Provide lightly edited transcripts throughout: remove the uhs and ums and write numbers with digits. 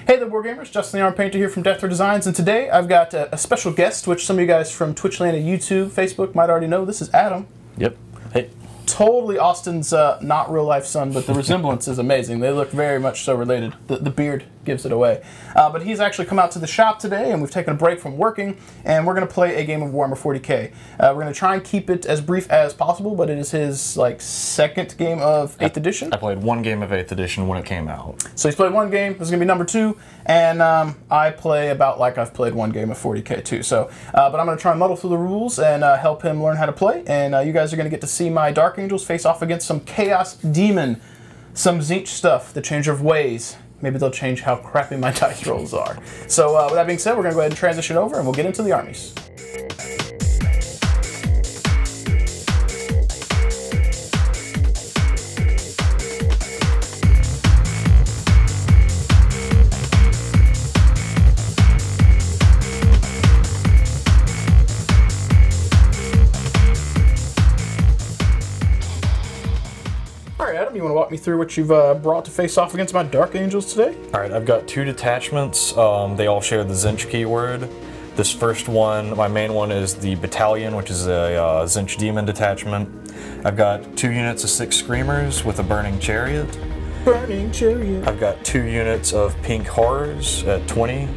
Hey there, Wargamers. Justin TheArmedPainter here from Batrep Designs, and today I've got a special guest, which some of you guys from Twitchland and YouTube, Facebook might already know. This is Adam. Yep. Hey. Totally Austin's not real life son, but the resemblance is amazing. They look very much so related. The beard gives it away. But he's actually come out to the shop today, and we've taken a break from working, and we're going to play a game of Warhammer 40k. We're going to try and keep it as brief as possible, but it is his second game of 8th edition. I played one game of 8th edition when it came out. So he's played one game. This is going to be number 2, and I play about like I've played one game of 40k too. So, but I'm going to try and muddle through the rules and help him learn how to play, and you guys are going to get to see my Dark Angels face off against some Chaos Demon, some Tzeentch stuff, the change of ways. Maybe they'll change how crappy my dice rolls are. So with that being said, we're going to go ahead and transition over and we'll get into the armies. Adam, you want to walk me through what you've brought to face off against my Dark Angels today? Alright, I've got 2 detachments. They all share the Tzeentch keyword. This first one, my main one, is the Battalion, which is a Tzeentch Demon detachment. I've got 2 units of 6 Screamers with a Burning Chariot. Burning Chariot. I've got 2 units of Pink Horrors at 20.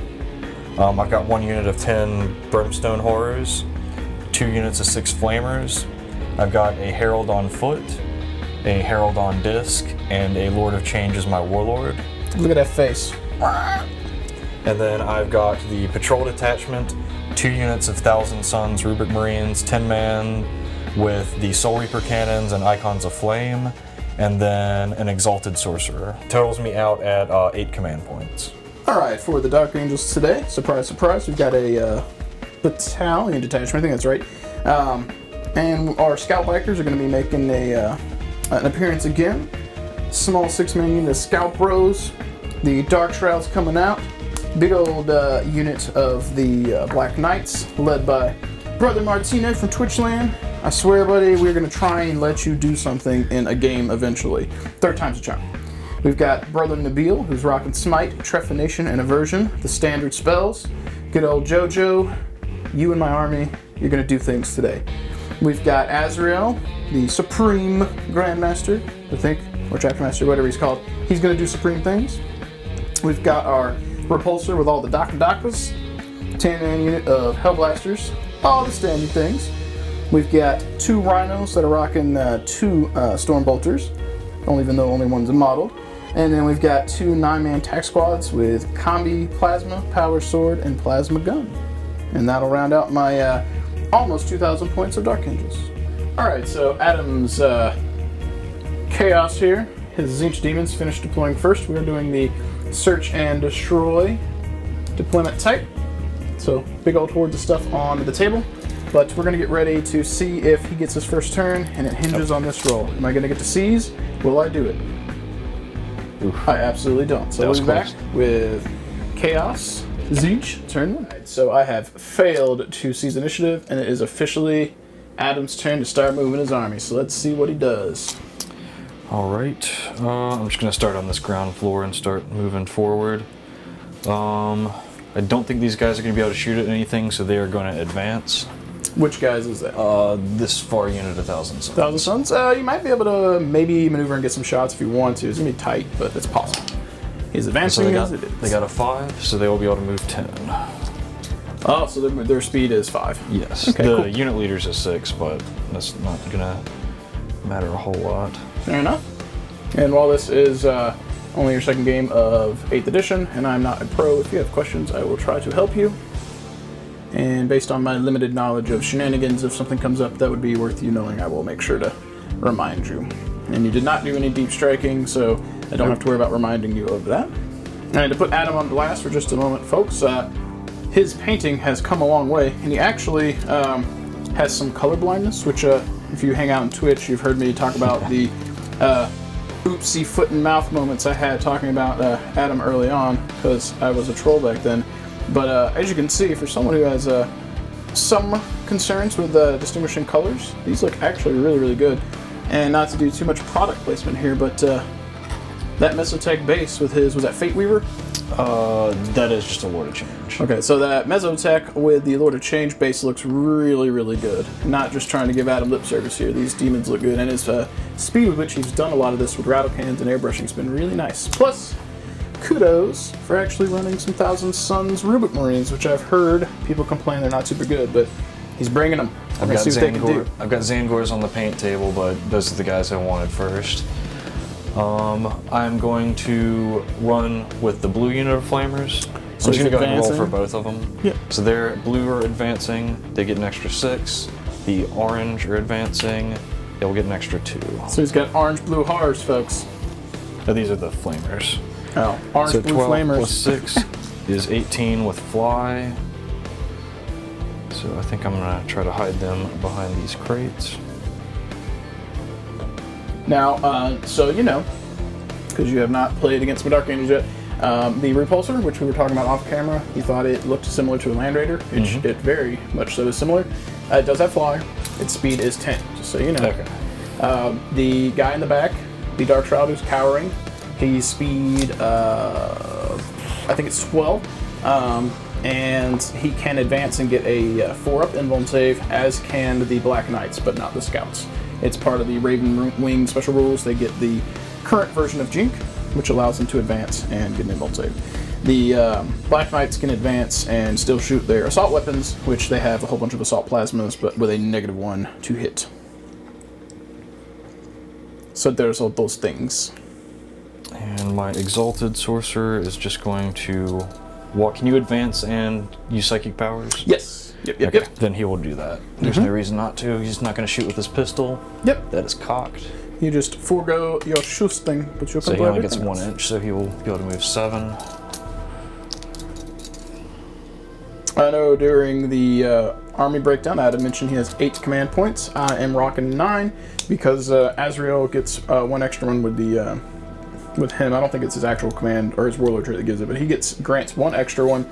I've got 1 unit of 10 Brimstone Horrors, 2 units of 6 Flamers. I've got a Herald on foot, a Herald on disc, and a Lord of Change as my Warlord. Look at that face. And then I've got the Patrol Detachment, 2 units of Thousand Suns Rubric Marines, 10-man, with the Soul Reaper Cannons and Icons of Flame, and then an Exalted Sorcerer. Totals me out at 8 command points. Alright, for the Dark Angels today, surprise, surprise, we've got a Battalion detachment, I think that's right. And our Scout Bikers are going to be making an appearance again. Small 6-man unit of Scout Bros. The Dark Shroud's coming out. Big old unit of the Black Knights, led by Brother Martinez from Twitchland. I swear, buddy, we're going to try and let you do something in a game eventually. 3rd time's a charm. We've got Brother Nabil, who's rocking Smite, Trephination, and Aversion, the standard spells. Good old Jojo, you and my army, you're going to do things today. We've got Azrael, the Supreme Grandmaster, I think, or Chapter Master, whatever he's called. He's going to do supreme things. We've got our Repulsor with all the Dakas, 10-man unit of Hellblasters, all the standard things. We've got 2 Rhinos that are rocking 2 Stormbolters, even though only one's a model. And then we've got 2 9-man tack squads with Combi Plasma, Power Sword, and Plasma Gun. And that'll round out my almost 2,000 points of Dark Angels. Alright, so Adam's Chaos here. His Tzeentch Demons finished deploying first. We're doing the Search and Destroy deployment type. So, big old hordes of stuff on the table. But we're going to get ready to see if he gets his first turn, and it hinges on this roll. Am I going to get to seize? Will I do it? Oof. I absolutely don't. So we'll be back with Chaos Tzeentch, turn 1. So I have failed to seize initiative, and it is officially Adam's turn to start moving his army. So let's see what he does. Alright, I'm just going to start on this ground floor and start moving forward. I don't think these guys are going to be able to shoot at anything, so they are going to advance. Which guys is that? This far unit of Thousand Suns. Thousand Suns? You might be able to maybe maneuver and get some shots if you want to. It's going to be tight, but it's possible. He's advancing as it is. They got a 5, so they will be able to move 10. Oh, so their speed is 5. Yes. Okay, the cool. unit leader's is 6, but that's not going to matter a whole lot. Fair enough. And while this is only your 2nd game of 8th edition, and I'm not a pro, if you have questions, I will try to help you. And based on my limited knowledge of shenanigans, if something comes up that would be worth you knowing, I will make sure to remind you. And you did not do any deep striking, so I don't have to worry about reminding you of that. And to put Adam on blast for just a moment, folks, his painting has come a long way, and he actually has some color blindness, which if you hang out on Twitch, you've heard me talk about the oopsie foot and mouth moments I had talking about Adam early on, because I was a troll back then. But as you can see, for someone who has some concerns with distinguishing colors, these look actually really, really good. And not to do too much product placement here, but that Mesotech base with his, was that Fate Weaver? That is just a Lord of Change. Okay, so that Mezzotech with the Lord of Change base looks really, really good. Not just trying to give Adam lip service here. These demons look good, and his speed with which he's done a lot of this with rattle cannons and airbrushing has been really nice. Plus, kudos for actually running some Thousand Suns Rubik Marines, which I've heard people complain they're not super good, but he's bringing them. I've got Zangors on the paint table, but those are the guys I wanted first. I'm going to run with the blue unit of flamers. So I'm just going to go ahead and roll for both of them. Yep. So they're blue are advancing, they get an extra 6. The orange are advancing, they'll get an extra 2. So he's got orange, blue horrors, folks. Now these are the flamers. Oh, orange, so blue 12 flamers. plus 6 is 18 with fly. So I think I'm going to try to hide them behind these crates. Now, so you know, because you have not played against the Dark Angels yet, the Repulsor, which we were talking about off camera, you thought it looked similar to a Land Raider. It very much so is similar. It does have fly. Its speed is 10, just so you know. Okay. The guy in the back, the Dark Shroud, who's cowering, he's speed, I think it's 12. And he can advance and get a 4-up invuln save, as can the Black Knights, but not the Scouts. It's part of the Raven Wing special rules. They get the current version of Jink, which allows them to advance and get an invuln save. The Black Knights can advance and still shoot their assault weapons, which they have a whole bunch of assault plasmas, but with a -1 to hit. So there's all those things. And my Exalted Sorcerer is just going to walk. Can you advance and use psychic powers? Yes. Yep. Then he will do that. There's no reason not to. He's not going to shoot with his pistol. Yep. That is cocked. You just forego your shooting, but you can So he do only gets everything 1 else. inch, so he will be able to move 7. I know during the army breakdown, I had mentioned he has 8 command points. I am rocking 9 because Azrael gets 1 extra one with the with him. I don't think it's his actual command or his warlord trait that gives it, but he grants 1 extra one.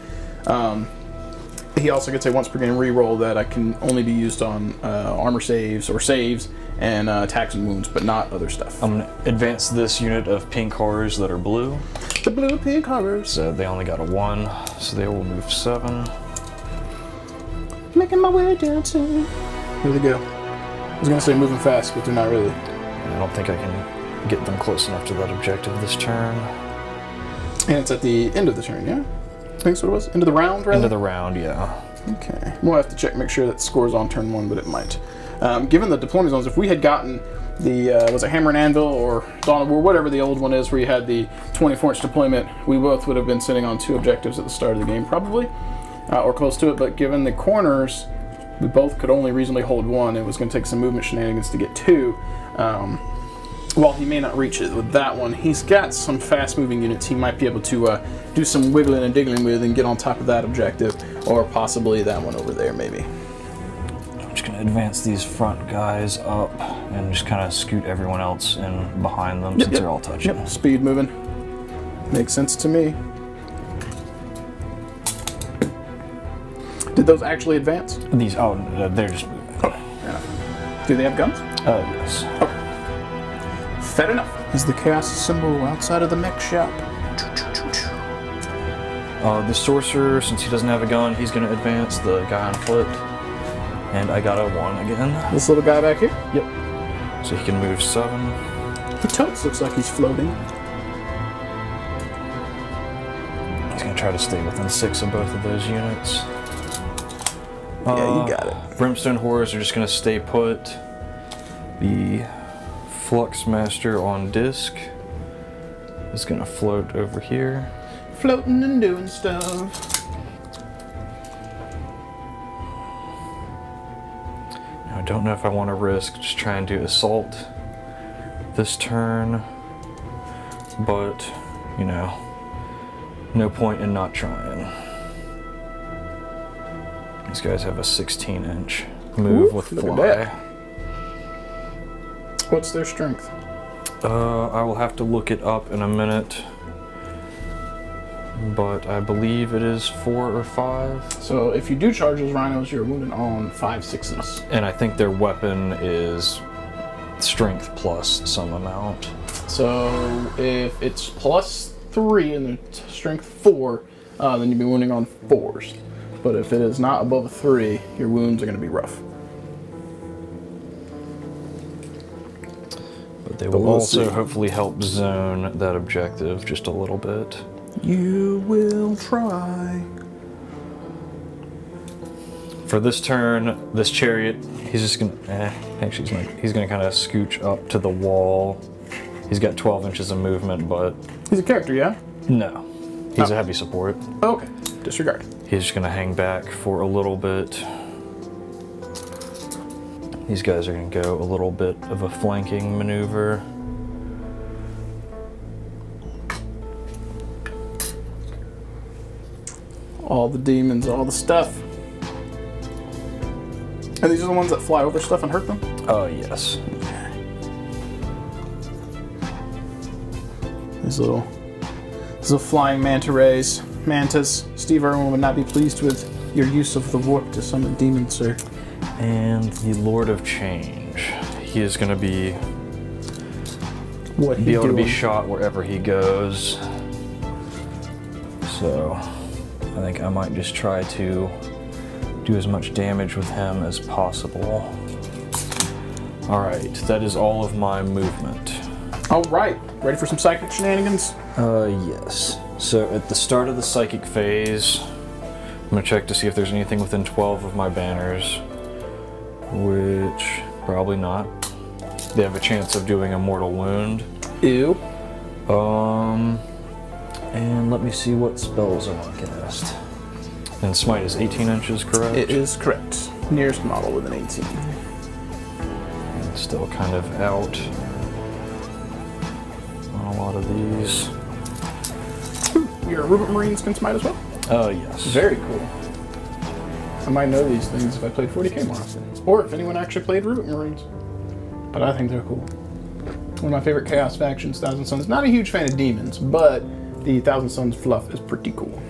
He also gets a once per game reroll that can only be used on armor saves or saves and attacks and wounds, but not other stuff. I'm going to advance this unit of pink horrors that are blue. The blue pink horrors. So they only got a 1, so they will move 7. Making my way down to... Here they go. I was going to say moving fast, but they're not really. I don't think I can get them close enough to that objective this turn. And it's at the end of the turn, yeah? I think that's what it was. End of the round, rather? End of the round, yeah. Okay. We'll have to check, make sure that scores on turn 1, but it might. Given the deployment zones, if we had gotten the, was it Hammer and Anvil or Dawn of War, whatever the old one is, where you had the 24-inch deployment, we both would have been sitting on 2 objectives at the start of the game, probably, or close to it, but given the corners, we both could only reasonably hold 1. It was going to take some movement shenanigans to get 2. While he may not reach it with that one, he's got some fast-moving units he might be able to do some wiggling and diggling with and get on top of that objective, or possibly that one over there, maybe. I'm just going to advance these front guys up and just kind of scoot everyone else in behind them since they're all touching. Yep, speed moving. Makes sense to me. Did those actually advance? These, they're just moving. Okay, fair enough. Do they have guns? Yes. Okay. Fair enough. Is the chaos symbol outside of the mech shop? The sorcerer, since he doesn't have a gun, he's going to advance the guy on foot. And I got a 1 again. This little guy back here? Yep. So he can move 7. He totes looks like he's floating. He's going to try to stay within 6 of both of those units. Yeah, you got it. Brimstone Horrors are just going to stay put. The Flux Master on disc is going to float over here. Floating and doing stuff. Now, I don't know if I want to risk just trying to assault this turn, but, you know, no point in not trying. These guys have a 16-inch move with fly. What's their strength? I will have to look it up in a minute, but I believe it is 4 or 5. So if you do charge those rhinos, you're wounded on 5 6s. And I think their weapon is strength plus some amount. So if it's plus 3 and they're strength 4, then you'd be wounding on 4s. But if it is not above a 3, your wounds are going to be rough. But they will also hopefully help zone that objective just a little bit. You will try. For this turn, this chariot, he's just gonna, actually he's gonna kind of scooch up to the wall. He's got 12 inches of movement, but... He's a character, yeah? No. He's a heavy support. Okay. Disregard. He's just gonna hang back for a little bit. These guys are gonna go a little bit of a flanking maneuver. All the demons, all the stuff. And these are the ones that fly over stuff and hurt them? Oh, yes. These little flying manta rays. Mantis. Steve Irwin would not be pleased with your use of the warp to summon demons, sir. And the Lord of Change. He is going to be able to be shot wherever he goes. So I think I might just try to do as much damage with him as possible. Alright, that is all of my movement. Alright, ready for some psychic shenanigans? Yes. So at the start of the psychic phase, I'm going to check to see if there's anything within 12 of my banners, which probably not. They have a chance of doing a mortal wound. Ew. And let me see what spells I want to cast. And Smite is 18 inches, correct? It is correct. Nearest model with an 18. And still kind of out on a lot of these. Your Rupert Marines can smite as well? Oh, yes. Very cool. I might know these things if I played 40k more often. Or if anyone actually played Rupert Marines. But I think they're cool. One of my favorite Chaos factions, Thousand Sons. Not a huge fan of demons, but the Thousand Sons fluff is pretty cool.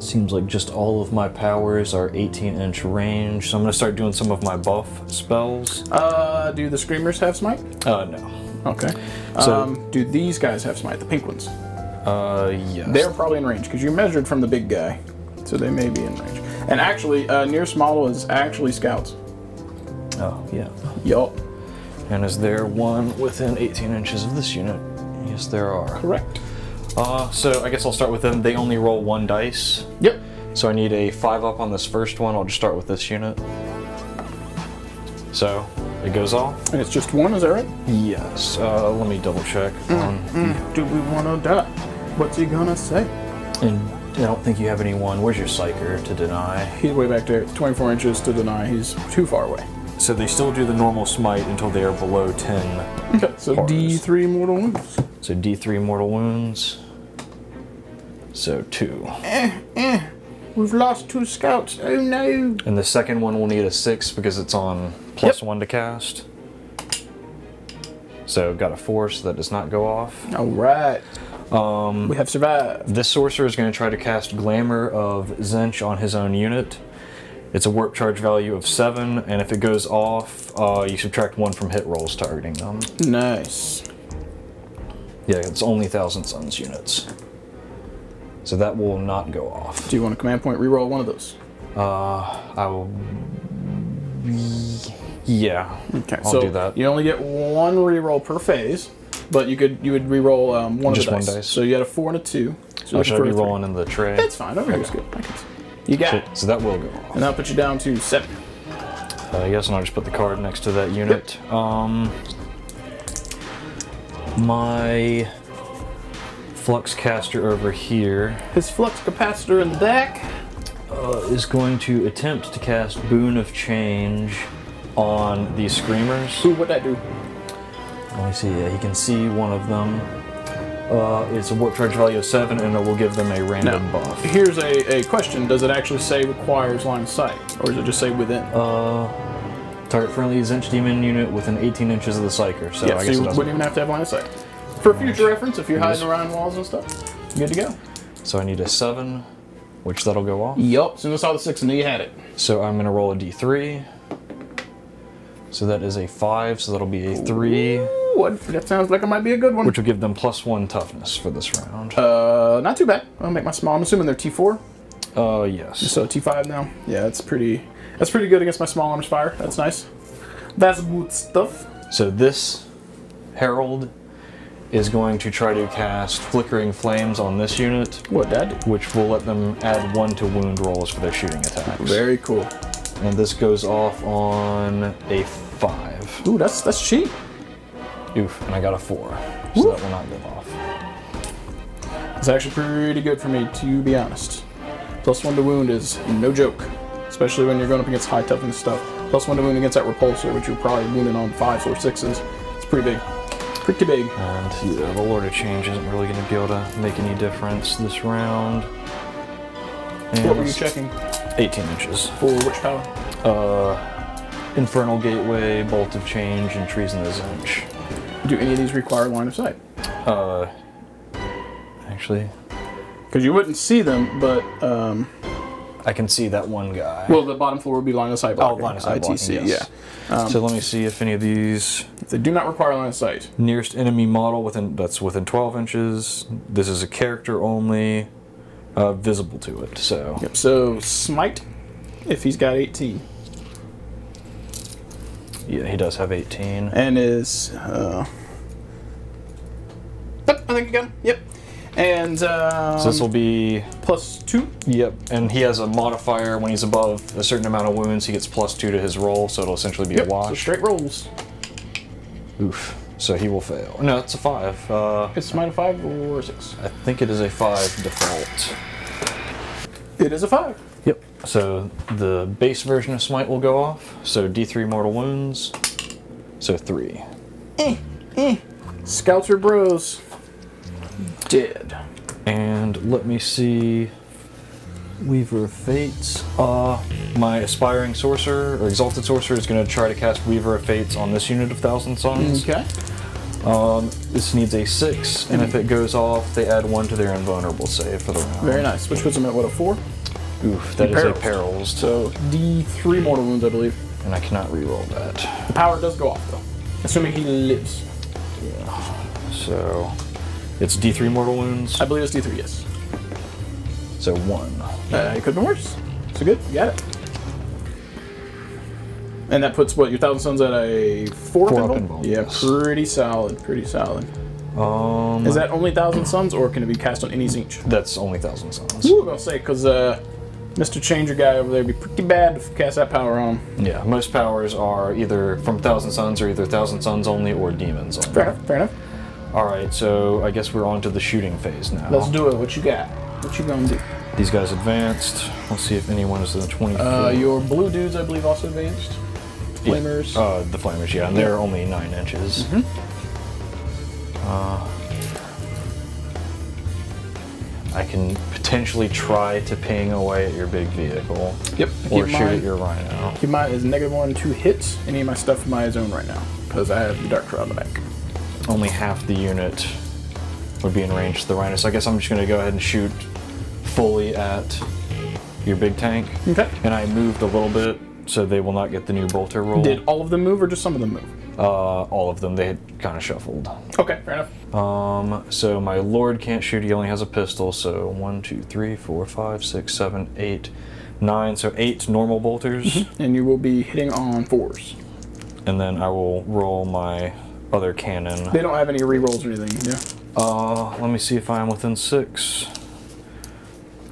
Seems like just all of my powers are 18-inch range, so I'm going to start doing some of my buff spells. Do the Screamers have smite? No. Okay. So, do these guys have smite, the pink ones? Yes. They're probably in range, because you measured from the big guy, so they may be in range. And actually, nearest model is actually Scouts. Oh, yeah. Yup. And is there one within 18 inches of this unit? Yes, there are. Correct. So I guess I'll start with them. They only roll 1 dice. Yep. So I need a 5 up on this first one. I'll just start with this unit. So it goes off. And it's just 1, is that right? Yes. Let me double check. Do we want to die? What's he gonna say? And I don't think you have any one. Where's your Psyker to deny? He's way back there. 24 inches to deny. He's too far away. So they still do the normal smite until they are below 10. Okay, so Horrors. D3 mortal wounds. So D3 mortal wounds. So 2. We've lost 2 scouts. Oh no. And the second one will need a 6 because it's on +1 to cast. So got a 4, so that does not go off. Alright. We have survived. This sorcerer is going to try to cast Glamour of Zinch on his own unit. It's a warp charge value of 7, and if it goes off, you subtract 1 from hit rolls targeting them. Nice. Yeah, it's only Thousand Sons units. So that will not go off. Do you want a command point reroll one of those? I will... Yeah, okay, I'll do that. You only get 1 reroll per phase, but you would reroll one just of the one dice. dice. So you had a 4 and a 2. So Should I be rolling in the tray? It's fine. Over here's good. I can see. You got it. So that will go off. And that'll put you down to 7. Yes, and I'll just put the card next to that unit. Yep. My Flux Caster over here His flux capacitor in the deck is going to attempt to cast Boon of Change on these Screamers. Ooh, what'd that do? Let me see. Yeah, he can see one of them. It's a warp charge value of 7, and it will give them a random buff. Here's a question. Does it actually say requires line of sight? Or does it just say within? Target friendly Zinch demon unit within 18 inches of the Psyker. So yeah, I so guess you it doesn't. wouldn't even have to have line of sight. For future reference, if you're hiding around walls and stuff, good to go. So I need a 7, which that'll go off. Yup, as soon as I saw the 6, I knew you had it. So I'm going to roll a d3. So that is a 5, so that'll be a 3. Ooh. Ooh, that sounds like it might be a good one. which will give them +1 toughness for this round. Not too bad. I'll make my small. I'm assuming they're T4. Yes. So T5 now. Yeah, that's pretty good against my small arms fire. That's nice. That's good stuff. So this Herald is going to try to cast Flickering Flames on this unit, What that do? which will let them add 1 to wound rolls for their shooting attacks. Very cool. And this goes off on a 5. Ooh, that's cheap. Oof, and I got a 4, so Woo. that will not go off. It's actually pretty good for me, to be honest. +1 to wound is no joke, especially when you're going up against high toughness stuff. +1 to wound against that repulsor, which you're probably wounding on 5s or 6s. It's pretty big. Pretty big. And yeah, the Lord of Change isn't really going to be able to make any difference this round. And What were you checking? 18 inches. For which power? Infernal Gateway, Bolt of Change, and Treason of Zinch. Do any of these require line of sight? Actually, Because you wouldn't see them, but I can see that one guy. well, the bottom floor would be line of sight blocking. line of sight ITC, blocking, yes. yeah. So let me see if any of these If they do not require line of sight. nearest enemy model within 12 inches. This is a character only, visible to it. So Yep. So smite, if he's got 18, yeah, he does have 18. and is yep, I think you got him. Yep. And So this will be +2. yep, and he has a modifier when he's above a certain amount of wounds. He gets +2 to his roll, so it'll essentially be a Yep. So wash. straight rolls. Oof. So he will fail. No, it's a 5. It's smite a 5 or 6. I think it is a 5 default. It is a 5. Yep. So the base version of Smite will go off. So D3 mortal wounds. So 3. Scouts or bros. Dead. And let me see. Weaver of Fates. My Aspiring Sorcerer, or Exalted Sorcerer, is going to try to cast Weaver of Fates on this unit of Thousand Suns. Okay. This needs a 6, and if it goes off, they add 1 to their invulnerable save for the round. Very nice. Which puts him at what, a 4? Oof, that is a Perils. Perils. So D3 mortal wounds, I believe. And I cannot reroll that. The power does go off though, assuming he lives. So it's D3 mortal wounds. I believe it's D3. Yes. So 1. It could have been worse. So good. You got it. And that puts what, your Thousand Suns at a 4 4 up up in in Vault, Yeah, yes. pretty solid. Pretty solid. Is that only Thousand Suns, or can it be cast on any Zinch? That's only Thousand Suns. Ooh, I'll say, because Mr. Changer guy over there would be pretty bad to cast that power on him. Yeah, most powers are either from Thousand Suns or either Thousand Suns only or Demons only. Fair enough. Fair enough. Alright, so I guess we're on to the shooting phase now. Let's do it. What you got? What you gonna do? These guys advanced. Let's see if anyone is in the 20. Your blue dudes, I believe, also advanced. Flamers. The Flamers, yeah, and they're only 9 inches. I can potentially try to ping away at your big vehicle. Yep. Or shoot at your Rhino. Keep mine is -1, 2 hits. Any of my stuff in my zone right now, because I have the Dark Crowd on the back. Only half the unit would be in range to the Rhino, so I guess I'm just going to go ahead and shoot fully at your big tank. Okay. And I moved a little bit, so they will not get the new bolter roll. Did all of them move, or just some of them move? All of them. They had kind of shuffled. Okay, fair enough. So my Lord can't shoot. He only has a pistol. So 1, 2, 3, 4, 5, 6, 7, 8, 9. So 8 normal bolters. And you will be hitting on 4s. And then I will roll my other cannon. They don't have any rerolls or anything, yeah? Let me see if I am within 6.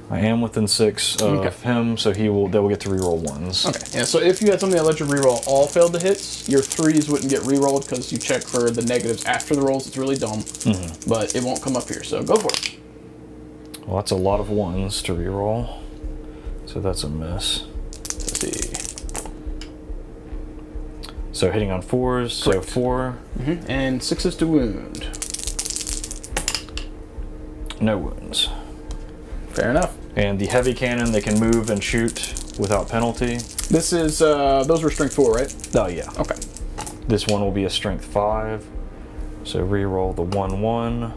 I am within 6 of him, so they will get to reroll 1s. Okay, yeah, so if you had something that let you reroll all failed to hits, your 3s wouldn't get rerolled because you check for the negatives after the rolls. It's really dumb, but it won't come up here, so go for it. Well, that's a lot of 1s to reroll, so that's a miss. Let's see. So hitting on 4s, Correct. so 4. And 6s to wound. No wounds. Fair enough. And the heavy cannon, they can move and shoot without penalty. This is, those were strength 4, right? Oh, yeah. Okay. This one will be a strength 5. So reroll the 1, 1.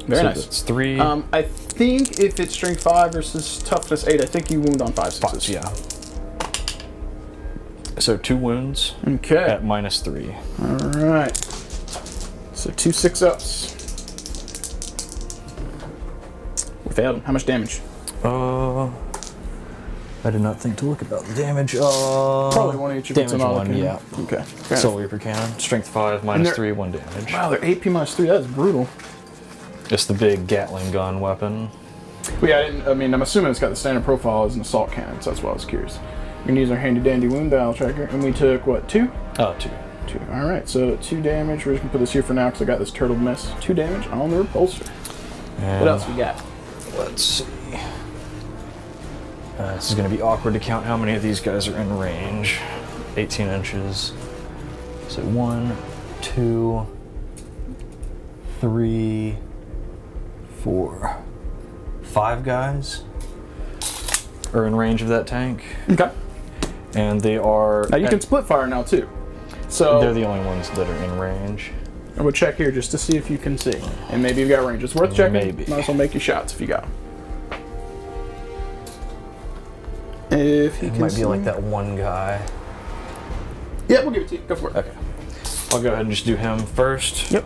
Very nice. That's 3. I think if it's strength 5 versus toughness 8, I think you wound on 5 6s. Yeah. So 2 wounds Okay. at -3. Alright. So 2 6-ups. We failed. How much damage? I did not think to look about the damage. Probably one each if it's an auto one, cannon. yeah. Okay. Soul Reaper cannon. Strength 5, -3, 1 damage. Wow, they're AP -3. That's brutal. It's the big Gatling gun weapon. Well, yeah, I mean, I'm assuming it's got the standard profile as an assault cannon, so that's why I was curious. We're gonna use our handy dandy wound dial tracker, and we took what, 2? 2. 2. All right, so 2 damage. We're just gonna put this here for now because I got this turtle mess. 2 damage on the repulsor. And what else we got? Let's see. This is going to be awkward to count how many of these guys are in range. 18 inches. So 1, 2, 3, 4, 5 guys are in range of that tank. Okay. And they are... Now you can split fire now too. So they're the only ones that are in range. I would check here just to see if you can see. And maybe you've got range. It's worth checking. Maybe. Might as well make your shots if you got them. If he It can might see. be like that one guy. Yeah, we'll give it to you. Go for it. Okay. I'll go ahead and just do him first. Yep.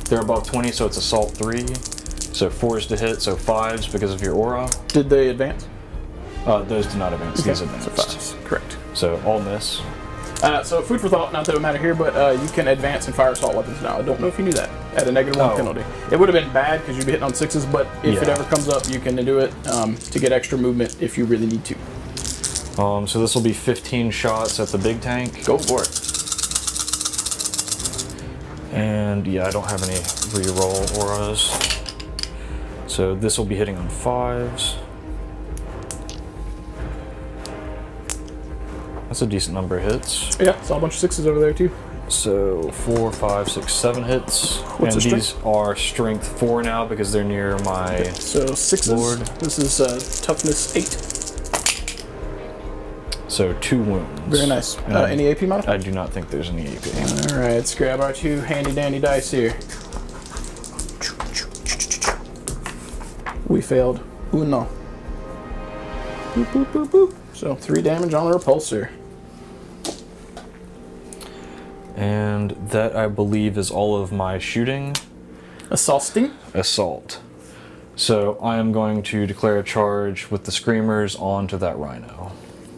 They're above 20, so it's assault 3. So 4s to hit, so 5s because of your aura. Did they advance? Those do not advance. Okay. These advance. So 5s. Correct. So all miss. So food for thought, not that it would matter here, but you can advance and fire assault weapons now. I don't know if you knew that. At a -1 penalty. It would have been bad because you'd be hitting on 6s, but if it ever comes up, you can do it to get extra movement if you really need to. So this will be 15 shots at the big tank. Go for it. And yeah, I don't have any reroll auras. So this will be hitting on 5s. That's a decent number of hits. Yeah, saw a bunch of 6s over there too. So 4, 5, 6, 7 hits. What's and the these are strength 4 now because they're near my So 6s. Lord. This is toughness 8. So 2 wounds. Very nice. Any AP modifier? I do not think there's any AP. All right, let's grab our 2 handy dandy dice here. We failed. Uno. Boop, boop, boop, boop. So 3 damage on the repulsor. And that, I believe, is all of my shooting. Assaulting? Assault. So I am going to declare a charge with the screamers onto that rhino.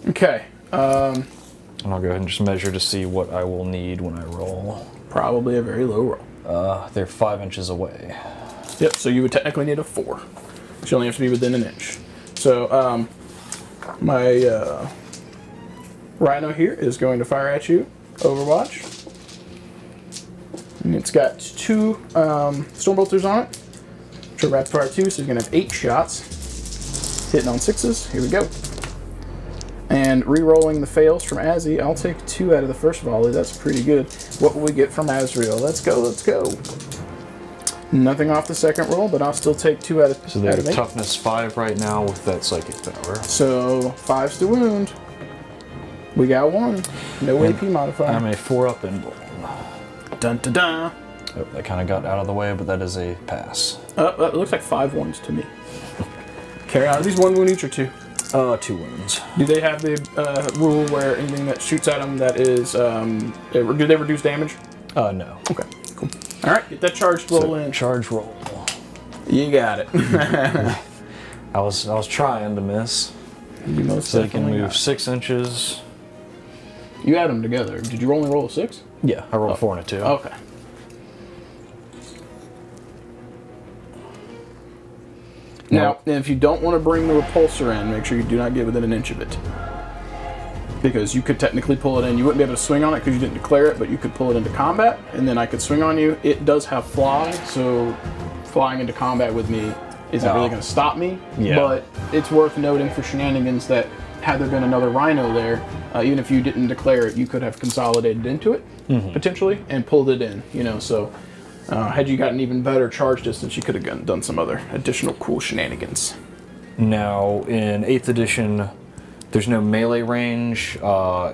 Okay. And I'll go ahead and just measure to see what I will need when I roll. Probably a very low roll. They're 5 inches away. Yep, so you would technically need a 4. So you only have to be within an inch. So my rhino here is going to fire at you. Overwatch. And it's got 2 Stormbolters on it, which are rapid fire 2, so you're going to have 8 shots. Hitting on 6s. Here we go. And re-rolling the fails from Azzy, I'll take 2 out of the first volley. That's pretty good. What will we get from Azrael? Let's go, let's go. Nothing off the second roll, but I'll still take 2 out of 8. So they're toughness 5 right now with that psychic power. So 5s to wound. We got 1. No AP modifier. I'm a 4-up in ball. Dun dun dun. Oh, that kind of got out of the way, but that is a pass. It looks like 5 1s to me. Carry on. Are these 1 wound each or 2? 2 wounds. Do they have the rule where anything that shoots at them that is, do they reduce damage? No. Okay, cool. All right, get that charged roll in. Charge roll. You got it. I was trying to miss. You most So they can definitely move got 6 inches. it. You add them together. Did you only roll a 6? Yeah, I rolled a 4 and a 2. Okay. Now, if you don't want to bring the repulsor in, make sure you do not get within an inch of it. Because you could technically pull it in. You wouldn't be able to swing on it because you didn't declare it, but you could pull it into combat, and then I could swing on you. It does have fly, so flying into combat with me isn't really going to stop me. Yeah. But it's worth noting for shenanigans that had there been another rhino there, even if you didn't declare it, you could have consolidated into it, potentially, and pulled it in, you know, so... had you gotten even better charge distance, you could have done some other additional cool shenanigans. Now, in 8th edition, there's no melee range.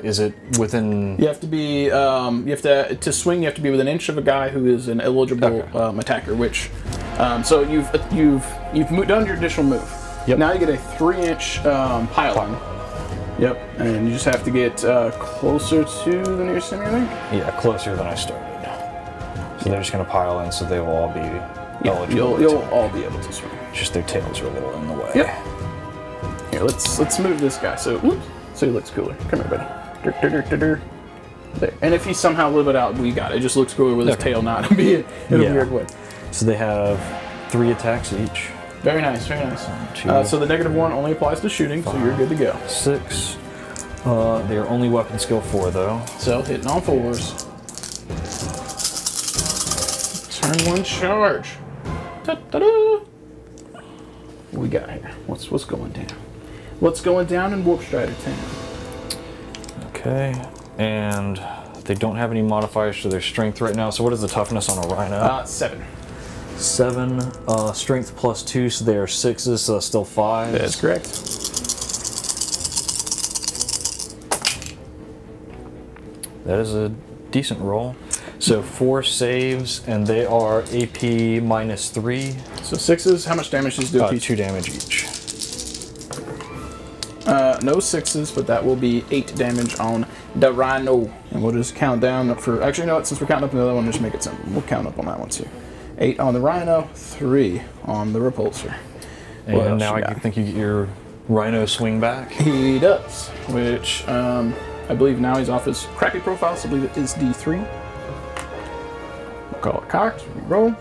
Is it within... You have to be, to swing, you have to be within an inch of a guy who is an eligible attacker, which, so you've done your additional move. Yep. Now you get a 3-inch pile-on. Yep, and you just have to get closer to the nearest enemy, I think? Yeah, closer than I started. So they're just going to pile in, so they will all be eligible. You'll all be able to swing. Just their tails are a little in the way. Yep. Here, let's move this guy so he looks cooler. Come here, buddy. There. And if he's somehow a little bit out, we got it. It just looks cooler with his tail not being in a weird way. So they have 3 attacks each. Very nice, very nice. So the -1 only applies to shooting, so you're good to go. 6. They are only weapon skill 4 though. So hitting on 4s. Turn 1 charge. Ta-da-da. What we got here? What's going down? What's going down in Warp Strider Town? Okay, and they don't have any modifiers to their strength right now. So what is the toughness on a Rhino? 7. 7. Strength +2, so they are 6s, so that's still 5. That's correct. That is a decent roll. So 4 saves, and they are AP -3. So 6s, how much damage does do each? 2 damage each. No 6s, but that will be 8 damage on the Rhino. And we'll just count down for, actually, you know what, since we're counting up another one, just make it simple. We'll count up on that one too. 8 on the Rhino, 3 on the Repulsor. And now I think you get your Rhino swing back. He does, which I believe now he's off his crappy profile, so I believe it is D3. We'll call it cocked, roll.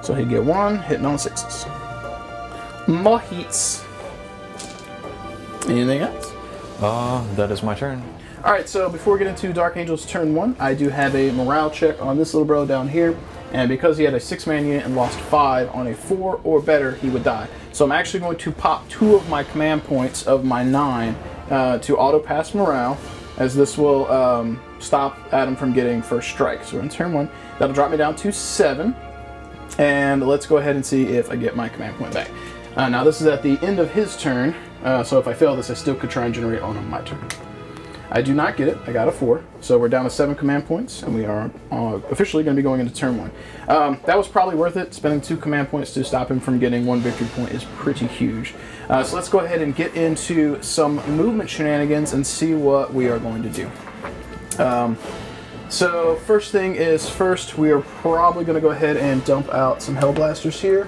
So he'd get 1, hitting on 6s. More hits. Anything else? That is my turn. Alright, so before we get into Dark Angel's turn 1, I do have a morale check on this little bro down here. And because he had a 6-man unit and lost 5 on a 4 or better, he would die. So I'm actually going to pop 2 of my command points of my 9 to auto pass morale, as this will stop Adam from getting first strike. So in turn 1, that'll drop me down to 7. And let's go ahead and see if I get my command point back. Now this is at the end of his turn, so if I fail this, I still could try and generate on my turn. I do not get it. I got a 4, so we're down to 7 command points, and we are officially going to be going into turn 1. That was probably worth it. Spending 2 command points to stop him from getting 1 victory point is pretty huge. So let's go ahead and get into some movement shenanigans and see what we are going to do. So first thing is first, we are probably going to go ahead and dump out some Hellblasters here,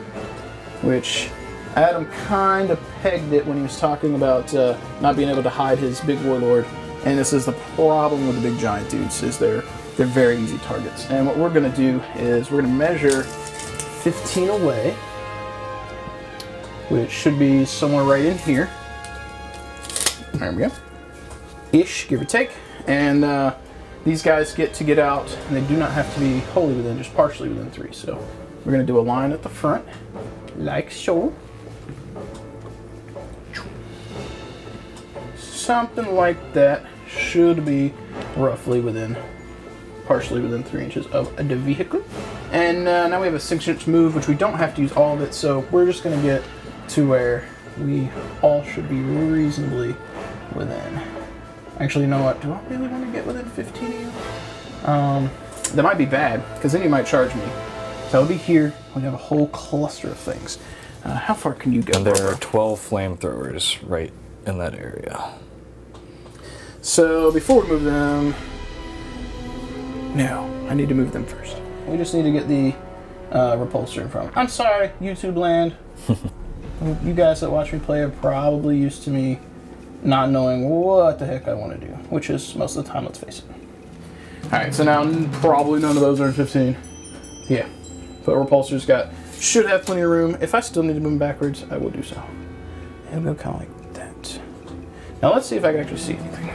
which Adam kind of pegged it when he was talking about not being able to hide his big warlord. And this is the problem with the big giant dudes, is they're very easy targets. And what we're going to do is we're going to measure 15 away, which should be somewhere right in here. There we go. Ish, give or take. And these guys get to get out, and they do not have to be wholly within, just partially within 3. So we're going to do a line at the front, like so. Something like that. Should be roughly within, partially within 3 inches of the vehicle. And now we have a 6-inch move, which we don't have to use all of it, so we're just going to get to where we all should be reasonably within. Actually, you know what? Do I really want to get within 15 of you? That might be bad, because then you might charge me. So I'll be here. We have a whole cluster of things. How far can you go? And there are 12 flamethrowers right in that area. So before we move them, no, I need to move them first. We just need to get the repulsor in front. I'm sorry, YouTube land. You guys that watch me play are probably used to me not knowing what the heck I want to do, which is most of the time, let's face it. Alright, so now probably none of those are in 15. Yeah, but repulsor's should have plenty of room. If I still need to move them backwards, I will do so. It'll go kind of like that. Now let's see if I can actually see anything.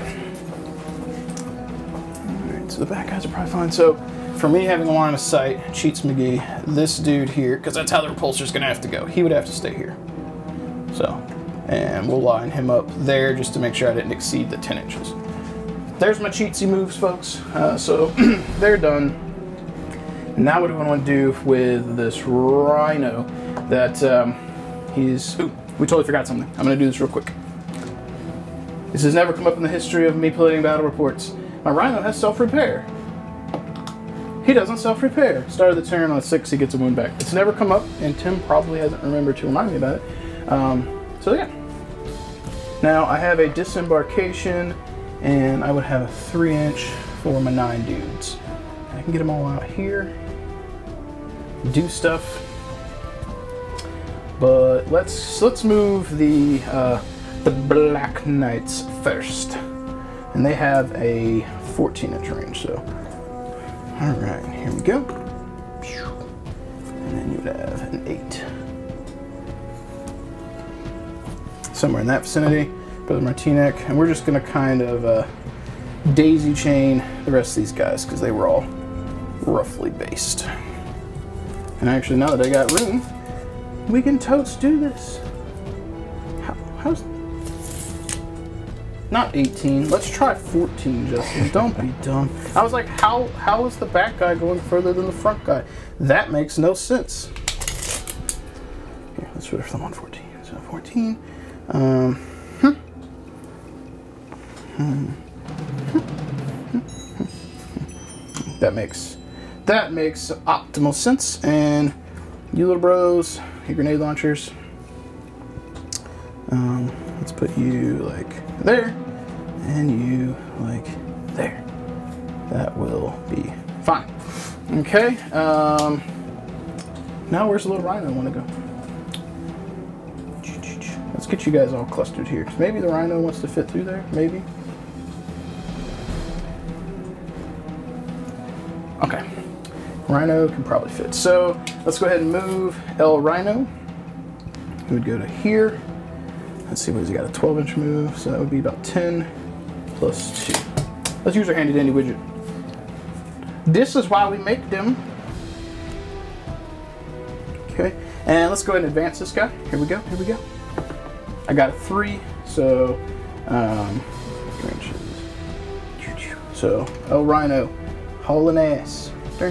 Alright, so the back guys are probably fine. So for me having a line of sight, Cheats McGee, this dude here, because that's how the repulsor's going to have to go. He would have to stay here. So, and we'll line him up there just to make sure I didn't exceed the 10 inches. There's my cheatsy moves, folks. So they're done. Now what do I want to do with this Rhino that ooh, we totally forgot something. I'm going to do this real quick. This has never come up in the history of me playing battle reports. My Rhino has self-repair. He doesn't self-repair. Start of the turn on 6, he gets a wound back. It's never come up, and Tim probably hasn't remembered to remind me about it. So yeah. Now I have a disembarkation, and I would have a 3-inch for my 9 dudes. I can get them all out here. do stuff. But let's move the Black Knights first, and they have a 14-inch range. So, all right, here we go. And then you would have an 8 somewhere in that vicinity. Brother Martinek, and we're just gonna kind of daisy chain the rest of these guys because they were all roughly based. And actually, now that I got room, we can totes do this. How's not 18? Let's try 14, Justin. Don't be dumb. I was like, how is the back guy going further than the front guy? That makes no sense. Here, let's put them on 14. So 14. That makes optimal sense. And you little bros, your grenade launchers. Let's put you like there, and you like there. That will be fine. Okay. Now where's the little rhino want to go? Let's get you guys all clustered here, because maybe the rhino wants to fit through there. Maybe. Okay. Rhino can probably fit. So let's go ahead and move El Rhino. He would go to here. Let's see, what has he got? A 12-inch move, so that would be about 10 plus 2. Let's use our handy dandy widget. This is why we make them. Okay, and let's go ahead and advance this guy. Here we go, here we go. I got a 3, so so El Rhino, hauling ass. There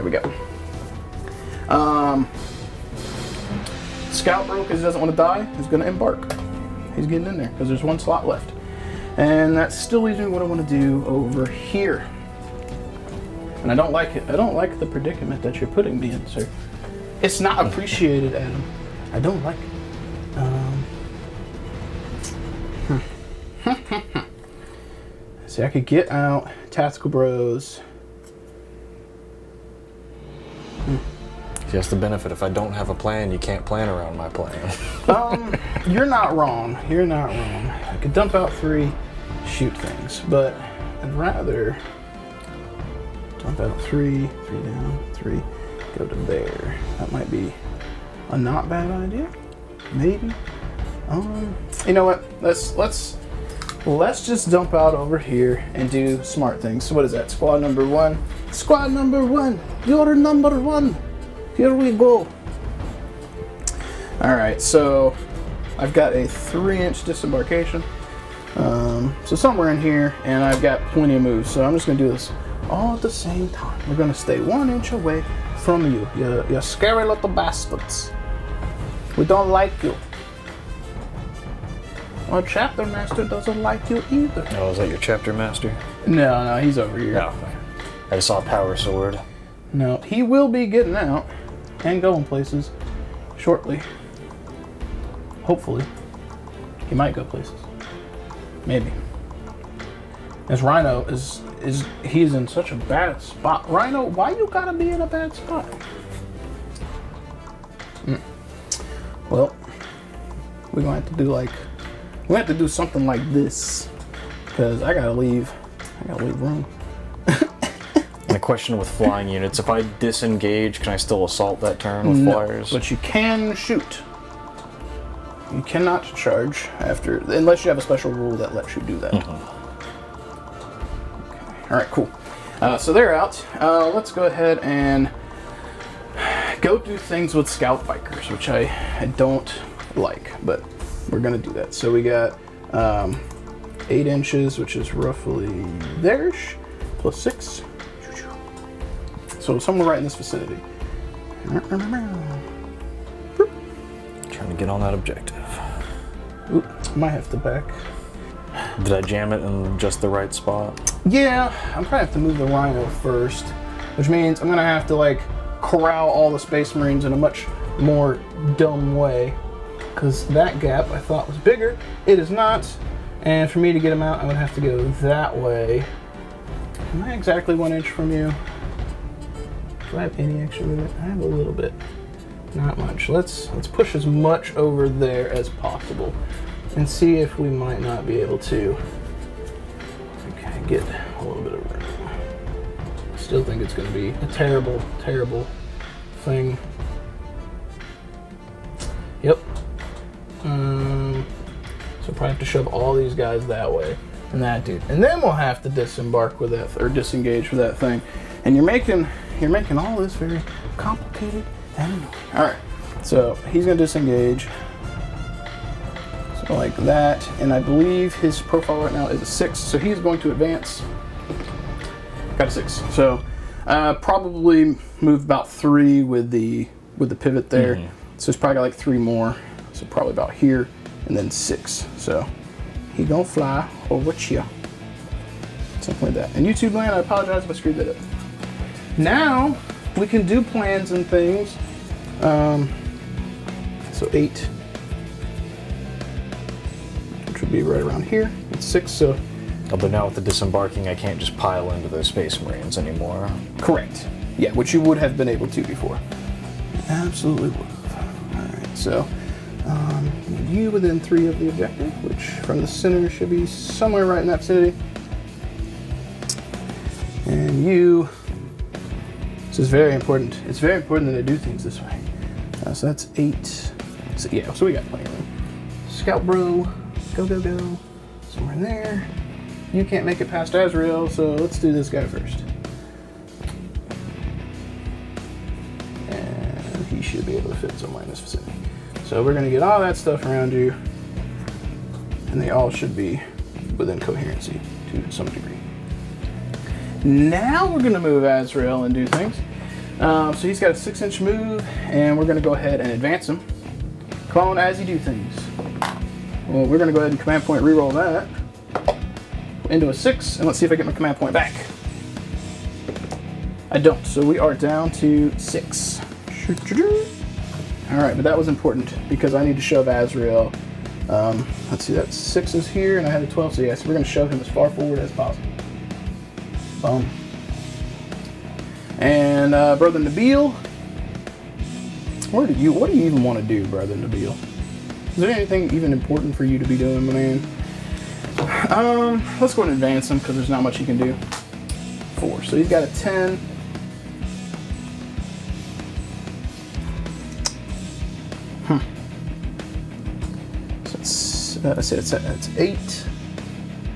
we go. Scout Bro, because he doesn't want to die, is going to embark. He's getting in there because there's 1 slot left. And that still leaves me what I want to do over here. And I don't like it. I don't like the predicament that you're putting me in, sir. It's not appreciated, Adam. I don't like it. See, I could get out Tactical Bros. That's the benefit. If I don't have a plan, you can't plan around my plan. You're not wrong. You're not wrong. I could dump out 3, shoot things, but I'd rather dump out 3, 3 down, 3, go to there. That might be a not bad idea. Maybe. You know what? Let's just dump out over here and do smart things. So what is that? Squad number 1. Squad number 1. You're number 1. Here we go. Alright, so I've got a 3-inch disembarkation. So somewhere in here, and I've got plenty of moves. So I'm just going to do this all at the same time. We're going to stay 1 inch away from you. You scary little bastards. We don't like you. Our chapter master doesn't like you either. Oh, is that your chapter master? No, he's over here. No. I saw a power sword. No, he will be getting out and going places shortly. Hopefully. He might go places. Maybe. As Rhino he's in such a bad spot. Rhino, why you gotta be in a bad spot? Well, we're gonna have to do something like this. Because I gotta leave room. And a question with flying units, if I disengage, can I still assault that turn with flyers? But you can shoot. You cannot charge after, unless you have a special rule that lets you do that. Okay. All right, cool. So they're out. Let's go ahead and go do things with scout bikers, which I don't like, but we're gonna do that. So we got 8 inches, which is roughly there-ish, plus 6. So somewhere right in this vicinity. Trying to get on that objective. Oop, might have to back. Did I jam it in just the right spot? Yeah, I'm probably have to move the Rhino first, which means I'm gonna have to like corral all the Space Marines in a much more dumb way, because that gap I thought was bigger. It is not, and for me to get them out, I would have to go that way. Am I exactly 1 inch from you? Do I have any extra movement? I have a little bit. Not much. Let's push as much over there as possible and see if we might not be able to get a little bit of room. Still think it's going to be a terrible, terrible thing. Yep. So probably have to shove all these guys that way and that dude, and then we'll have to disembark with that or disengage with that thing. And you're making all this very complicated and annoying. All right. So he's going to disengage. So like that, and I believe his profile right now is a 6, so he's going to advance. Got a 6. So probably move about 3 with the pivot there. So it's probably got like 3 more. So probably about here, and then 6. So he gonna fly over here. Something like that. And YouTube land, I apologize if I screwed that up. Now we can do plans and things. So 8. Which would be right around here. It's 6, so. Although now with the disembarking, I can't just pile into those Space Marines anymore. Correct. Yeah, which you would have been able to before. Absolutely would have. Alright, so you within 3 of the objective, which from the center should be somewhere right in that vicinity. And you, this is very important. It's very important that I do things this way. So that's 8. So, yeah, so we got plenty of room. Scout bro, go, go, go. Somewhere in there. You can't make it past Azrael, so let's do this guy first. And he should be able to fit somewhere in this vicinity. So we're going to get all that stuff around you, and they all should be within coherency to some degree. Now we're going to move Azrael and do things. So he's got a 6-inch move, and we're going to go ahead and advance him. Clone as you do things. Well, we're going to go ahead and command point reroll that into a 6, and let's see if I get my command point back. I don't, so we are down to 6. Alright, but that was important because I need to shove Azrael. Let's see, that 6 is here, and I had a 12, so yeah, so we're going to shove him as far forward as possible. Boom. And Brother Nabil, what do you even want to do, Brother Nabil? Is there anything even important for you to be doing, my man? Let's go ahead and advance him because there's not much he can do. 4. So he's got a 10. So it's 8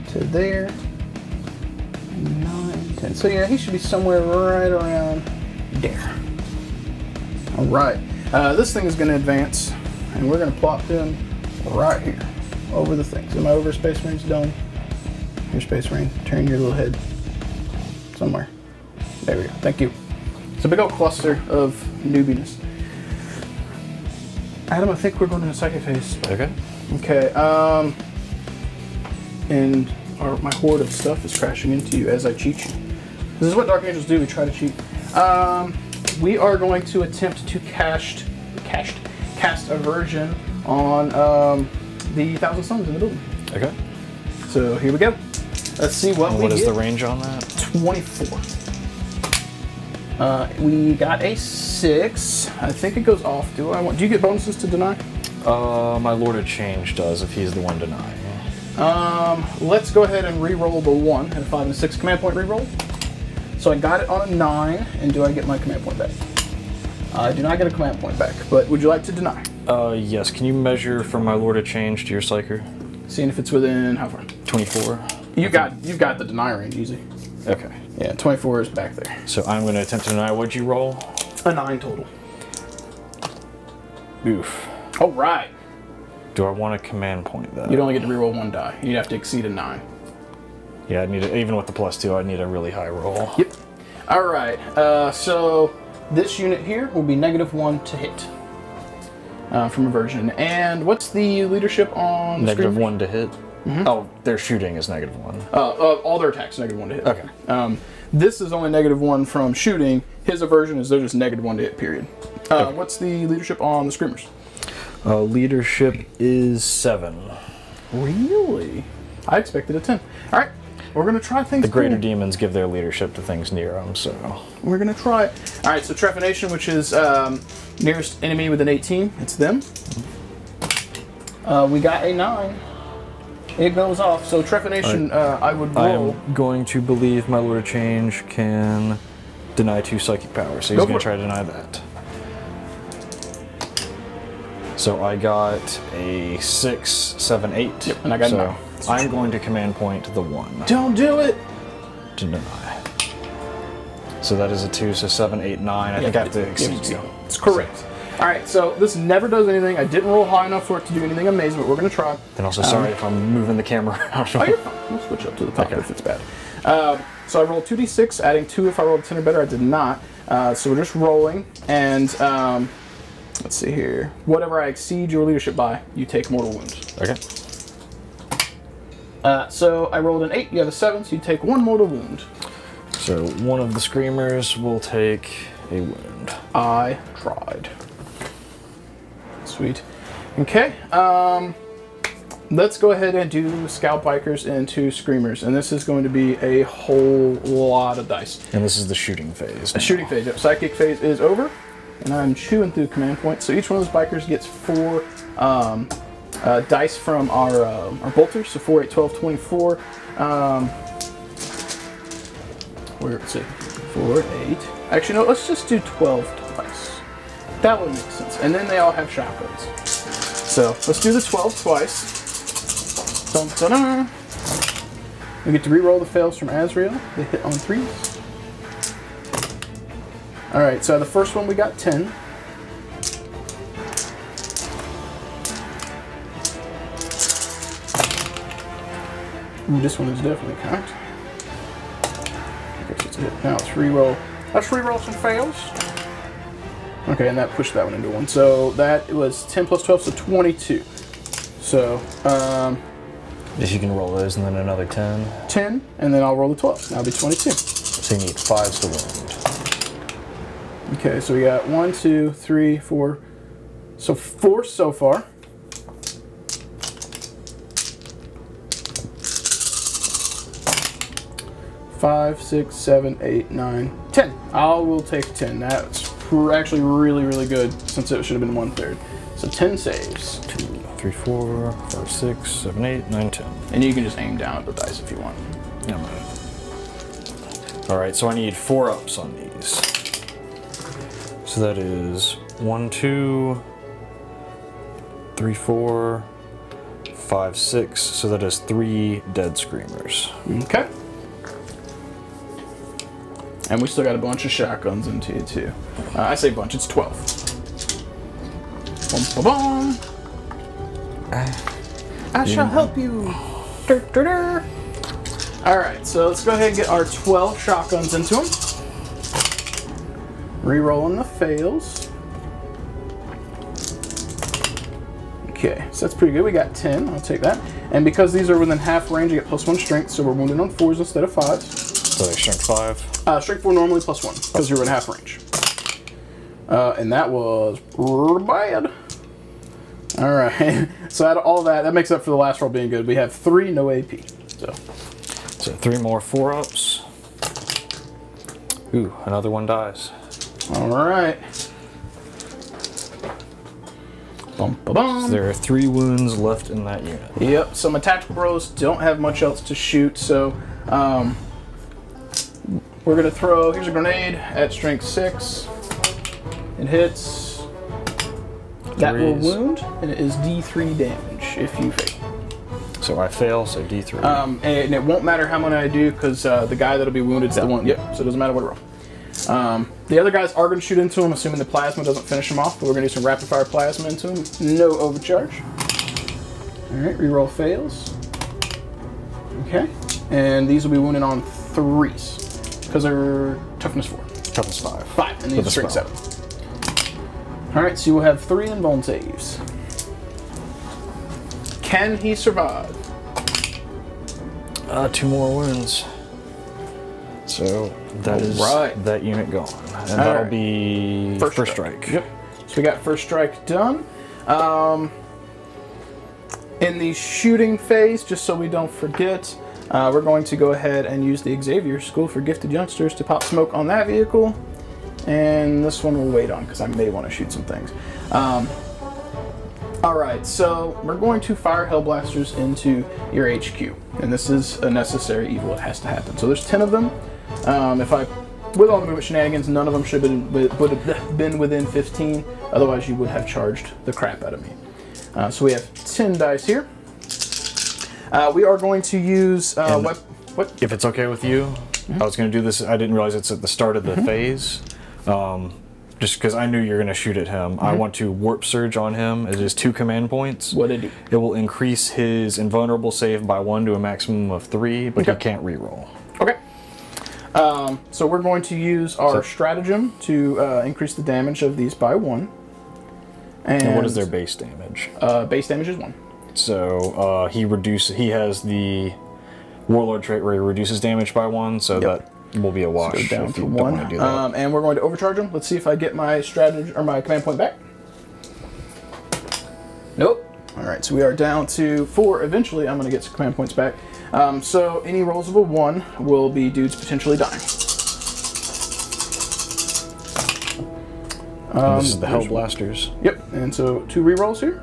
to there. 9, 10. So yeah, he should be somewhere right around there. All right. This thing is going to advance, and we're going to plop him right here over the things. Am I over Space Marine's dome? Your Space Marine, turn your little head somewhere. There we go. Thank you. It's a big old cluster of newbiness. Adam, I think we're going to the psychic phase. Okay. Okay. And my horde of stuff is crashing into you as I cheat you. This is what Dark Angels do. We try to cheat. We are going to attempt to cast Aversion on the 1,000 Suns in the building. Okay. So here we go. Let's see what we get. What is the range on that? 24. We got a 6. I think it goes off. Do you get bonuses to deny? My Lord of Change does if he's the one denying. Let's go ahead and re-roll the 1 and a 5 and a 6 command point re-roll. So I got it on a 9, and do I get my command point back? I do not get a command point back, but would you like to deny? Yes. Can you measure from my Lord of Change to your Psyker? Seeing if it's within how far? 24. You've got the deny range easy. Okay. Yeah, 24 is back there. So I'm going to attempt to deny. What'd you roll? A 9 total. Oof. All right. Do I want to command point that? You'd only get to reroll 1 die. You'd have to exceed a 9. Yeah, I'd need it, even with the +2, I'd need a really high roll. Yep. All right. So this unit here will be -1 to hit from Aversion. And what's the leadership on the -1 to hit? Mm-hmm. Oh, their shooting is -1. All their attacks -1 to hit. Okay. This is only -1 from shooting. His Aversion is they're just -1 to hit, period. Okay. What's the leadership on the Screamers? Leadership is 7. Really? I expected a 10. All right. we're gonna try things. The greater cool. demons give their leadership to things near them, so We're gonna try it. All right, so Trephination, which is nearest enemy with an 18, it's them. We got a 9. It goes off. So Trephination, I would roll. I'm going to believe my Lord of Change can deny 2 psychic powers, so he's going to try to deny that. So I got a 6, 7, 8. Yep, and I got a 9. I'm going to command point the 1. Don't do it! To deny. So that is a 2, so 7, 8, 9. I think I have to exceed 2. It's correct. Alright, so this never does anything. I didn't roll high enough for it to do anything amazing, but we're going to try. And also, sorry if I'm moving the camera around. Oh, you're fine. We'll switch up to the top if it's bad. So I rolled 2d6, adding 2 if I rolled 10 or better. I did not. So we're just rolling, and let's see here. Whatever I exceed your leadership by, you take mortal wounds. Okay. So I rolled an 8, you have a 7, so you take 1 mortal wound. So one of the screamers will take a wound. I tried. Sweet. Okay, let's go ahead and do Scout Bikers into Screamers, and this is going to be a whole lot of dice. And this is the shooting phase. The shooting phase, yep. Psychic phase is over, and I'm chewing through command points. So each one of those bikers gets 4 dice from our bolters, so 4, 8, 12, 24. Let's see, 4, 8. Actually, no, let's just do 12 twice. That would make sense. And then they all have shotguns. So let's do the 12 twice. Dun, dun, dun. We get to re-roll the fails from Azrael. They hit on 3s. Alright, so the first one we got 10. Ooh, this one is definitely cocked. I guess it's a hit. Now let's re-roll. Let's re-roll some fails. Okay, and that pushed that one into 1. So that was 10 plus 12, so 22. So, if you can roll those and then another 10. 10, and then I'll roll the 12. That'll be 22. So you need 5s to wound. Okay, so we got 1, 2, 3, 4. So 4 so far. Five, 6, 7, 8, 9, 10. I will take 10. That's actually really, really good since it should have been 1/3. So 10 saves. 2, 3, 4, 5, 6, 7, 8, 9, 10. And you can just aim down at the dice if you want. Yeah, alright, so I need 4 ups on these. So that is 1, 2, 3, 4, 5, 6. So that is 3 dead screamers. Okay. And we still got a bunch of shotguns into you too. I say bunch, it's 12. Bum, bum, bum. I shall help you. Dur, dur, dur. Alright, so let's go ahead and get our 12 shotguns into them. Rerolling the fails. Okay, so that's pretty good. We got 10, I'll take that. And because these are within half range, you get +1 strength, so we're wounded on 4s instead of 5s. So like strength 5? Strength 4 normally +1, because you're in half range. And that was bad. Alright, so out of all that makes up for the last roll being good. We have 3, no AP. So 3 more 4-ups. Ooh, another one dies. Alright. Bum, ba, bum. So there are 3 wounds left in that unit. Yep, so my tactical bros don't have much else to shoot, so we're going to throw, here's a grenade at strength 6. It hits. That will wound, and it is D3 damage if you fail. So I fail, so D3. And it won't matter how many I do, because the guy that'll be wounded is the one. Yep, so it doesn't matter what I roll. The other guys are going to shoot into him, assuming the plasma doesn't finish him off, but we're going to do some rapid fire plasma into him. No overcharge. Alright, reroll fails. Okay, and these will be wounded on 3s. Because they're toughness 4. Toughness 5. 5, and these are strength 7. Alright, so you will have 3 invuln saves. Can he survive? 2 more wounds. So that is that unit gone. And that'll be first strike. Yep. So we got first strike done. In the shooting phase, just so we don't forget, We're going to go ahead and use the Xavier School for Gifted Youngsters to pop smoke on that vehicle. And this one we'll wait on because I may want to shoot some things. Alright, so we're going to fire Hellblasters into your HQ. And this is a necessary evil. It has to happen. So there's 10 of them. With all the movement shenanigans, none of them would have been within 15. Otherwise, you would have charged the crap out of me. So we have 10 dice here. We are going to use... what? If it's okay with you, I was going to do this. I didn't realize it's at the start of the phase. Just because I knew you were going to shoot at him. I want to Warp Surge on him. It is 2 command points. What did it do? It will increase his invulnerable save by 1 to a maximum of 3, but he can't reroll. Okay. So we're going to use our stratagem to increase the damage of these by 1. And what is their base damage? Base damage is 1. So he has the Warlord trait where he reduces damage by 1, so that will be a wash. So down if to you 1. Don't want to do that. And we're going to overcharge him. Let's see if I get my strategy or my command point back. Nope. All right, so we are down to 4. Eventually, I'm going to get some command points back. So any rolls of a 1 will be dudes potentially dying. This is the Hellblasters. Yep, and so 2 rerolls here.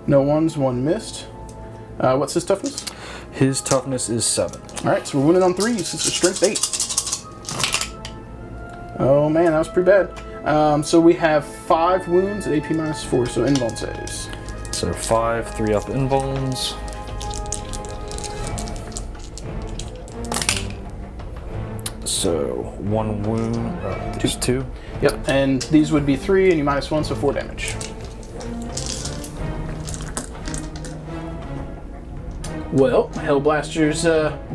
No ones, 1 missed. What's his toughness? His toughness is 7. Alright, so we're winning on 3s. It's a strength 8. Oh man, that was pretty bad. So we have 5 wounds at AP -4, so invuln saves. So 5, 3 up invulns. So 1 wound, just 2. Yep, and these would be 3 and you -1, so 4 damage. Well, Hellblasters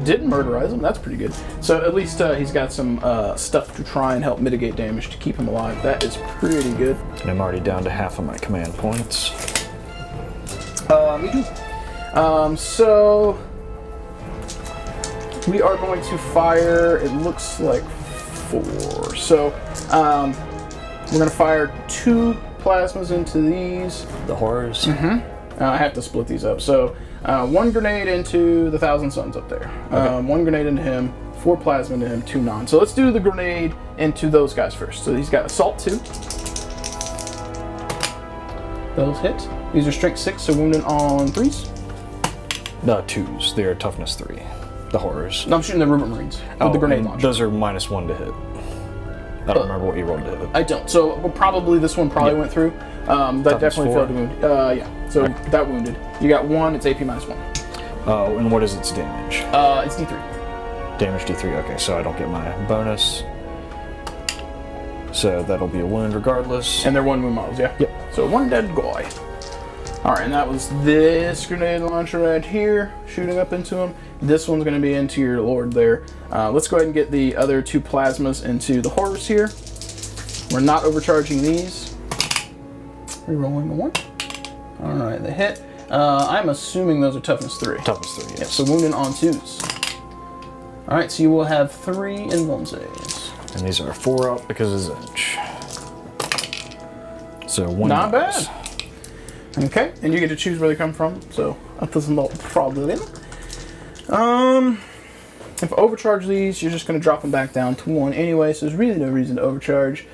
didn't murderize him. That's pretty good. So at least he's got some stuff to try and help mitigate damage to keep him alive. That is pretty good. And I'm already down to half of my command points. Me too. So we are going to fire, it looks like 4. So we're going to fire 2 plasmas into these. The horrors? I have to split these up. So 1 grenade into the Thousand Suns up there. Okay. 1 grenade into him, 4 plasma into him, 2 non. So let's do the grenade into those guys first. So he's got Assault 2. Those hit. These are Strength 6, so wounded on 3s. No, 2s. They're toughness 3. The horrors. No, I'm shooting the Rubber Marines with the grenade launcher. Those are -1 to hit. I don't remember what you rolled to hit. I don't. So probably this one went through. That definitely failed to wound. Yeah. So that wounded. You got 1. It's AP -1. And what is its damage? It's D3. Damage D3. Okay, so I don't get my bonus. So that'll be a wound regardless. And they're 1 wound models, yeah? Yep. So 1 dead guy. Alright, and that was this grenade launcher right here, shooting up into him. This one's going to be into your Lord there. Let's go ahead and get the other 2 plasmas into the horrors here. We're not overcharging these. Rerolling the 1. Alright, they hit. I'm assuming those are toughness 3. Toughness 3, yes. Yeah, so wounded on 2s. Alright, so you will have 3 invuln saves. And these are 4 up because of Zinch. So 1 Not dies. bad. Okay, and you get to choose where they come from, so that is no problem. If I overcharge these, you're just going to drop them back down to 1 anyway, so there's really no reason to overcharge.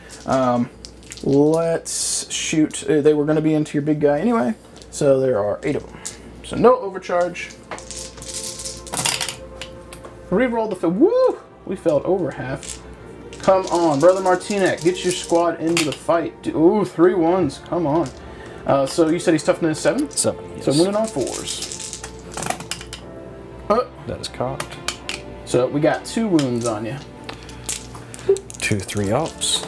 Let's shoot. They were going to be into your big guy anyway, so there are 8 of them. So no overcharge. Reroll the field. Woo! We failed over half. Come on, Brother Martinek, get your squad into the fight. Ooh, 3 1s. Come on. So you said he's toughness 7? 7, yes. So wounded on 4s. That is cocked. So we got 2 wounds on you. 2 3 ups.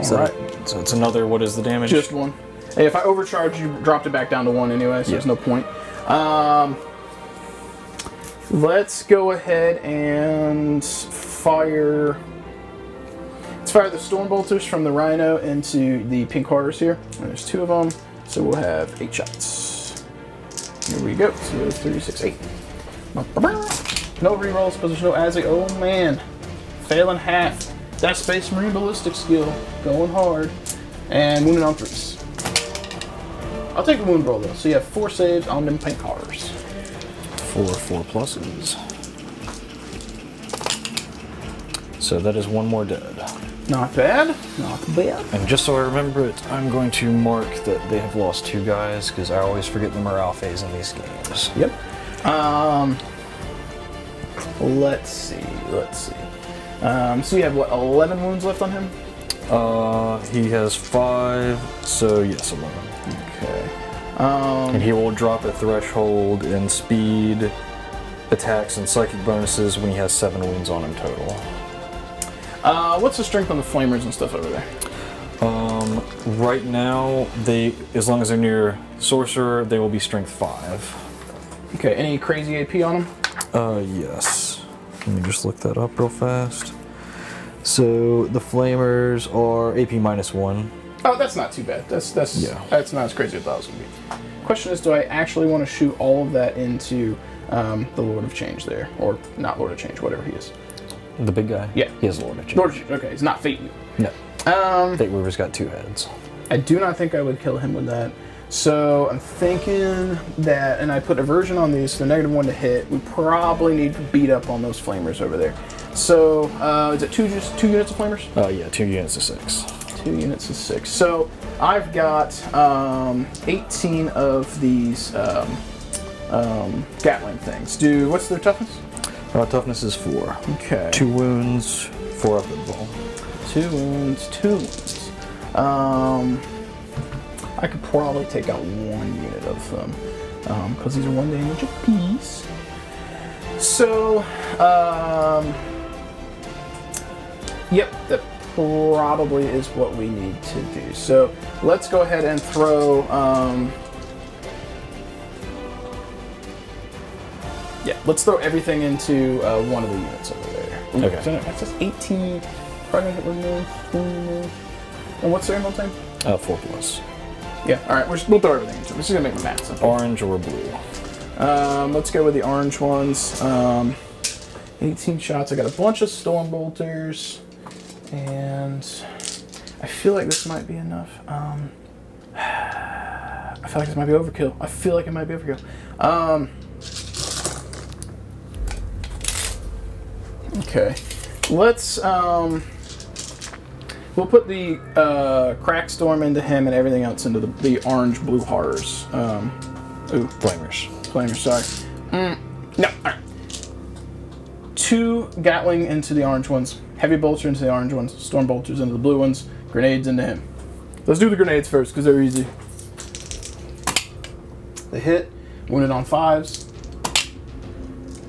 Alright. So it's another, what is the damage? Just 1. Hey, if I overcharge, you dropped it back down to 1 anyway, so there's no point. Let's go ahead and fire... Let's fire the Storm Bolters from the Rhino into the Pink Horrors here. And there's 2 of them, so we'll have 8 shots. Here we go. So there's 3, 6, 8. No rerolls because there's no ASIC. Oh man. Failing half. That Space Marine Ballistic skill. Going hard. And wounded on 3s. I'll take a wound roll though. So you have 4 saves on them Pink Horrors. for 4 pluses. So that is 1 more dead. Not bad. Not bad. And just so I remember it, I'm going to mark that they have lost 2 guys, because I always forget the morale phase in these games. Yep. Let's see. So you have, what, 11 wounds left on him? He has 5, so yes, 11. Okay. And he will drop a threshold in speed, attacks, and psychic bonuses when he has 7 wounds on him total. What's the strength on the flamers and stuff over there? Right now, as long as they're near sorcerer, they will be strength 5. Okay, any crazy AP on them? Yes. Let me just look that up real fast. So the flamers are AP -1. Oh, that's not too bad. That's not as crazy as I thought it was gonna be. Question is, do I actually want to shoot all of that into the Lord of Change there, or not Lord of Change, whatever he is? The big guy? Yeah, he is Lord of Change. Lord of Change. Okay, he's not Fate You. No. Fate Weaver's got 2 heads. I do not think I would kill him with that. So I'm thinking that, and I put aversion on these, so the -1 to hit. We probably need to beat up on those flamers over there. So is it 2 units of flamers? Yeah, 2 units of 6. 2 units of 6. So I've got 18 of these Gatling things. What's their toughness? Toughness is 4. Okay. 2 wounds, 4 up at ball. 2 wounds, 2 wounds. I could probably take out 1 unit of them because these are 1 damage apiece. So, yep, that probably is what we need to do. So let's go ahead and throw. Yeah, let's throw everything into 1 of the units over there. Okay. So that's just 18. Probably hit with me. And what's their emote time? 4 plus. Yeah, alright, we'll throw everything into it. This is going to make the math simple. Orange or blue? Let's go with the orange ones. 18 shots. I got a bunch of storm bolters. And I feel like this might be enough. I feel like this might be overkill. I feel like it might be overkill. Okay. Let's, we'll put the crack storm into him and everything else into the orange-blue horrors. Flamers. Flamers, sorry. No, alright. 2 Gatling into the orange ones, heavy bolter into the orange ones, storm bolters into the blue ones, grenades into him. Let's do the grenades first, because they're easy. They hit, wounded on 5s.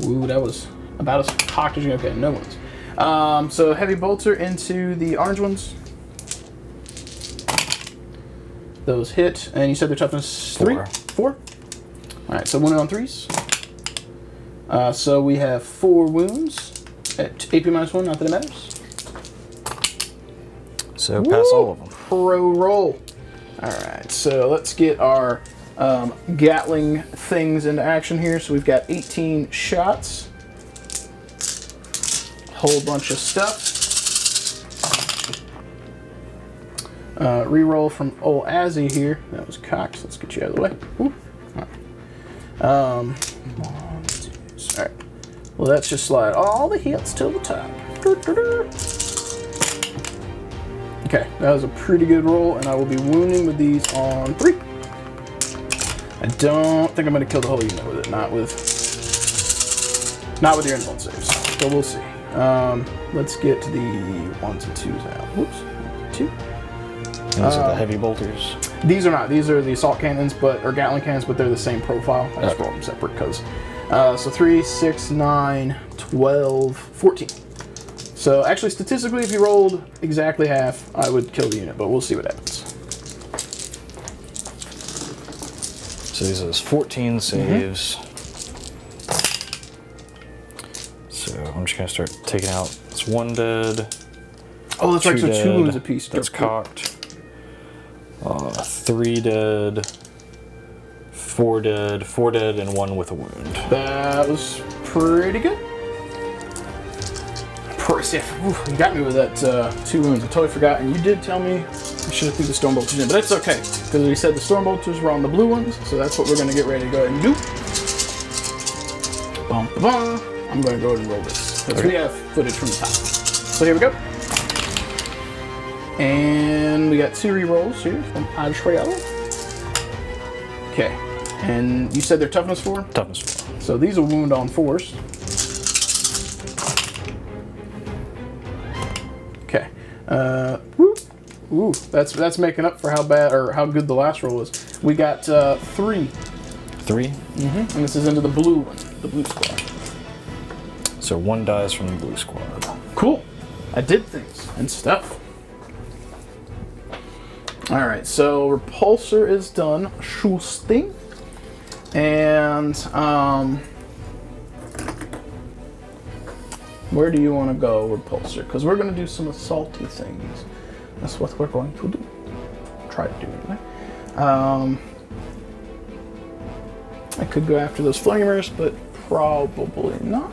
Ooh, that was about as cocked as you can. Okay, no ones. So heavy bolter into the orange ones. Those hit, and you said their toughness 3? 4? Alright, so wounded on 3s. So we have 4 wounds at AP -1, not that it matters. So pass all of them. Pro roll. Alright, so let's get our Gatling things into action here. So we've got 18 shots. Whole bunch of stuff. Reroll from old Azzy here. That was cocked. Let's get you out of the way. Ooh. All right. Alright. Well, let's just slide all the hits to the top. Okay, that was a pretty good roll, and I will be wounding with these on 3. I don't think I'm going to kill the whole unit with it. Not with your invuln saves. So we'll see. Let's get the 1s and 2s out. Whoops. 2. These are the heavy bolters. These are not. These are the assault cannons, or Gatling cannons, but they're the same profile. I just rolled them separate because. So 3, 6, 9, 12, 14. So actually, statistically, if you rolled exactly half, I would kill the unit, but we'll see what happens. So these are 14 saves. So I'm just going to start taking out. It's 1 dead. Oh, that's right. So 2 wounds apiece. That's cocked. 3 dead. 4 dead. 4 dead, and 1 with a wound. That was pretty good. You got me with that 2 wounds. I totally forgot, and you did tell me I should have threw the storm bolters in, but that's okay because we said the storm bolters were on the blue ones, so that's what we're going to get ready to go ahead and do. Bum, ba, bum. I'm going to go ahead and roll this because we have footage from the top. So here we go. And we got 2 re-rolls here from Adriel. Okay. And you said they're toughness 4? Toughness 4. So these will wound on 4s. Okay. Whoop. Ooh, that's making up for how bad or how good the last roll was. We got 3. 3? Mm-hmm. And this is into the blue one, the blue squad. So 1 dies from the blue squad. Cool. I did things and stuff. All right, so repulsor is done. Shooting. And where do you want to go, repulsor? Because we're going to do some assaulty things. That's what we're going to do. Try to do anyway. I could go after those flamers, but probably not.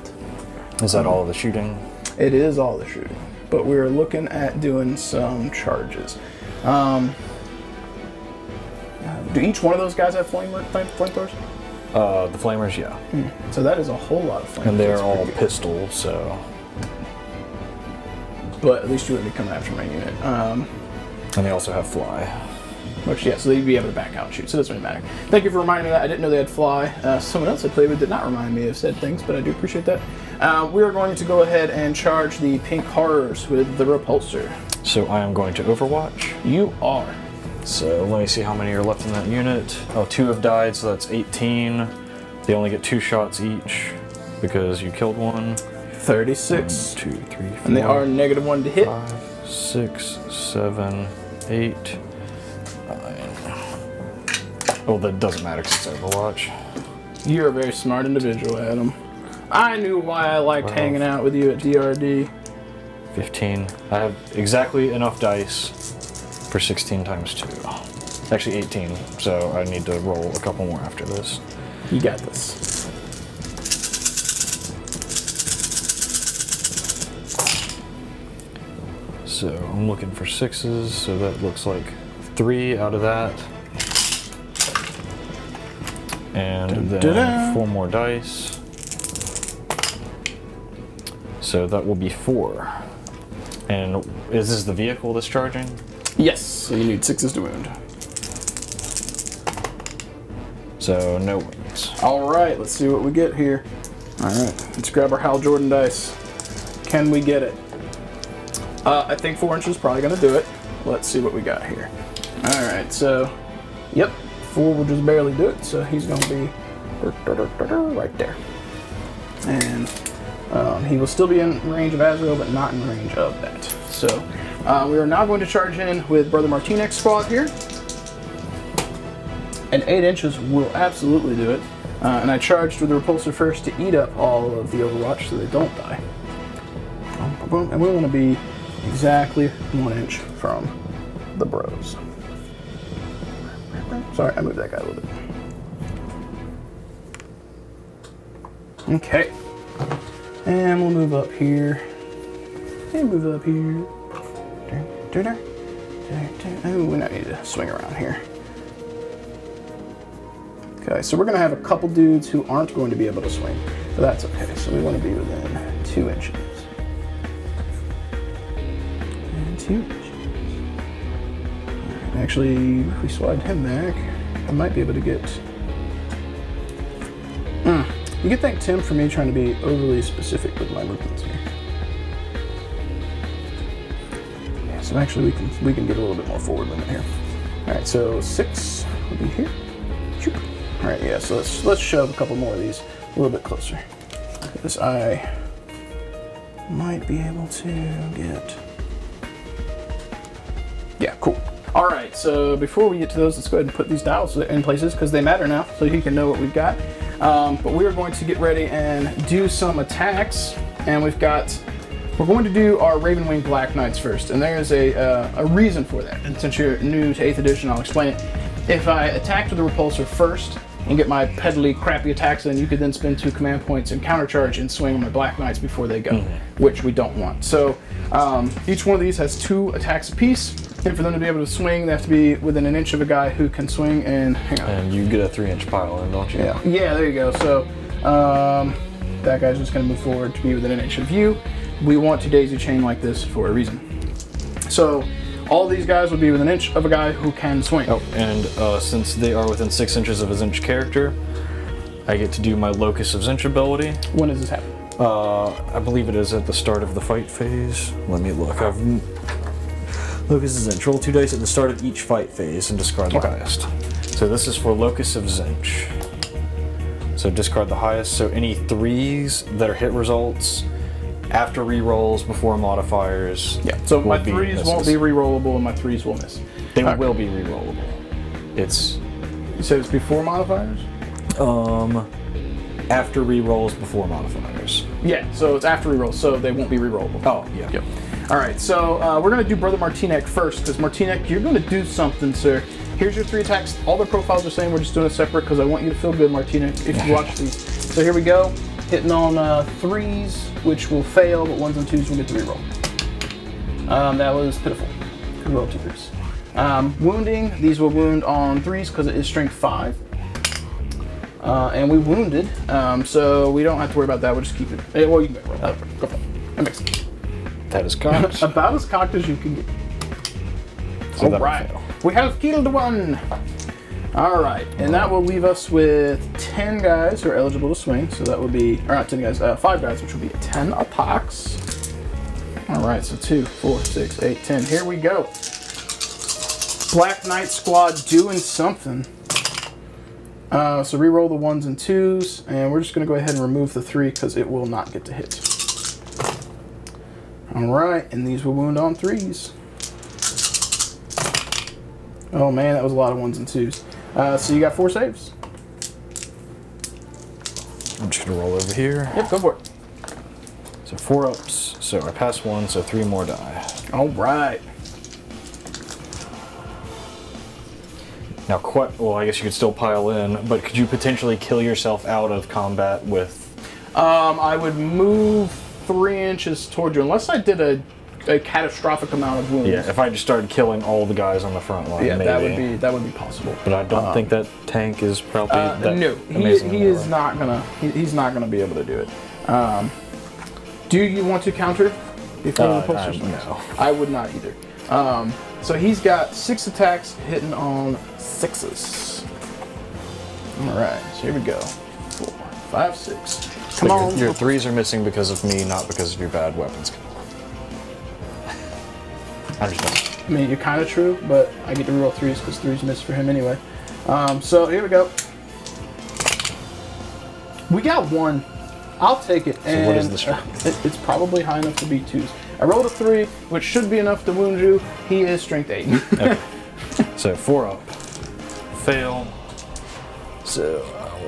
Is that all the shooting? It is all the shooting, but we're looking at doing some charges. Do each one of those guys have flamethrowers? The flamers, yeah. So that is a whole lot of flamethrowers. And they're all pistols, so. But at least you wouldn't be coming after my unit. And they also have fly. Which, yeah, so they'd be able to back out and shoot, so it doesn't really matter. Thank you for reminding me of that. I didn't know they had fly. Someone else I played with did not remind me of said things, but I do appreciate that. We are going to go ahead and charge the pink horrors with the repulsor. So I am going to overwatch. You are. So let me see how many are left in that unit. Oh, 2 have died, so that's 18. They only get 2 shots each because you killed 1. 36. 1, 2, 3, 4. And they are -1 to hit. 5, 6, 7, 8, 9. Well, that doesn't matter because it's Overwatch. You're a very smart individual, Adam. I knew why I liked hanging out with you at DRD. 15. I have exactly enough dice for 16 times 2. Actually 18, so I need to roll a couple more after this. You got this. So I'm looking for 6s, so that looks like 3 out of that. And then 4 more dice. So that will be 4. And is this the vehicle that's charging? Yes, so you need 6s to wound. So no wounds. Alright, let's see what we get here. Alright, let's grab our Hal Jordan dice. Can we get it? I think 4 inches is probably going to do it. Let's see what we got here. Alright, so, yep, 4 will just barely do it, so he's going to be right there. And he will still be in range of Azrael, but not in range of that. So, we are now going to charge in with Brother Martinez's squad here. And 8 inches will absolutely do it. And I charged with the repulsor first to eat up all of the Overwatch so they don't die. And we want to be exactly 1 inch from the bros. Sorry, I moved that guy a little bit. Okay. And we'll move up here. And move up here. Oh, we might need to swing around here. Okay, so we're going to have a couple dudes who aren't going to be able to swing. But that's okay. So we want to be within 2 inches. And 2 inches. Right, actually, if we slide him back, I might be able to get... You can thank Tim for me trying to be overly specific with my movements here. Yeah, so actually we can get a little bit more forward limit here. All right, so 6 will be here. All right, yeah. So let's shove a couple more of these a little bit closer. This I might be able to get. Yeah, cool. All right. So before we get to those, let's go ahead and put these dials in places because they matter now, so you can know what we've got. But we are going to get ready and do some attacks, and we're going to do our Ravenwing Black Knights first, and there is a reason for that. And since you're new to 8th edition, I'll explain it. If I attack with the repulsor first and get my peddly, crappy attacks, then you could then spend 2 command points and countercharge and swing on my Black Knights before they go, which we don't want. So each one of these has 2 attacks apiece. And for them to be able to swing, they have to be within 1 inch of a guy who can swing. And hang on. And you get a 3-inch pile in, don't you? Yeah, there you go. So That guy's just going to move forward to be within an inch of you. We want to daisy chain like this for a reason. So all these guys will be within an inch of a guy who can swing. Oh, and since they are within 6 inches of a Zinch character, I get to do my Locus of Zinch ability. When does this happen? I believe it is at the start of the fight phase. Let me look. Locus of Zinch. Roll 2 dice at the start of each fight phase and discard the highest. So this is for Locus of Zinch. So discard the highest. So any 3s that are hit results after rerolls before modifiers. Yeah. So my 3s won't be rerollable and my 3s will miss. They will be rerollable. It's. You said it's before modifiers? After rerolls, before modifiers. Yeah. So it's after rerolls, so they won't be rerollable. Oh yeah. Yep. All right. So we're gonna do Brother Martinek first, because Martinek, you're gonna do something, sir. Here's your 3 attacks. All the profiles are saying we're just doing it separate because I want you to feel good, Martinek, if you watch these. So here we go. Hitting on 3s, which will fail, but 1s and 2s will get to reroll. That was pitiful. Could roll 2 3s. Wounding, these will wound on 3s because it is strength 5. And we wounded, so we don't have to worry about that. We'll just keep it. Well, you can go for it. Go for it. That makes sense. That is cocked. About as cocked as you can get. So all right. We have killed 1. All right, and that will leave us with 10 guys who are eligible to swing. So that would be, or not 10 guys, 5 guys, which will be 10 attacks. All right, so 2, 4, 6, 8, 10. Here we go. Black Knight Squad doing something. So re-roll the 1s and 2s, and we're just going to go ahead and remove the 3 because it will not get to hit. All right, and these will wound on 3s. Oh man, that was a lot of 1s and 2s. So you got 4 saves. I'm just gonna roll over here. Yep, go for it. So 4 ups. So I pass 1, so 3 more die. All right. Now, well, I guess you could still pile in, but could you potentially kill yourself out of combat with? I would move 3 inches toward you, unless I did a catastrophic amount of wounds. Yeah, if I just started killing all the guys on the front line, yeah, maybe. that would be possible. But I don't think that tank is probably that no, amazing. He is not gonna. He's not gonna be able to do it. Do you want to counter? No, I would not either. So he's got 6 attacks hitting on 6s. All right, so here we go. 4, 5, 6. Come on. Your 3s are missing because of me, not because of your bad weapons. I understand. I mean, you're kind of true, but I get to reroll 3s because 3s miss for him anyway. So here we go. We got 1. I'll take it. So what is the strength? It's probably high enough to be 2s. I rolled a 3, which should be enough to wound you. He is strength 8. Okay. So 4 up. Fail. So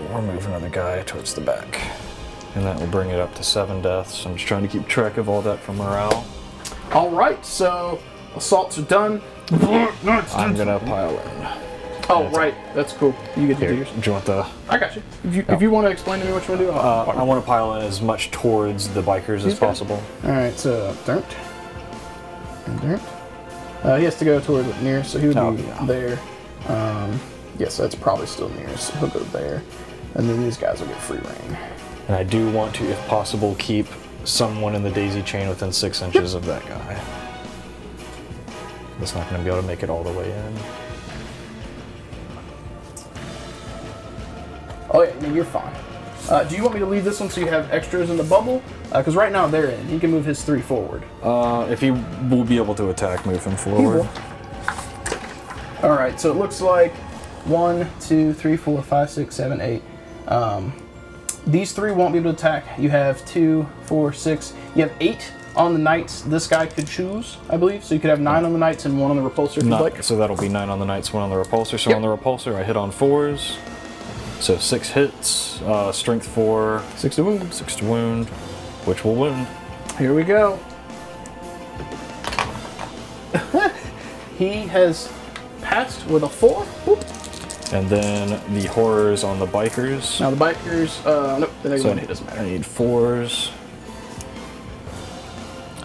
we'll move another guy towards the back. And that will bring it up to 7 deaths. I'm just trying to keep track of all that for morale. All right, so assaults are done. I'm gonna pile in. Oh, right, that's cool. You get to do yours. Do you want the? I got you. If you want to explain to me what you want to do, I want to pile in as much towards the bikers as possible. All right, so dirt and dirt. He has to go toward the nearest, so he would be there. Yes, that's probably still nearest. So he'll go there, and then these guys will get free reign. And I do want to, if possible, keep someone in the daisy chain within 6 inches of that guy. That's not going to be able to make it all the way in. Oh yeah, you're fine. Do you want me to leave this one so you have extras in the bubble? Because right now they're in. He can move his 3 forward. If he will be able to attack, move him forward. All right, so it looks like 1, 2, 3, 4, 5, 6, 7, 8. These 3 won't be able to attack. You have 2, 4, 6. You have 8 on the knights. This guy could choose, I believe. So you could have 9 on the knights and 1 on the repulsor if you'd like. So that'll be 9 on the knights, 1 on the repulsor. So on the repulsor, I hit on 4s. So 6 hits, strength 4. 6 to wound. 6 to wound, which will wound. Here we go. He has passed with a 4. Boop. And then the horrors on the bikers. Now the bikers, nope, the next one hit doesn't matter. I need 4s.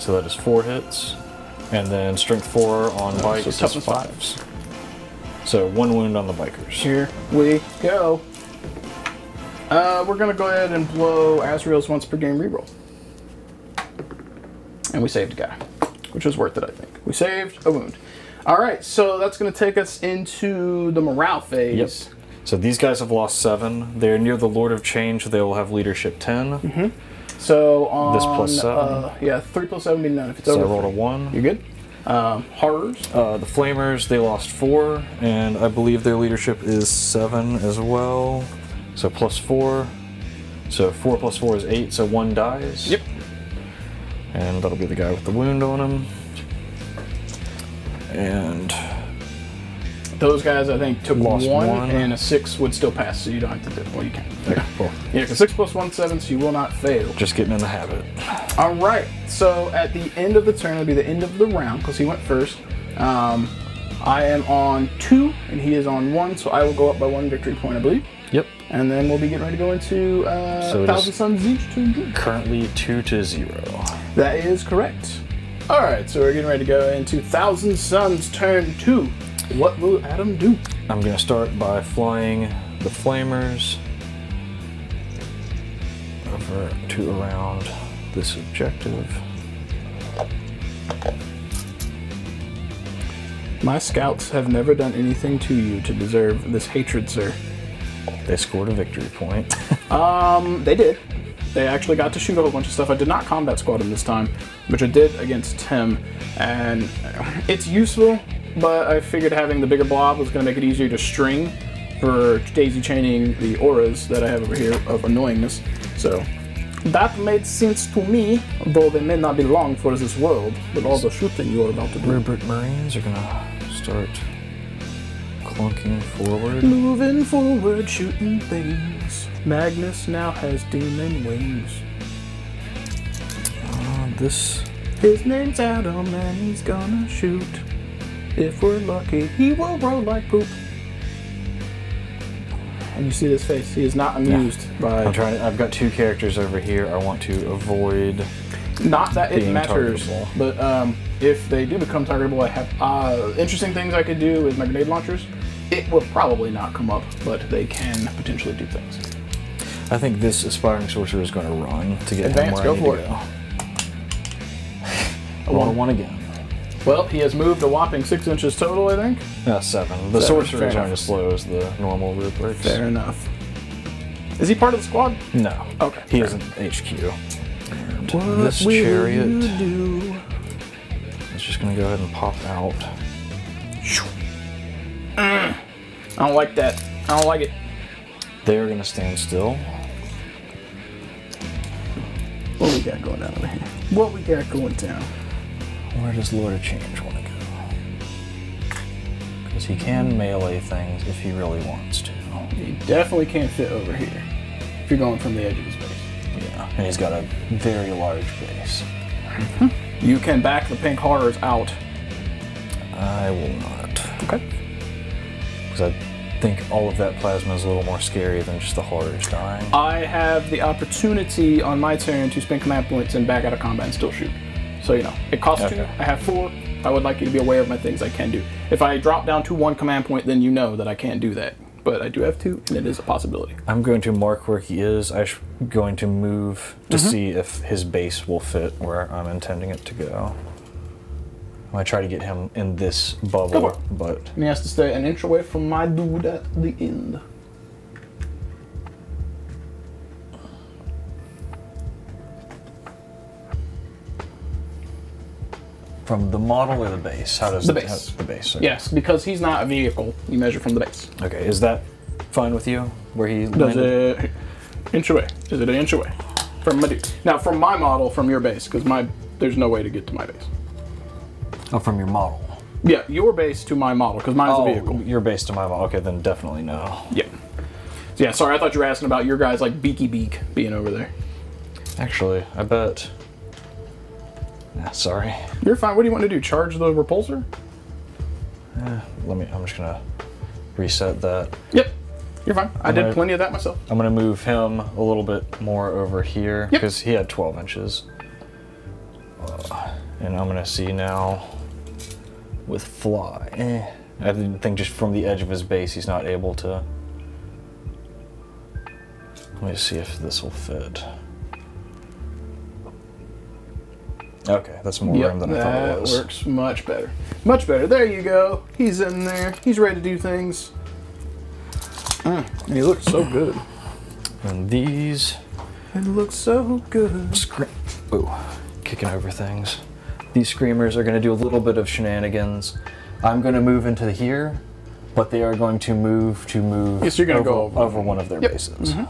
So that is 4 hits. And then strength 4 on bikes is 5s. So 1 wound on the bikers. Here we go. We're gonna go ahead and blow Azrael's once per game reroll. And we saved a guy, which was worth it, I think. We saved a wound. All right, so that's gonna take us into the morale phase. Yep. So these guys have lost 7. They're near the Lord of Change. They will have leadership 10. Mm-hmm. So on this plus 7. Yeah, 3 plus 7 would be 9. If it's so over, I rolled a 1. You're good. Horrors. The Flamers, they lost 4, and I believe their leadership is 7 as well. So plus 4. So 4 plus 4 is 8, so 1 dies. Yep. And that'll be the guy with the wound on him. And those guys, I think, took lost 1, and a 6 would still pass, so you don't have to do it. Well, you can. Okay, cool. Yeah, because 6 plus 1 is 7, so you will not fail. Just getting in the habit. All right, so at the end of the turn, it'll be the end of the round, because he went first. I am on 2, and he is on 1, so I will go up by 1 victory point, I believe. Yep. And then we'll be getting ready to go into Thousand Suns Siege to currently 2-0. That is correct. All right, so we're getting ready to go into Thousand Suns turn 2. What will Adam do? I'm going to start by flying the Flamers over to around this objective. My scouts have never done anything to you to deserve this hatred, sir. They scored a victory point. They did. They actually got to shoot a whole bunch of stuff. I did not combat squad him this time, which I did against him, and it's useful, but I figured having the bigger blob was going to make it easier to string for daisy chaining the auras that I have over here of annoyingness. So that made sense to me, though they may not be long for this world with all the shooting you are about to do. Rubric Marines are going to start clunking forward. Moving forward, shooting things. Magnus now has demon wings. His name's Adam and he's gonna shoot. If we're lucky, he will roll like poop. And you see this face, he is not amused by... I've got 2 characters over here. I want to avoid... Not that it matters, targetable. but if they do become targetable, I have interesting things I could do with my grenade launchers. It will probably not come up, but they can potentially do things. I think this aspiring sorcerer is going to run to get Advance, him where go I for need to go. I want a 1 again. Well, he has moved a whopping 6 inches total, I think. 7. The 7, sorcerer is only as slow as the normal rubrics. Fair enough. Is he part of the squad? No. Okay. He isn't HQ. And what this will chariot you do? is just going to go ahead and pop out. I don't like that. I don't like it. They're going to stand still. What we got going down over here? What we got going down? Where does Lord of Change want to go? Because he can melee things if he really wants to. He definitely can't fit over here if you're going from the edge of his base. Yeah, and he's got a very large base. You can back the pink horrors out. I will not. Okay. Because I think all of that plasma is a little more scary than just the horrors dying. I have the opportunity on my turn to spend command points and back out of combat and still shoot. So, you know, it costs 2. I have 4. I would like you to be aware of my things I can do. If I drop down to 1 command point, then you know that I can't do that. But I do have 2, and it is a possibility. I'm going to mark where he is. I'm going to move to see if his base will fit where I'm intending it to go. I'm going to try to get him in this bubble, but... And he has to stay an inch away from my dude at the end. From the model or the base? How does the base? The base. Okay. Yes, because he's not a vehicle. You measure from the base. Okay, is that fine with you? Where he Does landed? it inch away? Is it an inch away from my dude? Now, from my model, from your base, because there's no way to get to my base. Oh, from your model. Yeah, your base to my model, because mine's a vehicle. Your base to my model. Okay, then definitely no. Yeah. So yeah, sorry, I thought you were asking about your guys like Beaky Beak being over there. Actually, I bet. Nah, sorry. You're fine. What do you want to do? Charge the repulsor? I'm just gonna reset that. Yep. You're fine. I did plenty of that myself. I'm gonna move him a little bit more over here because he had 12 inches. And I'm gonna see now with fly. I think just from the edge of his base, he's not able to Let me see if this will fit. Okay, that's more room than I thought it was. That works much better. Much better. There you go. He's in there. He's ready to do things. And he looks so good. And these... It looks so good. Ooh, kicking over things. These screamers are going to do a little bit of shenanigans. I'm going to move into here, but they are going to move Yes, you're going to go over one of their bases. Mm-hmm.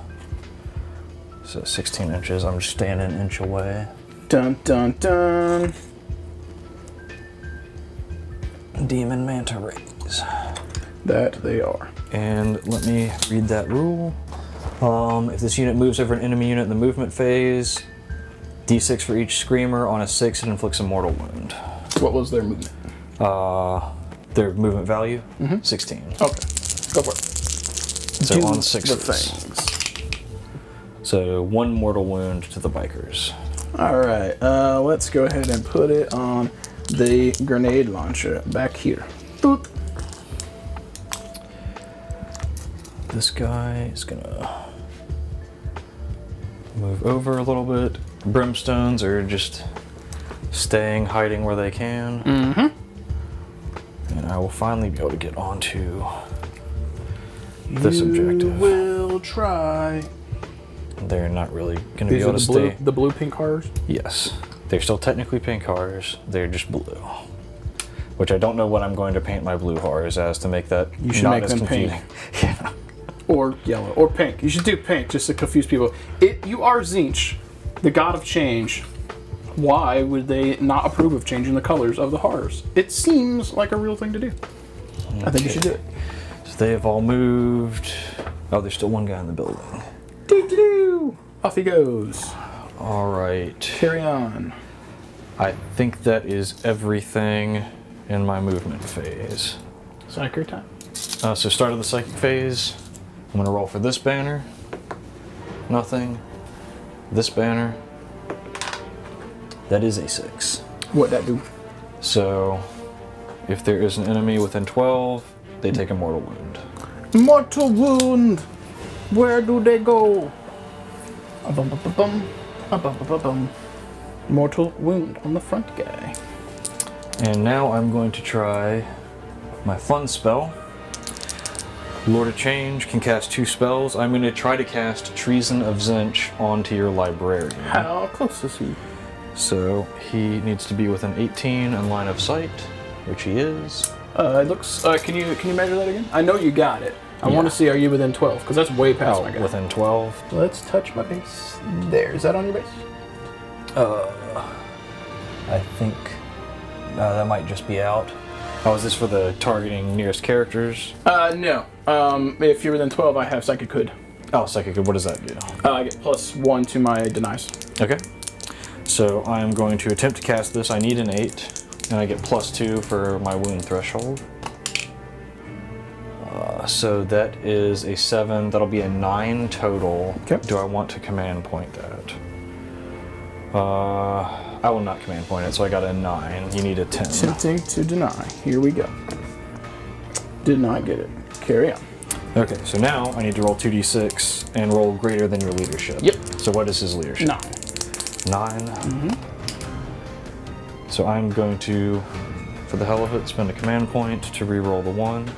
So 16 inches. I'm just staying an inch away. Dun dun dun. Demon manta rays. That they are. And let me read that rule. If this unit moves over an enemy unit in the movement phase, D6 for each screamer. On a 6, it inflicts a mortal wound. What was their movement? Their movement value? 16. Okay, go for it. So Do on 6s. the things. So 1 mortal wound to the bikers. All right, let's go ahead and put it on the grenade launcher back here. Boop. This guy is gonna move over a little bit. Brimstones are just staying, hiding where they can. And I will finally be able to get onto this objective. You will try. They're not really going to be able to stay. The blue pink cars? Yes. They're still technically pink cars. They're just blue. Which I don't know what I'm going to paint my blue cars as to make that You should not make as them confusing. pink. Yeah. Or yellow. Or pink. You should do pink just to confuse people. You are Tzeentch, the god of change. Why would they not approve of changing the colors of the horrors? It seems like a real thing to do. Okay. I think you should do it. So they have all moved. Oh, there's still one guy in the building. Doo-doo-doo. Off he goes. All right. Carry on. I think that is everything in my movement phase. Psychic time. So start of the psychic phase. I'm going to roll for this banner. Nothing. This banner. That is a 6. What'd that do? So if there is an enemy within 12, they take a mortal wound. Mortal wound! Where do they go? Mortal wound on the front guy. And now I'm going to try my fun spell. Lord of Change can cast 2 spells. I'm going to try to cast Treason of Tzeentch onto your librarian. How close is he? So he needs to be within 18 in line of sight, which he is. It looks. Can you measure that again? I know you got it. I want to see, are you within 12? Because that's way past my guy. Within 12. Let's touch my base. There. Is that on your base? I think that might just be out. Oh, is this for the targeting nearest characters? No. If you're within 12, I have Psychic Hood. Oh, Psychic Hood. What does that do? I get +1 to my denies. Okay. So I'm going to attempt to cast this. I need an 8, and I get +2 for my wound threshold. So that is a 7. That'll be a 9 total. Okay. Do I want to command point that? I will not command point it, so I got a 9. You need a 10. Attempting to deny. Here we go. Did not get it. Carry on. Okay, so now I need to roll 2d6 and roll greater than your leadership. Yep. So what is his leadership? 9. 9. So I'm going to, for the hell of it, spend a command point to re-roll the 1.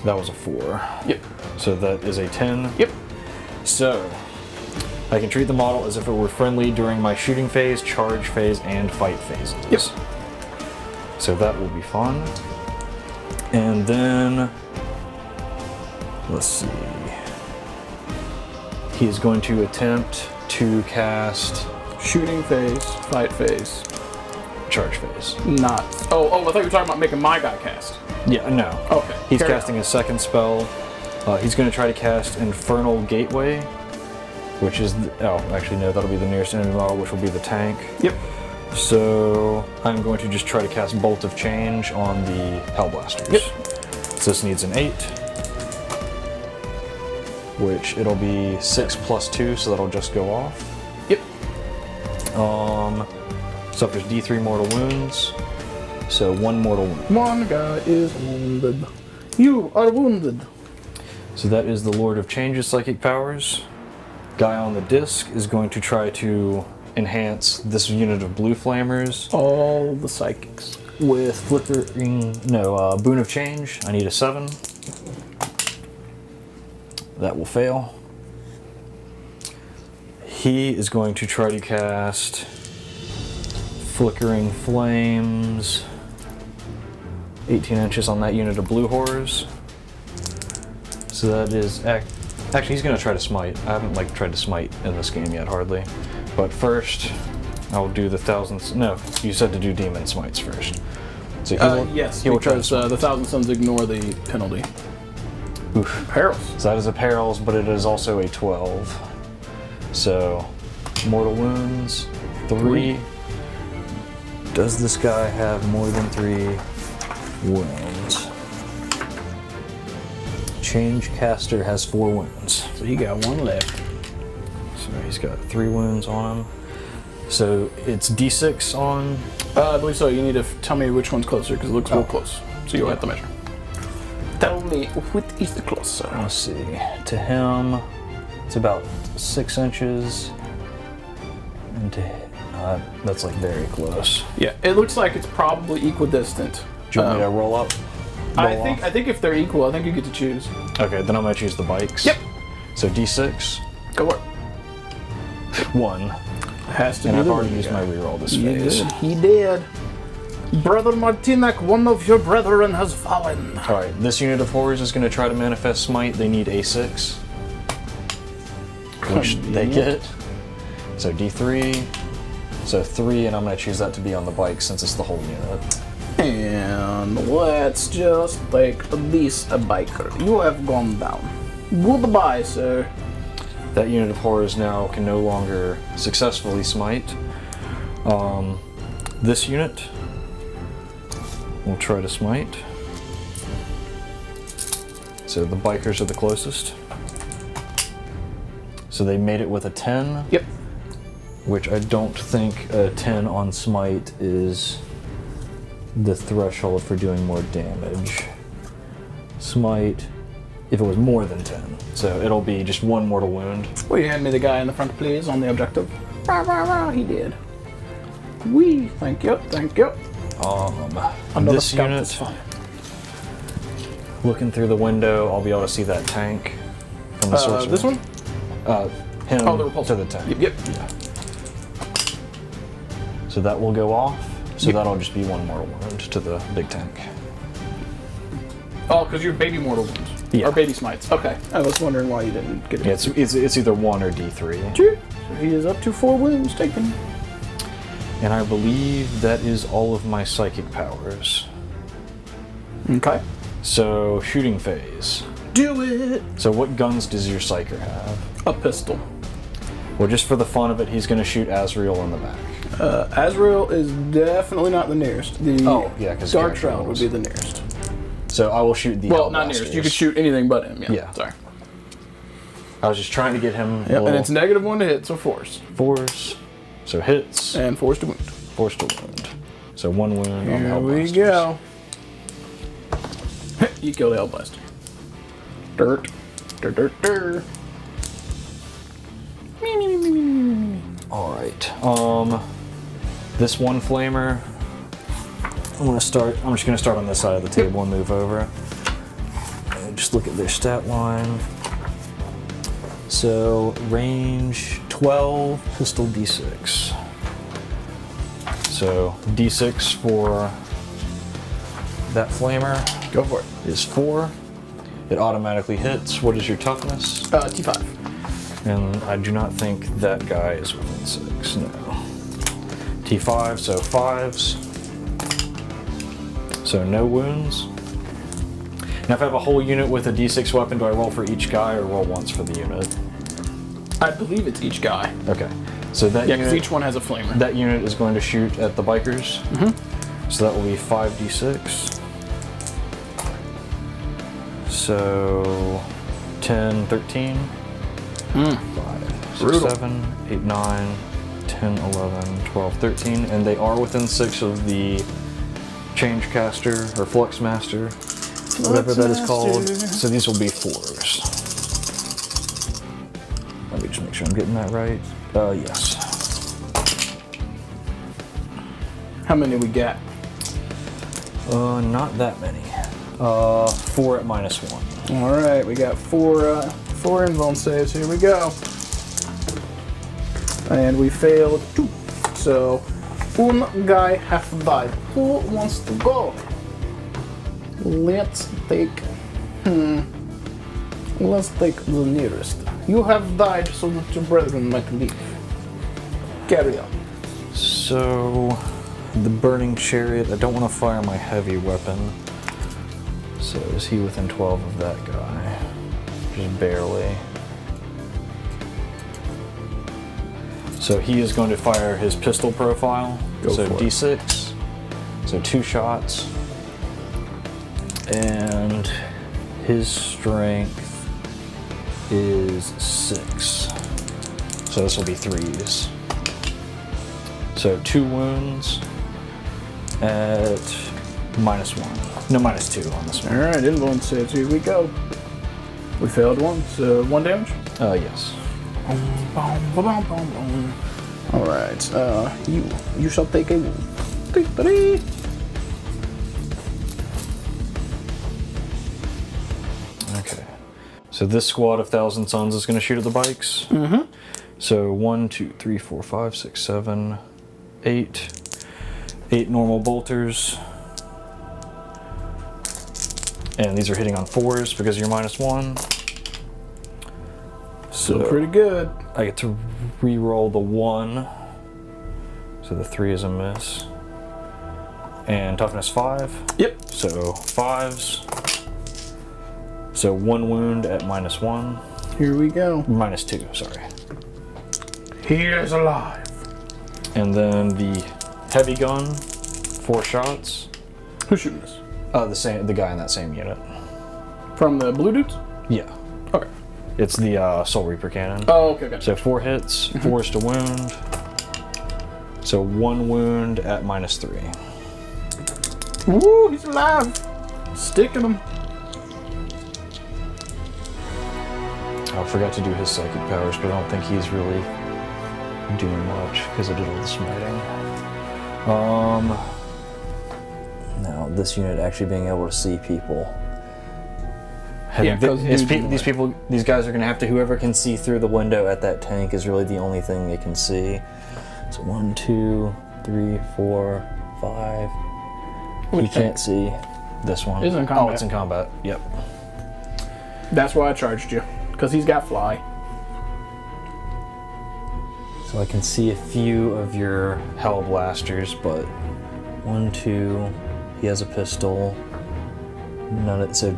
That was a 4. Yep. So that is a 10. Yep. So I can treat the model as if it were friendly during my shooting phase, charge phase, and fight phases. Yep. So that will be fun. And then, let's see. He is going to attempt to cast Shooting phase, fight phase. charge phase. Not. Oh, I thought you were talking about making my guy cast. Yeah, no. Okay. He's casting a second spell. He's going to try to cast Infernal Gateway, which is, actually no, that'll be the nearest enemy model, which will be the tank. Yep. So I'm going to just try to cast Bolt of Change on the Hellblasters. Yep. So this needs an 8, which it'll be 6 + 2, so that'll just go off. Yep. Suffers D3 mortal wounds, so 1 mortal wound. One guy is wounded. You are wounded. So that is the Lord of Change's psychic powers. Guy on the disc is going to try to enhance this unit of blue flamers. All the psychics. With Boon of Change. I need a 7. That will fail. He is going to try to cast Flickering Flames. 18 inches on that unit of blue horrors. So that is... Actually, he's going to try to smite. I haven't tried to smite in this game yet, hardly. But first, I'll do the thousands... No, you said to do demon smites first. So yes, he will try because the Thousand Suns ignore the penalty. Oof. Perils. So that is a perils, but it is also a 12. So, mortal wounds, 3. Does this guy have more than 3 wounds? Change caster has 4 wounds. So he got 1 left. So he's got 3 wounds on him. So it's D6 on... I believe so. You need to tell me which one's closer, because it looks real close. So you'll have to measure. Tell me which is the closer. Let's see. To him, it's about 6 inches. And to that's like very close. Yeah, it looks like it's probably equidistant. Do you want me to roll up? I think if they're equal, I think you get to choose. Okay, then I'm gonna choose the bikes. Yep. So D6. Go for it. 1. Has to and be I've the already one used guy. my reroll this He phase. did. He did. Brother Martinek, one of your brethren has fallen. Alright, this unit of horrors is going to try to manifest smite. They need a 6. Which they get. So D3. So 3, and I'm going to choose that to be on the bike since it's the whole unit. And let's just take this biker. You have gone down. Goodbye, sir. That unit of horrors now can no longer successfully smite. This unit will try to smite. So the bikers are the closest. So they made it with a 10. Yep. Which I don't think a 10 on smite is the threshold for doing more damage. Smite, if it was more than 10. So it'll be just 1 mortal wound. Will you hand me the guy in the front, please, on the objective? Rah, rah, rah, he did. Wee, thank you, thank you. This unit, looking through the window, I'll be able to see that tank from the sorcerer. This one? Him the repulsor. to the tank. Yep. Yeah. So that will go off. So that'll just be 1 mortal wound to the big tank. Oh, because you're baby mortal wounds. Yeah. Or baby smites. Okay. I was wondering why you didn't get it. Yeah, it's either 1 or D3. So he is up to 4 wounds taken. And I believe that is all of my psychic powers. Okay. So, shooting phase. Do it! So what guns does your psyker have? A pistol. Well, just for the fun of it, he's going to shoot Azrael in the back. Azrael is definitely not the nearest. The because Dark Shroud would be the nearest. So I will shoot the Well, not nearest. You could shoot anything but him. Yeah. Sorry. I was just trying to get him. Yep, and it's -1 to hit, so force. Force. So hits. And force to wound. Force to wound. So 1 wound on the Here Hellblasters. we go. You kill the Hellblaster. Dirt. Dirt, dirt, dirt. Alright. This 1 flamer. I'm just gonna start on this side of the table and move over. And just look at their stat line. So range 12, pistol D6. So D6 for that flamer. Go for it. Is 4. It automatically hits. What is your toughness? T5. And I do not think that guy is within 6. No. T5, so 5s. So no wounds. Now if I have a whole unit with a D6 weapon, do I roll for each guy or roll once for the unit? I believe it's each guy. Okay. So that Yeah, because unit, each one has a flamer. that unit is going to shoot at the bikers. So that will be 5d6. So 10, 13. 5, 6, Brutal. 7, 8, 9, 10, 11, 12, 13. And they are within 6 of the Change Caster or Flux Master. whatever that is called. So these will be 4s. Let me just make sure I'm getting that right. Yes. How many we got? Not that many. 4 at -1. All right, we got 4 invuln saves. Here we go. And we failed 2. So, one guy has died. Who wants to go? Let's take... Let's take the nearest. You have died so that your brethren might leave. Carry on. So, the burning chariot, I don't want to fire my heavy weapon. So is he within 12 of that guy? Just barely. So he is going to fire his pistol profile. Go so for it. D6. So 2 shots. And his strength is 6. So this will be 3s. So 2 wounds at -1. No, -2 on this one. All right, invuln saves. Here we go. We failed 1, so 1 damage. Yes. All right, you shall take a wound. 3. Okay. So this squad of 1,000 Suns is going to shoot at the bikes. Mm-hmm. So 1, 2, 3, 4, 5, 6, 7, 8. 8 normal bolters. And these are hitting on 4s because you're -1. So pretty good. I get to re-roll the 1. So the 3 is a miss. And toughness 5. Yep. So 5s. So 1 wound at -1. Here we go. -2, sorry. He is alive. And then the heavy gun, 4 shots. Who's shooting this? The guy in that same unit. From the blue dudes? Yeah. Okay. It's the Soul Reaper cannon. Oh, okay, okay. So 4 hits, 4s to wound. So 1 wound at -3. Woo, he's alive. Sticking him. I forgot to do his psychic powers, but I don't think he's really doing much because I did all the smiting. Now this unit actually being able to see people. Yeah, these guys are gonna have to. Whoever can see through the window at that tank is really the only thing they can see. So 1, 2, 3, 4, 5. He can't see this one. It's in combat. Oh, it's in combat. Yep. That's why I charged you, because he's got fly. So I can see a few of your Hell Blasters, but 1, 2, he has a pistol. So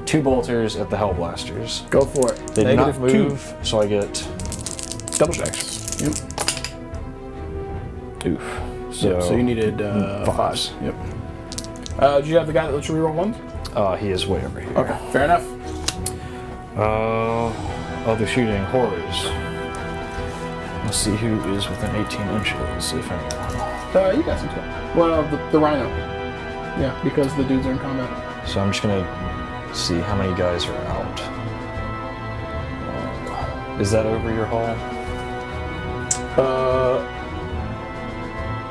two bolters at the Hell Blasters. Go for it. They did not -2. move, so I get Double stacks. Yep. Oof. So you needed 5s. Yep. Did you have the guy that lets you reroll 1s? He is way over here. Okay, fair enough. They're shooting horrors. Let's see who is within 18 inches, if anyone. You got some stuff. Well, the rhino. Yeah, because the dudes are in combat. So I'm just gonna see how many guys are out. Is that over your hull?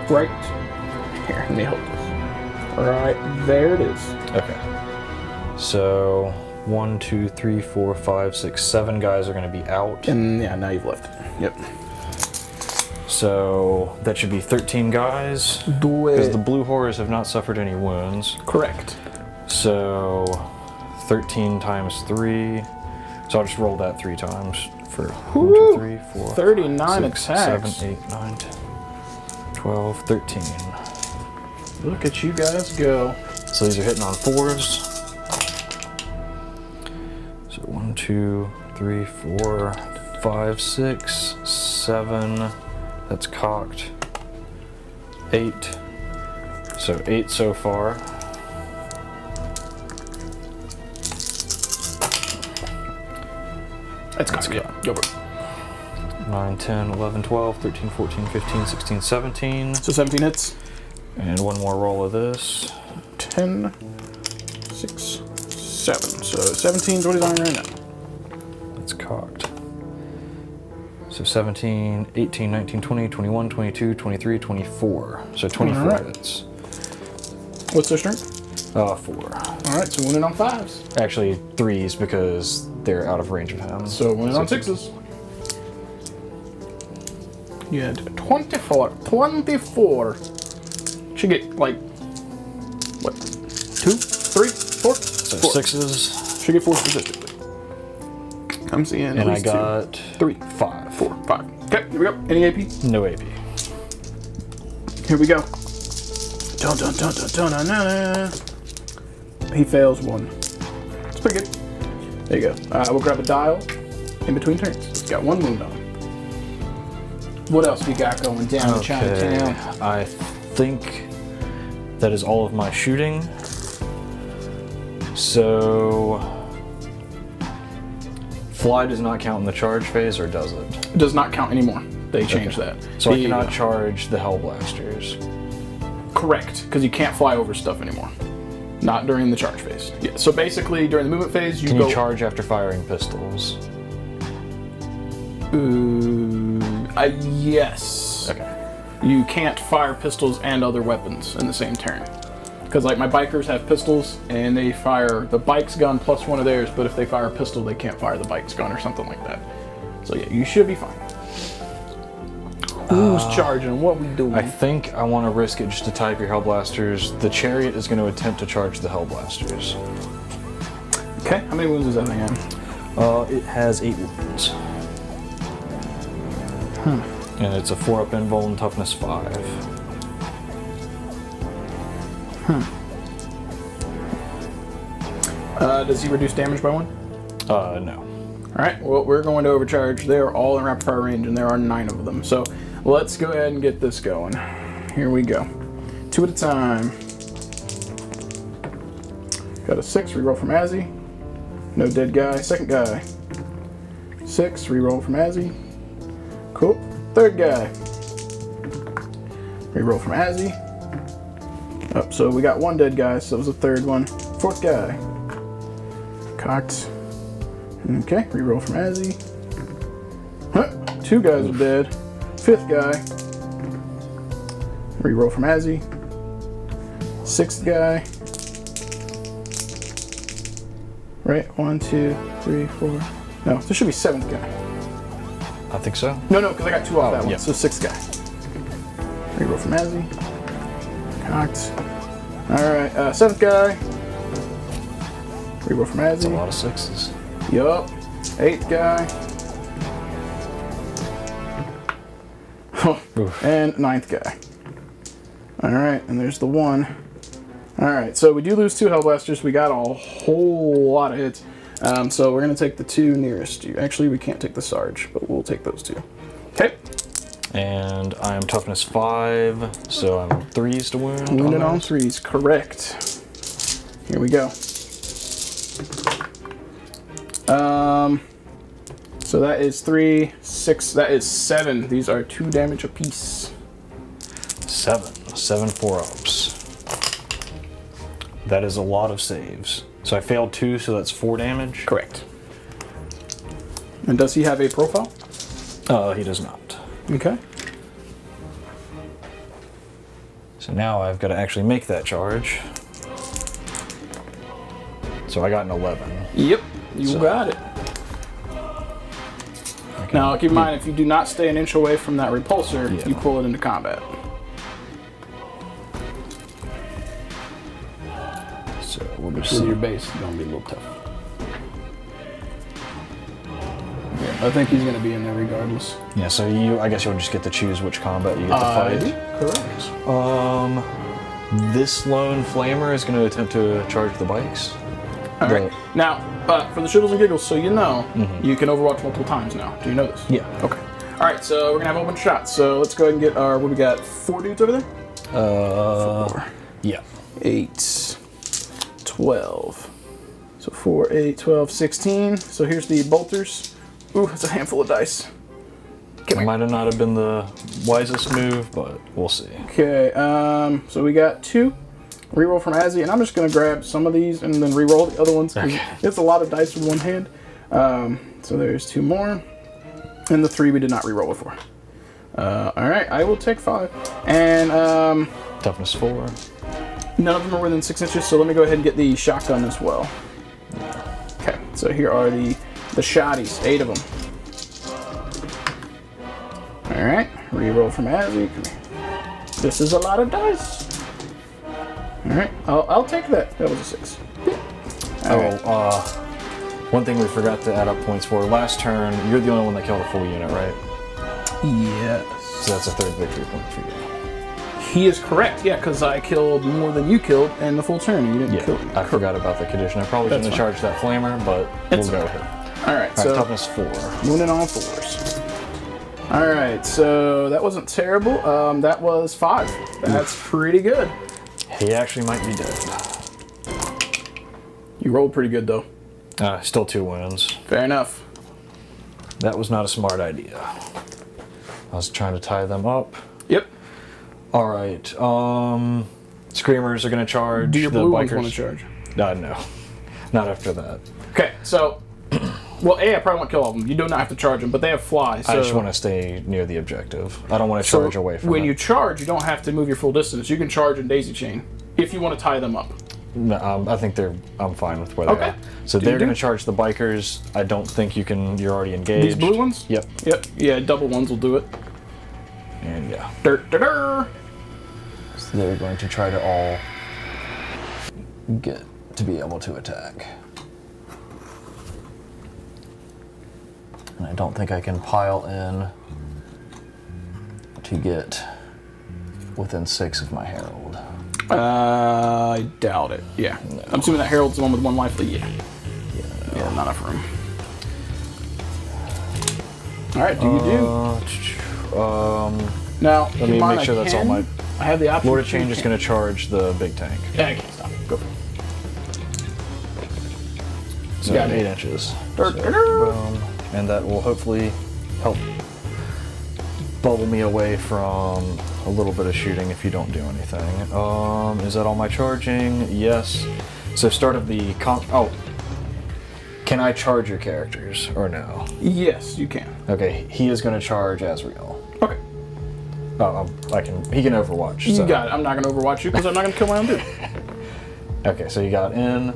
Right here. Let me hold this. Right there it is. Okay. So 1, 2, 3, 4, 5, 6, 7 guys are going to be out. And yeah, now you've left. Yep. So that should be 13 guys. Do it. Because the blue horrors have not suffered any wounds. Correct. So 13 times 3. So I'll just roll that 3 times for 1, 2, 3, 4, 39 5, 6, attacks. 7, 8, 9, 10, 12, 13. Look at you guys go. So these are hitting on 4s. So 1, 2, 3, 4, 5, 6, 7. That's cocked. 8. So 8 so far. That's cocked. Yeah. Go for it. 9, 10, 11, 12, 13, 14, 15, 16, 17. So 17 hits. And one more roll of this. 10, 6, 7. So 17's what he's on right now. That's cocked. So 17, 18, 19, 20, 21, 22, 23, 24. So 24 hits. What's their strength? 4. Alright, so winning on 5s. Actually, 3s because they're out of range of him. So winning on 6s. You had 24. 24. Should get like, what? 2, 3, 4? So 4. 6s. Should get 4 statistically. I'm seeing at and least I got 2, 3, 5. 4, 5. Okay, here we go. Any AP? No AP. Here we go. Dun, dun, dun, dun, dun, dun, dun. He fails 1. It's pretty good. There you go. We'll grab a dial in between turns. He's got 1 wound on him. What else we got going down in Chinatown? I think that is all of my shooting. So, fly does not count in the charge phase, or does it? It does not count anymore. They changed that. So I cannot charge the Hellblasters. Correct, because you can't fly over stuff anymore. Not during the charge phase. Yeah. So basically, during the movement phase, you Can go. you charge after firing pistols? Yes. Okay. You can't fire pistols and other weapons in the same turn. Because like my bikers have pistols and they fire the bike's gun plus 1 of theirs, but if they fire a pistol, they can't fire the bike's gun or something like that. So yeah, you should be fine. Who's charging? What we doing? I think I want to risk it just to type your Hellblasters. The Chariot is going to attempt to charge the Hellblasters. Okay, how many wounds does that thing have? It has 8 wounds. And it's a 4-up invul and toughness 5. Does he reduce damage by 1? No. Alright, well, we're going to overcharge. They're all in rapid fire range, and there are 9 of them. So let's go ahead and get this going. Here we go. 2 at a time. Got a 6, reroll from Azzy. No dead guy. Second guy. 6, reroll from Azzy. Cool. Third guy. Reroll from Azzy. Oh, so we got 1 dead guy, so that was the 3rd one. 4th guy. Cocked. Okay, reroll from Azzy. Huh, 2 guys are dead. 5th guy. Reroll from Azzy. 6th guy. Right, 1, 2, 3, 4. No, there should be 7th guy. I think so. No, because I got 2 off that one, yeah. so 6th guy. Reroll from Azzy. Cocked. Alright, 7th guy. Reroll from Azzy. That's a lot of 6s. Yup. 8th guy. And 9th guy. Alright, and there's the 1. Alright, so we do lose 2 Hellblasters. We got a whole lot of hits. So we're going to take the 2 nearest you. Actually, we can't take the Sarge, but we'll take those 2. Okay. And I am toughness 5, so I'm 3s to wound. Wounded on 3s, correct. Here we go. So that is 3, 6, that is 7. These are 2 damage apiece. 7 4-ups. That is a lot of saves. So I failed 2, so that's 4 damage? Correct. And does he have a profile? He does not. Okay. So now I've got to actually make that charge. So I got an 11. Yep, you got it. Now keep in mind, if you do not stay an inch away from that repulsor, you pull it into combat. So we'll just With see. your base, it's going to be a little tough. Yeah, I think he's going to be in there regardless. Yeah, so I guess you'll just get to choose which combat you get to fight. Correct. This lone flamer is going to attempt to charge the bikes. All right. Now, for the shittles and giggles, so you know, you can overwatch multiple times now. Do you know this? Yeah. Okay. All right, so we're going to have a bunch of shots. So let's go ahead and get our, what we got, 4 dudes over there? 4. Yeah. 8, 12. So 4, 8, 12, 16. So here's the bolters. Ooh, that's a handful of dice. It might have not have been the wisest move, but we'll see. Okay, so we got 2. Reroll from Azzy, and I'm just going to grab some of these and then reroll the other ones, because it's a lot of dice with one hand. So there's 2 more, and the 3 we did not reroll before. Alright, I will take 5. And, Toughness 4. none of them are within 6 inches, so let me go ahead and get the shotgun as well. Okay, so here are the shotties, 8 of them. Alright, reroll from Azzy. This is a lot of dice. Alright, I'll take that. That was a 6. Right. One thing we forgot to add up points for. Last turn, you're the only one that killed a full unit, right? Yes. So that's a 3rd victory point for you. He is correct, yeah, because I killed more than you killed in the full turn. You didn't kill me. I forgot about the condition. I probably shouldn't have charged that flamer, but we'll go with it. Alright, so toughness 4. Moving on 4s. Alright, so that wasn't terrible. That was 5. That's pretty good. He actually might be dead. You rolled pretty good, though. Still 2 wounds. Fair enough. That was not a smart idea. I was trying to tie them up. Yep. Alright, Screamers are going to charge. Do your the blue bikers ones want to charge? No. Not after that. Okay, so... Well, I probably won't kill all of them. You do not have to charge them, but they have fly, so... I just want to stay near the objective. I don't want to charge away from it. When you charge, you don't have to move your full distance. You can charge and daisy chain, if you want to tie them up. No, I think I'm fine with where they are. So they're going to charge the bikers. I don't think you can... You're already engaged. These blue ones? Yep. Yep. Yeah, double ones will do it. And yeah. So they're going to try to all get to be able to attack. And I don't think I can pile in to get within 6 of my Herald. I doubt it. Yeah. No. I'm assuming that Herald's the one with 1 life. Yeah, not enough room. Alright, do you do? Now, let me make sure that's all my... I have the option. Lord of Change is going to charge the big tank. Yeah, I can't stop. Go for it. So 8 inches. So, boom. And that will hopefully help bubble me away from a little bit of shooting if you don't do anything. Is that all my charging? Yes. So start of the... Can I charge your characters or no? Yes, you can. Okay, he is going to charge Azrael. Okay. Oh, he can overwatch. You got it. I'm not going to overwatch you because I'm not going to kill my own dude. Okay, so you got in.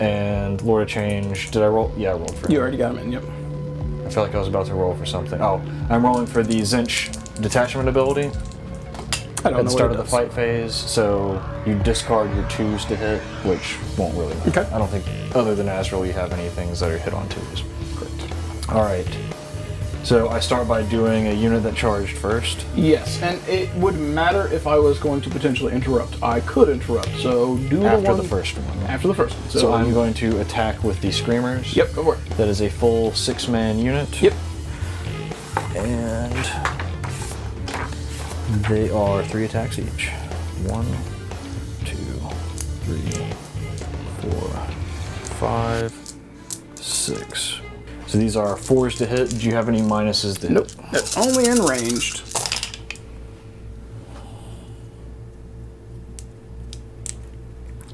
And Lord of Change, did I roll? Yeah, I rolled for him. You already got him in, yep. I feel like I was about to roll for something. Oh, I'm rolling for the Zinch detachment ability. I don't know. At the start of the fight phase, so you discard your 2s to hit, which won't really matter. Okay. I don't think, other than Azrael, you have any things that are hit on 2s. Correct. Alright. So I start by doing a unit that charged first. Yes, and it would matter if I was going to potentially interrupt. I could interrupt, so do after the first one. After the first one. So I'm going to attack with the Screamers. Yep, go for it. That is a full 6-man unit. Yep. And they are 3 attacks each. 1, 2, 3, 4, 5, 6. So these are 4s to hit. Do you have any minuses to hit? Nope. That's only in ranged.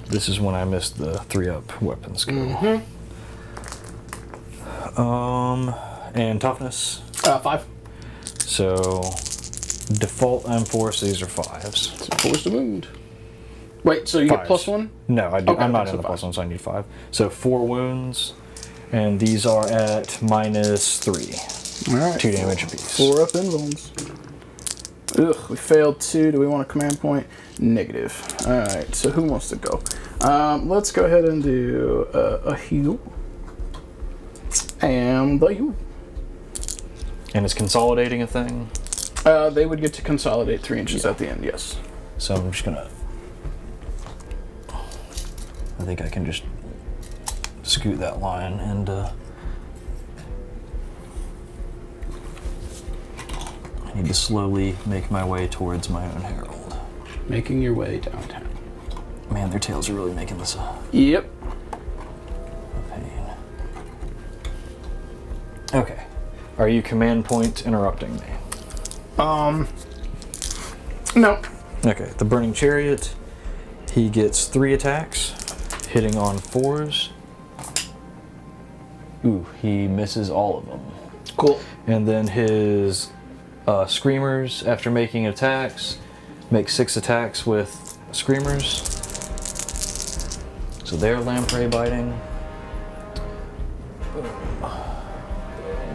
This is when I missed the 3-up weapon skill. And toughness? 5. So default M4, so these are 5s. So 4's to wound. Wait, so you get +1? No, I do. Okay, I'm not in so the 5. +1, so I need 5. So 4 wounds, and these are at -3. All right. 2 damage apiece. 4 up invulns. Ugh, we failed 2. Do we want a command point? Negative. All right. So who wants to go? Let's go ahead and do a heal. And the heal. And is consolidating a thing? They would get to consolidate 3 inches at the end. Yes. So I'm just gonna. I think I can just scoot that line and I need to slowly make my way towards my own Herald. Making your way downtown. Man, their tails are really making this a Yep. pain. Okay. Are you command point interrupting me? No. Okay. The Burning Chariot He gets 3 attacks, hitting on 4s. Ooh, he misses all of them. Cool. And then his screamers, after making attacks, make 6 attacks with screamers. So they're lamprey biting.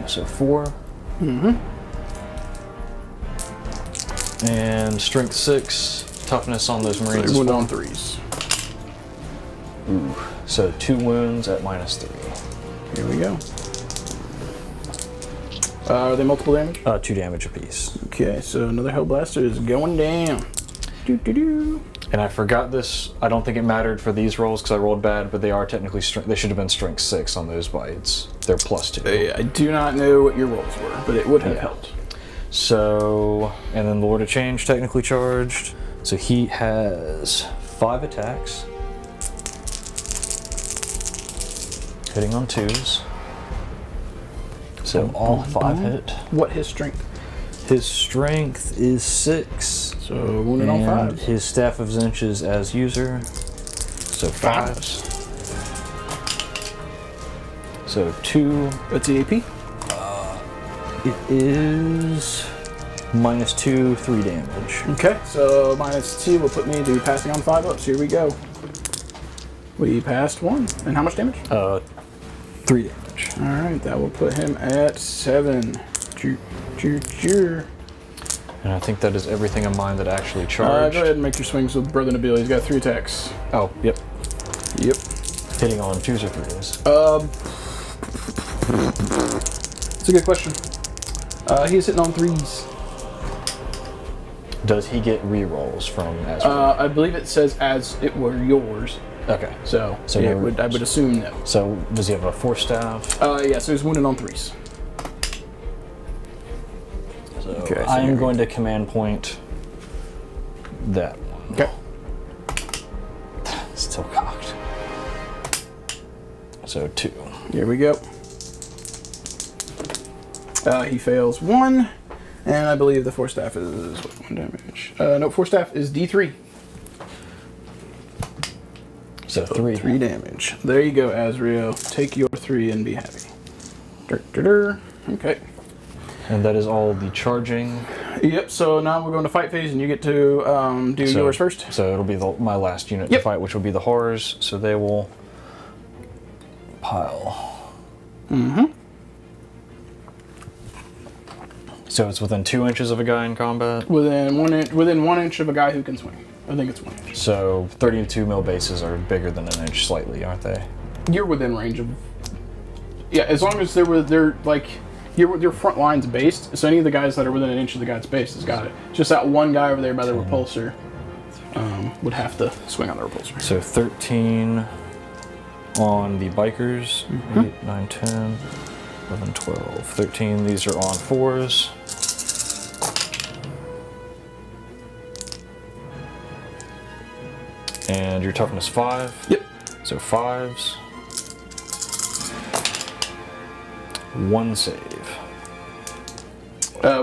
So 4. Mm-hmm. And strength 6, toughness on those marines. So on 3s. Ooh. So 2 wounds at -3. Here we go. Are they multiple damage? 2 damage apiece. Okay, so another Hellblaster is going down. Doo-doo-doo. And I forgot this. I don't think it mattered for these rolls because I rolled bad, but they are technically they should have been strength 6 on those bites. They're +2. I do not know what your rolls were, but it would have helped. So, and then Lord of Change technically charged. So he has 5 attacks, hitting on 2s. So all 5 hit. What his strength? His strength is 6. So wounded on 5s. His Staff of Zinches as user. So 5s. So 2. What's the AP? It is -2, 3 damage. Okay, so -2 will put me to passing on 5 ups. Here we go. We passed 1. And how much damage? 3 damage. Alright, that will put him at 7. And I think that is everything of mine that actually charged. Go ahead and make your swings with Brother Nabil. He's got 3 attacks. Oh, yep. Yep. Hitting on 2s or 3s. It's a good question. He's hitting on 3s. Does he get re-rolls from Azrael? I believe it says as it were yours. Okay. So no, I would assume no. So does he have a Force Staff? Yeah, so he's wounded on 3s. So Okay, so I am going to command point that one. Okay. Still cocked. So 2. Here we go. He fails 1, and I believe the Force Staff is what, 1 damage. No, Force Staff is D3. So 3. 3 damage. There you go, Azrael. Take your 3 and be happy. Okay. And that is all the charging. Yep, so now we're going to fight phase, and you get to do yours first. So it'll be my last unit to fight, which will be the horrors. So they will pile. Mm-hmm. So it's within 2 inches of a guy in combat? Within 1 inch of a guy who can swing. I think it's 1 inch. So 32 mil bases are bigger than an inch slightly, aren't they? You're within range of... Yeah, as long as they're like... Your front line's based, so any of the guys that are within an inch of the guy's base has got it. Just that one guy over there by the repulsor would have to swing on the repulsor. So 13 on the bikers, 8, 9, 10, 11, 12, 13. These are on 4s. And your toughness 5. Yep. So 5s. 1 save.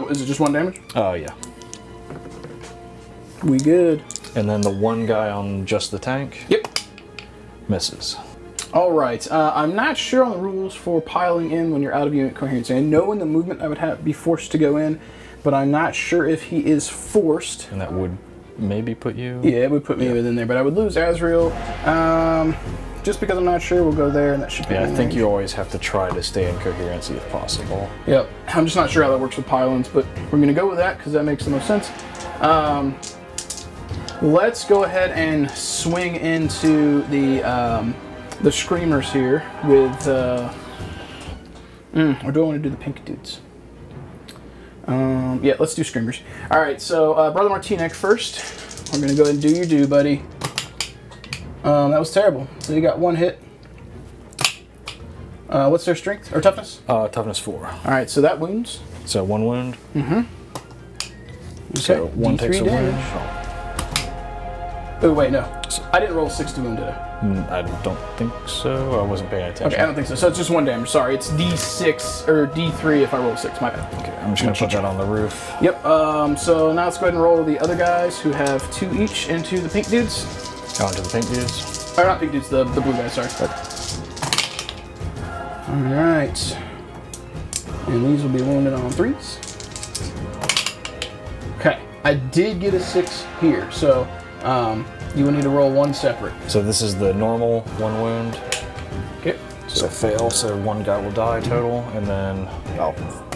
Is it just 1 damage? Oh, yeah. We good. And then the one guy on just the tank? Yep. Misses. Alright, I'm not sure on the rules for piling in when you're out of unit coherency. I know in the movement I would be forced to go in, but I'm not sure if he is forced. And that would maybe put you? Yeah, it would put me within there, but I would lose Azrael. Just because I'm not sure, we'll go there, and that should be. Yeah, I think you always have to try to stay in coherency if possible. Yep, I'm just not sure how that works with pylons, but we're going to go with that because that makes the most sense. Let's go ahead and swing into the screamers here with. Or do I want to do the pink dudes? Yeah, let's do screamers. All right, so Brother Martinek first. We're going to go ahead and do your do, buddy. That was terrible. So you got 1 hit. What's their strength or toughness? Toughness 4. All right, so that wounds. So 1 wound. Mm-hmm. Okay. So 1 takes a wound. Oh wait, no. I didn't roll 6 to wound, did I? I don't think so. I wasn't paying attention. Okay, I don't think so. So it's just 1 damage. Sorry, it's D6 or D3 if I roll 6. My bad. Okay, I'm just gonna put that on the roof. Yep. So now let's go ahead and roll the other guys who have 2 each into the pink dudes. Onto the pink dudes. Or not pink dudes, the blue guys, sorry. Alright. And these will be wounded on 3s. Okay. I did get a 6 here, so you will need to roll 1 separate. So this is the normal 1 wound. Okay. So fail, so 1 guy will die total, and then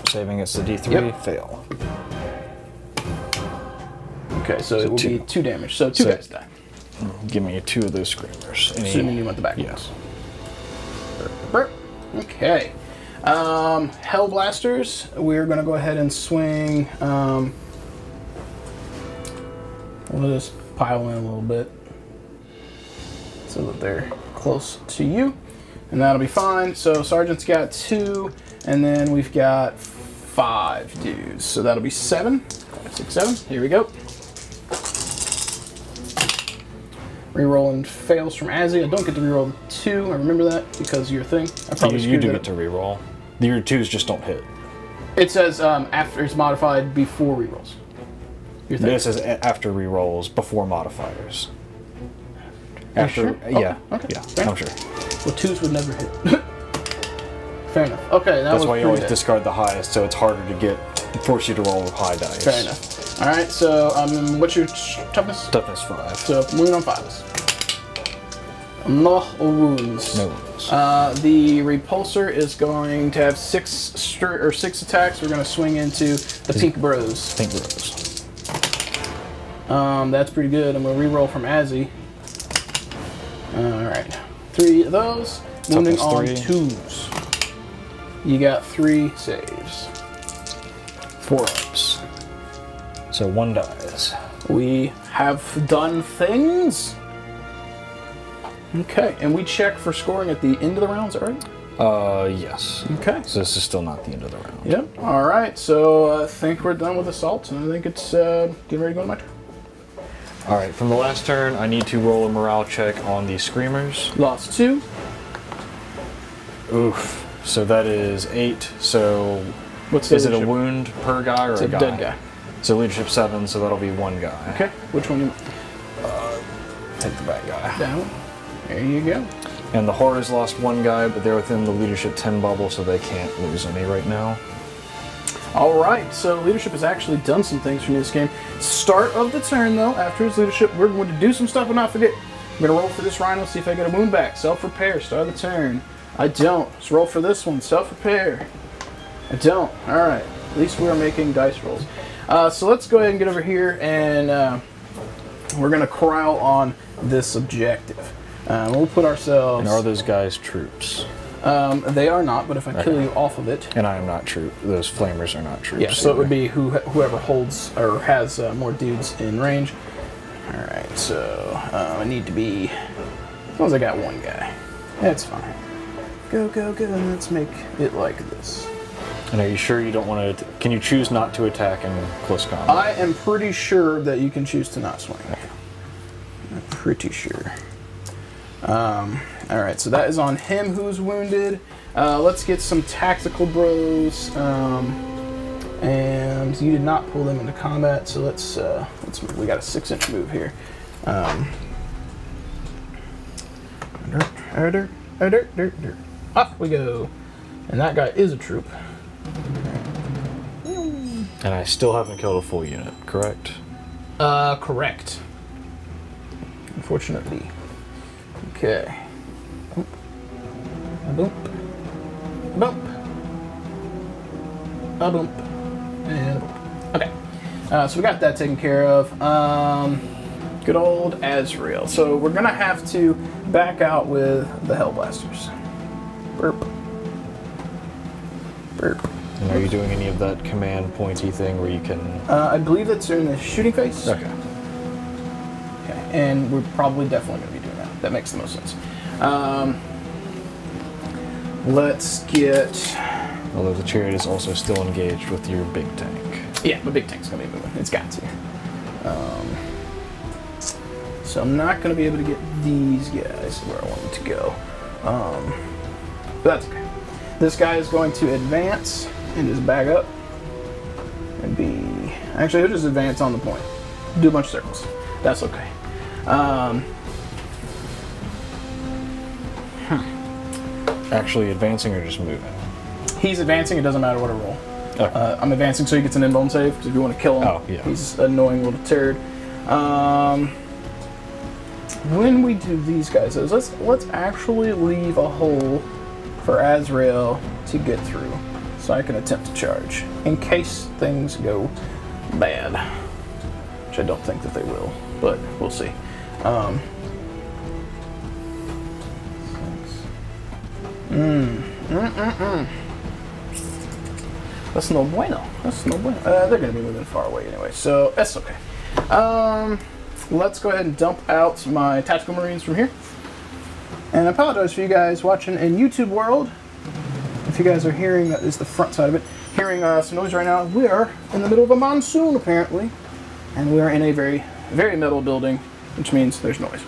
saving it's the D3, fail. Okay, so it will be 2 damage. So 2 guys die. Give me 2 of those screamers. Assuming you want the back. Yes. Okay. Hell Blasters, we're going to go ahead and swing. We'll just pile in a little bit so that they're close to you. And that'll be fine. So Sergeant's got 2, and then we've got 5 dudes. So that'll be 7. 5, 6, 7. Here we go. Rerolling fails from Azzy. I don't get to reroll 2. I remember that because of your thing. I probably you do get to reroll. Your 2s just don't hit. It says after it's modified before rerolls. This says after rerolls before modifiers. After, sure? Yeah, okay. Yeah, I'm sure. Well, 2s would never hit. Fair enough. Okay, that's why you always discard the highest, so it's harder to force you to roll high dice. Fair enough. All right, so what's your toughness? Toughness 5. So wound on 5s. No wounds. No wounds. The repulsor is going to have 6 attacks. We're going to swing into the pink bros. Pink bros. That's pretty good. I'm going to reroll from Azzy. All right, 3 of those. Wounding on 2s. You got 3 saves. 4 ups. So 1 dies. We have done things. Okay, and we check for scoring at the end of the round, is that right? Yes. Okay. So this is still not the end of the round. Yep. All right, so I think we're done with assaults, and I think it's getting ready to go to my turn. All right, from the last turn, I need to roll a morale check on the screamers. Lost 2. Oof. So that is 8. So is it a wound per guy or it's a guy? Dead guy. So leadership 7, so that'll be 1 guy. Okay. Which one you take the bad guy. Down. There you go. And the horrors lost 1 guy, but they're within the leadership 10 bubble, so they can't lose any right now. All right, so leadership has actually done some things for me this game. Start of the turn, though, after his leadership, we're going to do some stuff and not forget. I'm going to roll for this rhino, see if I get a wound back. Self-repair, start of the turn. I don't. Let's roll for this one, self-repair. I don't. All right, at least we are making dice rolls. So let's go ahead and get over here, and we're going to corral on this objective. We'll put ourselves... And are those guys troops? They are not, but if I kill you off of it... And I am not troop. Those flamers are not troops. Yeah, so it would be whoever holds or has more dudes in range. Alright, so I need to be... As long as I got 1 guy. That's fine. Go, go, go, and let's make it like this. And are you sure you don't want to... Can you choose not to attack in close combat? I am pretty sure that you can choose to not swing. I'm pretty sure. Alright, so that is on him who's wounded. Let's get some tactical bros. And you did not pull them into combat, so let's we got a 6-inch move here. Up we go. And that guy is a troop. And I still haven't killed a full unit, correct? Correct. Unfortunately. Okay. Boop. A boop. A bump. A bump. And a bump. Okay. So we got that taken care of. Good old Azrael. So we're going to have to back out with the Hellblasters. Burp. Burp. And are you doing any of that command pointy thing where you can... I believe that's in the shooting phase. Okay. Okay, and we're probably definitely going to be doing that. That makes the most sense. Let's get... Although the chariot is also still engaged with your big tank. Yeah, the big tank's going to be moving. It's got to. So I'm not going to be able to get these guys where I want them to go. But that's okay. This guy is going to advance and just back up and be... Actually, he'll just advance on the point. Do a bunch of circles. That's okay. actually advancing or just moving? He's advancing. It doesn't matter what I roll. Okay. I'm advancing so he gets an invuln save, because if you want to kill him, Oh, yeah. he's an annoying little turd. When we do these guys, let's actually leave a hole for Azrael to get through, so I can attempt to charge, in case things go bad. Which I don't think that they will, but we'll see. That's no bueno. That's no bueno. They're going to be moving far away anyway, so that's okay. Let's go ahead and dump out my tactical marines from here. And I apologize for you guys watching in YouTube world. If you guys are hearing, that is the front side of it, hearing some noise right now. We are in the middle of a monsoon, apparently. And we are in a very, very metal building, which means there's noise.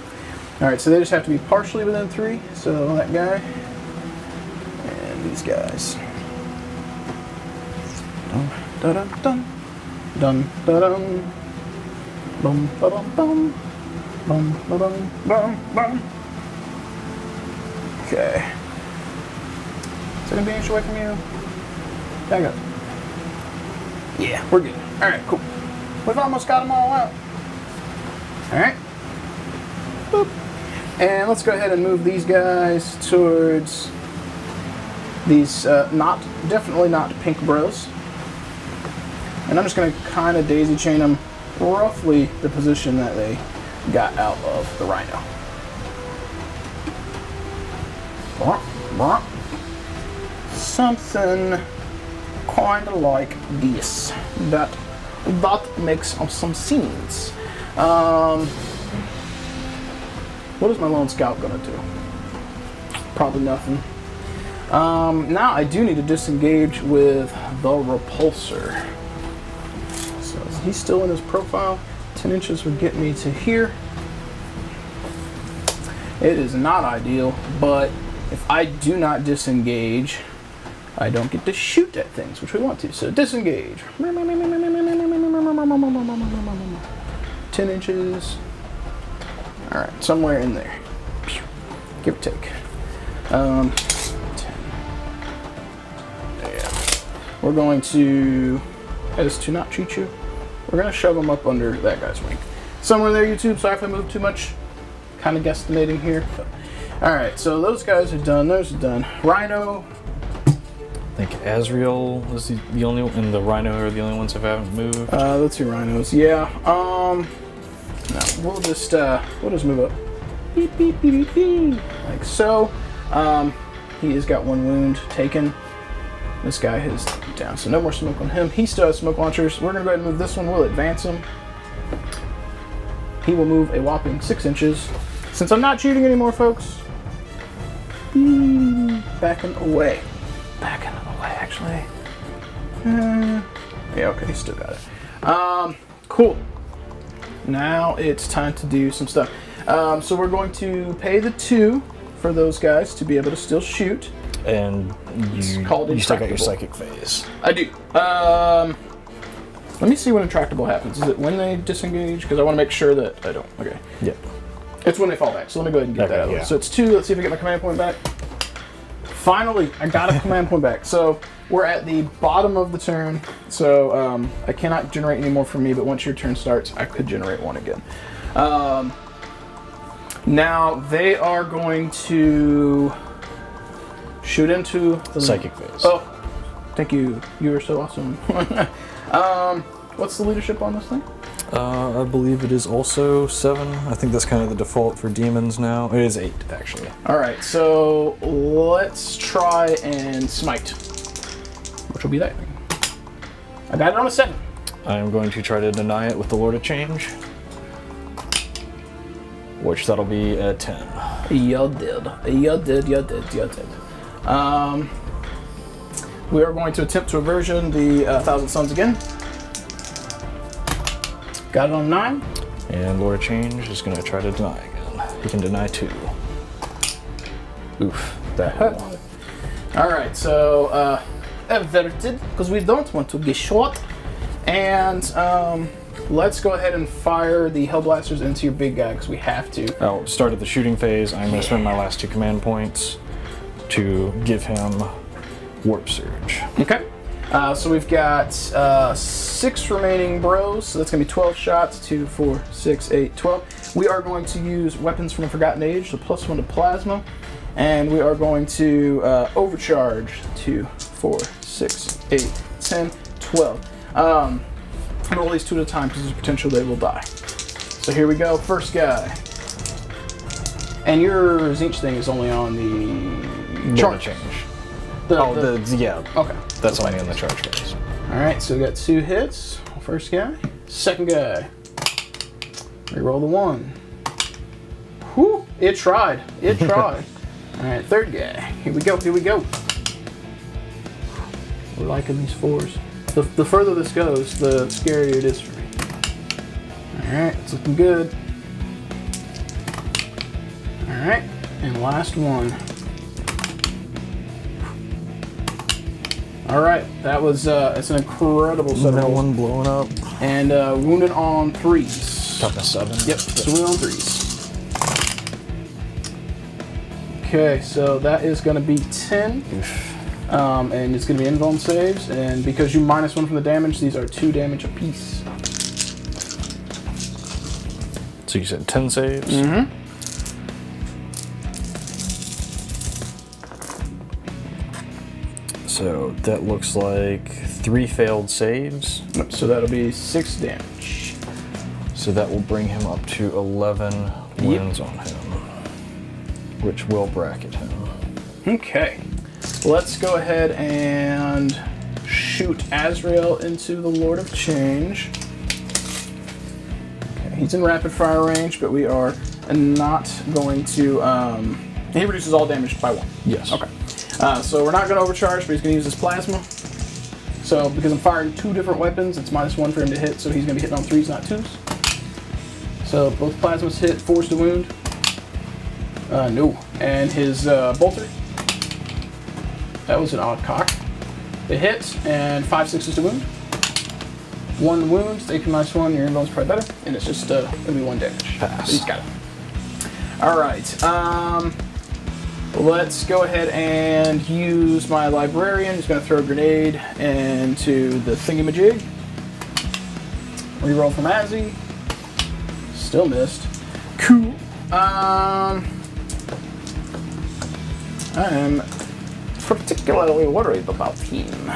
Alright, so they just have to be partially within 3. So that guy and these guys. Dun dun dun dun dun dun. Bum ba bum bum bum ba bum bum bum. Okay. Is it gonna be an inch away from you? Back up. Yeah, we're good. Alright, cool. We've almost got them all out. Alright. Boop. And let's go ahead and move these guys towards these definitely not pink bros. And I'm just gonna kind of daisy chain them roughly the position that they got out of the rhino. Something kind of like this. That makes some sense. What is my lone scout gonna do? Probably nothing. Now I do need to disengage with the repulsor. So he's still in his profile. 10 inches would get me to here. It is not ideal, but if I do not disengage, I don't get to shoot at things, which we want to. So disengage. 10 inches. Alright, somewhere in there. Give or take. 10. Yeah. We're going to, as to not cheat you, we're going to shove them up under that guy's wing. Somewhere there, YouTube. Sorry if I moved too much. Kind of guesstimating here. Alright, so those guys are done. Those are done. Rhino. I think Azrael is the only one, and the Rhino are the only ones that haven't moved. Let's see, Rhinos. Yeah. No, we'll just move up. Beep, beep, beep, beep, beep. Like so. He has got 1 wound taken. This guy is down, so no more smoke on him. He still has smoke launchers. We're gonna go ahead and move this one. We'll advance him. He will move a whopping 6 inches. Since I'm not shooting anymore, folks. Backing away. Backing away, actually. Yeah, okay, he still got it. Cool. Now it's time to do some stuff. So we're going to pay the 2 for those guys to be able to still shoot. And you still got your psychic phase. I do. Let me see when intractable happens. Is it when they disengage? Because I want to make sure that I don't. Okay. Yeah. It's when they fall back. So let me go ahead and get that out of the way. So it's 2. Let's see if I get my command point back. Finally, I got a command point back. So we're at the bottom of the turn. So I cannot generate any more from me, but once your turn starts, I could generate 1 again. Now they are going to shoot into the psychic phase. Oh, thank you. You are so awesome. What's the leadership on this thing? I believe it is also 7. I think that's kind of the default for demons now. It is 8, actually. Alright, so let's try and smite. Which will be that thing. I got it on a 7. I am going to try to deny it with the Lord of Change. Which that'll be a 10. You did. You did, you did, you did. We are going to attempt to aversion the 1,000 Suns again. Got it on 9. And Lord of Change is going to try to deny again. He can deny 2. Oof, that hurt. Alright, so averted, because we don't want to get shot. And let's go ahead and fire the Hellblasters into your big guy, because we have to. I'll start at the shooting phase. I'm going to spend my last 2 command points to give him Warp Surge. Okay. So we've got 6 remaining bros, so that's going to be 12 shots. 2, 4, 6, 8, 12. We are going to use Weapons from the Forgotten Age, the +1 to Plasma, and we are going to overcharge 2, 4, 6, 8, 10, 12. I'm going to roll these 2 at a time because there's a potential they will die. So here we go, first guy. And your Zinch thing is only on the charge change. Yeah. Okay. That's only on the charge phase. Alright, so we got 2 hits. First guy. Second guy. Reroll the 1. Whew! It tried. It tried. Alright, third guy. Here we go. Here we go. We're liking these 4s. The further this goes, the scarier it is for me. Alright, it's looking good. Alright, and last one. Alright, that was, it's an incredible set of rolls. One blowing up. And wounded on 3s. Toughness 7. Yep, so wounded on 3s. Okay, so that is going to be 10. And it's going to be invuln saves. And because you -1 from the damage, these are 2 damage apiece. So you said 10 saves? Mm-hmm. So that looks like 3 failed saves. So that'll be 6 damage. So that will bring him up to 11 wounds on him, which will bracket him. Okay. Let's go ahead and shoot Azrael into the Lord of Change. Okay, he's in rapid fire range, but we are not going to... he reduces all damage by 1. Yes. Okay. So we're not going to overcharge, but he's going to use his plasma. So because I'm firing 2 different weapons, it's -1 for him to hit, so he's going to be hitting on 3s, not 2s. So both plasmas hit, 4s to wound. No. And his bolter. That was an odd cock. It hits, and 5 6s to wound. 1 wound, it's AP -1, your invuln's probably better, and it's just going to be 1 damage. Pass. So he's got it. Alright, let's go ahead and use my librarian. He's going to throw a grenade into the thingamajig. Reroll from Azzy. Still missed. Cool. I am particularly worried about him.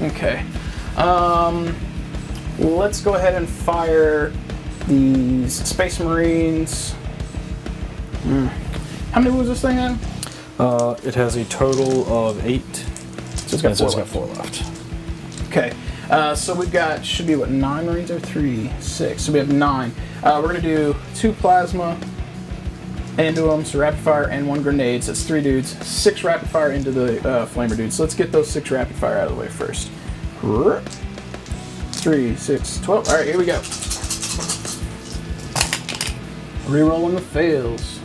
Okay. Let's go ahead and fire these Space Marines. How many wounds this thing have? It has a total of 8. So it's got 4 left. Okay. So we've got, should be what, 9 Marines or 3? 6. So we have 9. We're going to do 2 plasma into them, so rapid fire and 1 grenade. So that's 3 dudes. 6 rapid fire into the flamer dudes. So let's get those 6 rapid fire out of the way first. 3, 6, 12. Alright, here we go. Rerolling the fails.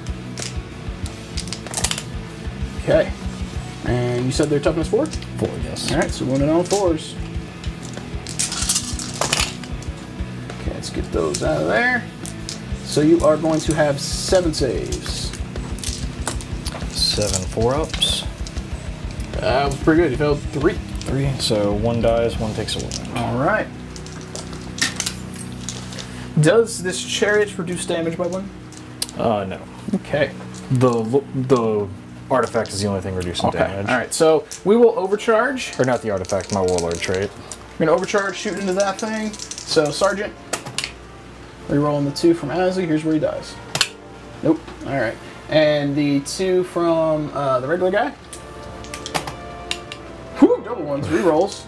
Okay. And you said they're toughness 4? 4, yes. Alright, so wounded on 4s. Okay, let's get those out of there. So you are going to have 7 saves. 7 4-ups. That was pretty good. You failed 3. 3. So 1 dies, 1 takes a wound. Alright. Does this chariot reduce damage by 1? No. Okay. The artifact is the only thing reducing damage. Alright, so we will overcharge. Or not the artifact, my warlord trait. We're going to overcharge, shoot into that thing. So, Sergeant, rerolling the 2 from Azzy. Here's where he dies. Nope. Alright. And the 2 from the regular guy. Whew, double ones. Rerolls.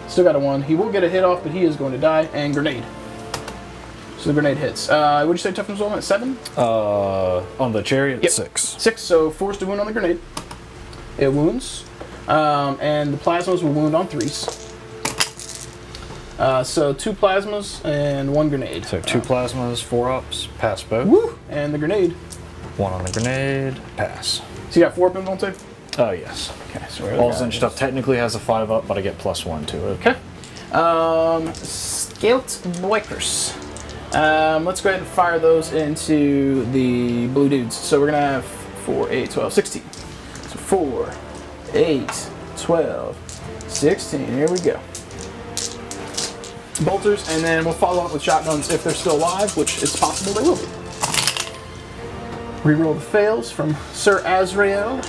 Still got a 1. He will get a hit off, but he is going to die. And grenade. So the grenade hits. What did you say toughness was on at 7? On the chariot, yep. 6. 6, so 4's to wound on the grenade. It wounds. And the plasmas will wound on 3s. So 2 plasmas and 1 grenade. So 2 plasmas, 4-ups, pass both. Woo! And the grenade. 1 on the grenade, pass. So you got 4 up in one save? Oh, yes. Okay, so All Zinch stuff technically has a 5-up, but I get +1 to it. Okay. Skelt Boikers. Let's go ahead and fire those into the blue dudes. So we're gonna have 4, 8, 12, 16. So 4, 8, 12, 16. Here we go. Bolters, and then we'll follow up with shotguns if they're still alive, which it's possible they will be. Reroll the fails from Sir Azrael.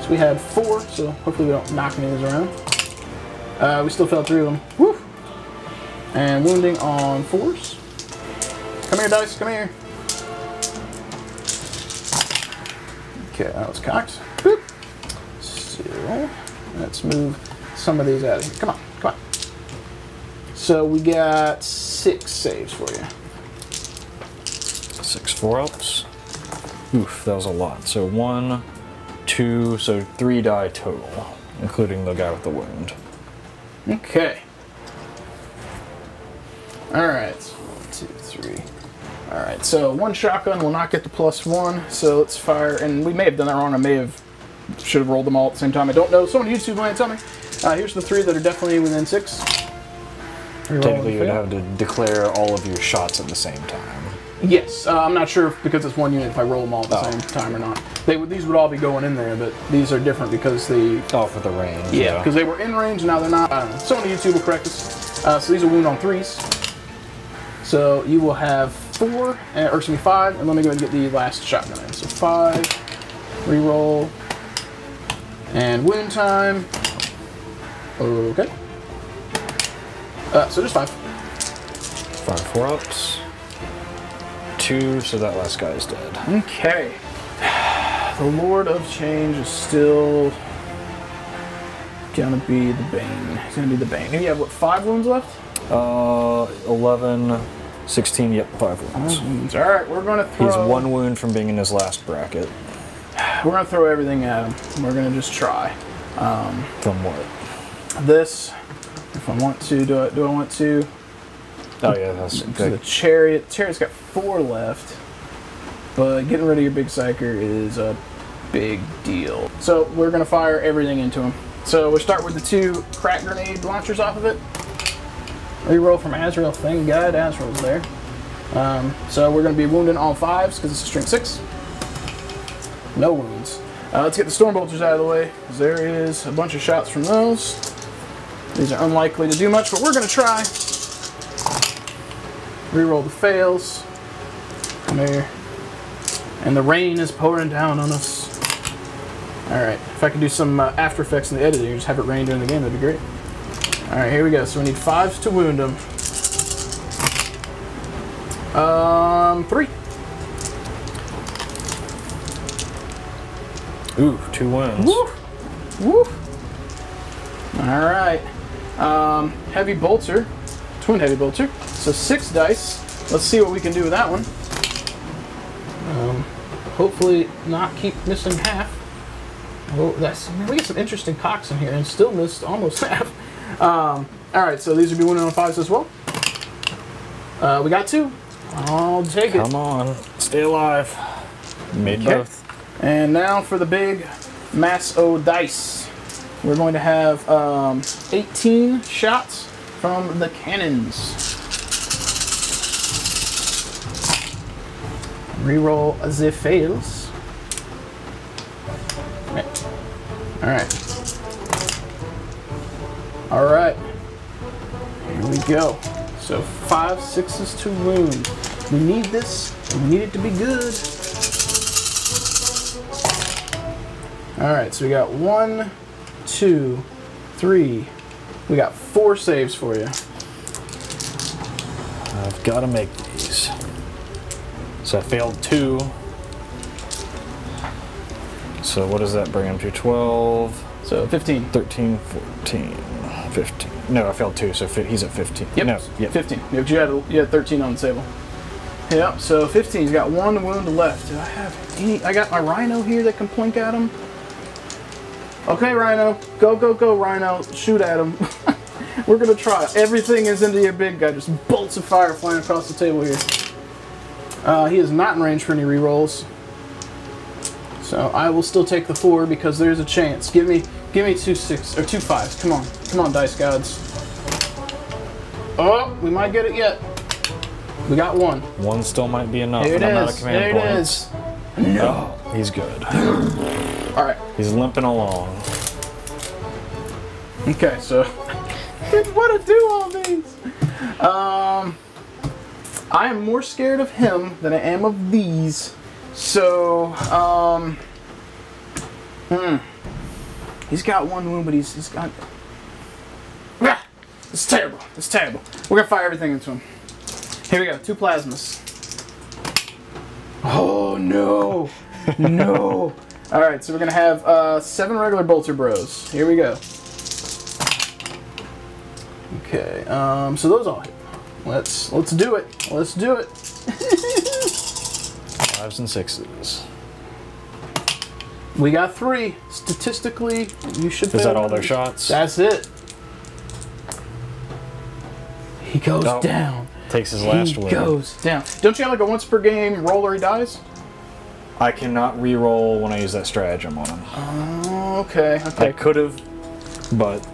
So we had 4, so hopefully we don't knock any of those around. We still failed 3 of them. Woo! And wounding on 4s. Come here, dice, come here. Okay, that was cocked. Boop. So, let's move some of these out of here. Come on, come on. So we got 6 saves for you. 6 4-ups. Oof, that was a lot. So 1, 2, so 3 die total, including the guy with the wound. Okay. Alright, 1, 2, 3. Alright, so 1 shotgun will not get the +1, so let's fire, and we may have done that wrong, should have rolled them all at the same time, I don't know. Someone on YouTube might tell me. Here's the 3 that are definitely within 6. Technically, you would have to declare all of your shots at the same time. Yes, I'm not sure because it's 1 unit if I roll them all at the same time or not. These would all be going in there, but these are different because the... Oh, for the range. Yeah, because they were in range, now they're not. I don't know. Someone on YouTube will correct us. So these are wound on 3s. So you will have 4, or excuse me, 5, and let me go ahead and get the last shotgun in. So 5, reroll, and wound time. Okay. So just 5. 5 4-ups. 2, so that last guy is dead. Okay. The Lord of Change is still gonna be the Bane. He's gonna be the Bane. You have, what, 5 wounds left? 11, 16, yep, 5 wounds. Alright, we're gonna throw... He's 1 wound from being in his last bracket. We're gonna throw everything at him. We're gonna just try. From what? This, if I want to, do I want to? Oh yeah, that's the Chariot. Chariot's got 4 left, but getting rid of your big psyker is a big deal. So we're gonna fire everything into him. So we'll start with the 2 crack grenade launchers off of it. Reroll from Azrael. Thank God Azrael's there. So we're gonna be wounding all 5s because it's a strength 6. No wounds. Let's get the storm bolters out of the way because there is a bunch of shots from those. These are unlikely to do much, but we're gonna try. Reroll the fails. Come here. And the rain is pouring down on us. Alright, if I could do some After Effects in the editing, just have it rain during the game, that'd be great. Alright, here we go. So we need 5s to wound them. 3. Ooh, 2 wounds. Woo! Woo! Alright. Heavy bolter. Twin heavy bolter. So 6 dice. Let's see what we can do with that one. Hopefully not keep missing half. Oh, man, we get some interesting cocks in here and still missed almost half. Alright, so these would be wounded on 5s as well. We got 2. I'll take it. Come on, stay alive. Made both. And now for the big mass O dice. We're going to have 18 shots from the cannons. Reroll the fails. Alright. Here we go. So 5 6s to wound. We need this. We need it to be good. Alright, so we got 1, 2, 3. We got 4 saves for you. I've got to make these. So I failed 2. So what does that bring him to? 12. So 15. 13, 14, 15. No, I failed 2, so he's at 15. Yep. No, yep. 15. You had 13 on the table. Yep, so 15. He's got 1 wound left. Do I have any? I got my Rhino here that can plink at him. Okay, Rhino. Go, go, go, Rhino. Shoot at him. We're going to try. Everything is into your big guy. Just bolts of fire flying across the table here. He is not in range for any rerolls. So I will still take the 4 because there's a chance. Give me 2 6s or 2 5s. Come on. Come on, dice gods. Oh, we might get it yet. We got one. One still might be enough. There it and I'm out of is. command There it points. is. No. Oh, he's good. All right. He's limping along. Okay, so what to do all these? I am more scared of him than I am of these. So, he's got one wound, but he's got. It's terrible. It's terrible. We're gonna fire everything into him. Here we go. 2 plasmas. Oh no, no. All right, so we're gonna have 7 regular bolter bros. Here we go. Okay, so those all hit. Let's do it. Let's do it. 5s and 6s. We got 3. Statistically, you should. Is that all their shots? That's it. He goes down. Takes his last He win. goes down. Don't you have like a once per game roll or he dies? I cannot re-roll when I use that stratagem on him. Oh, okay. I could have, but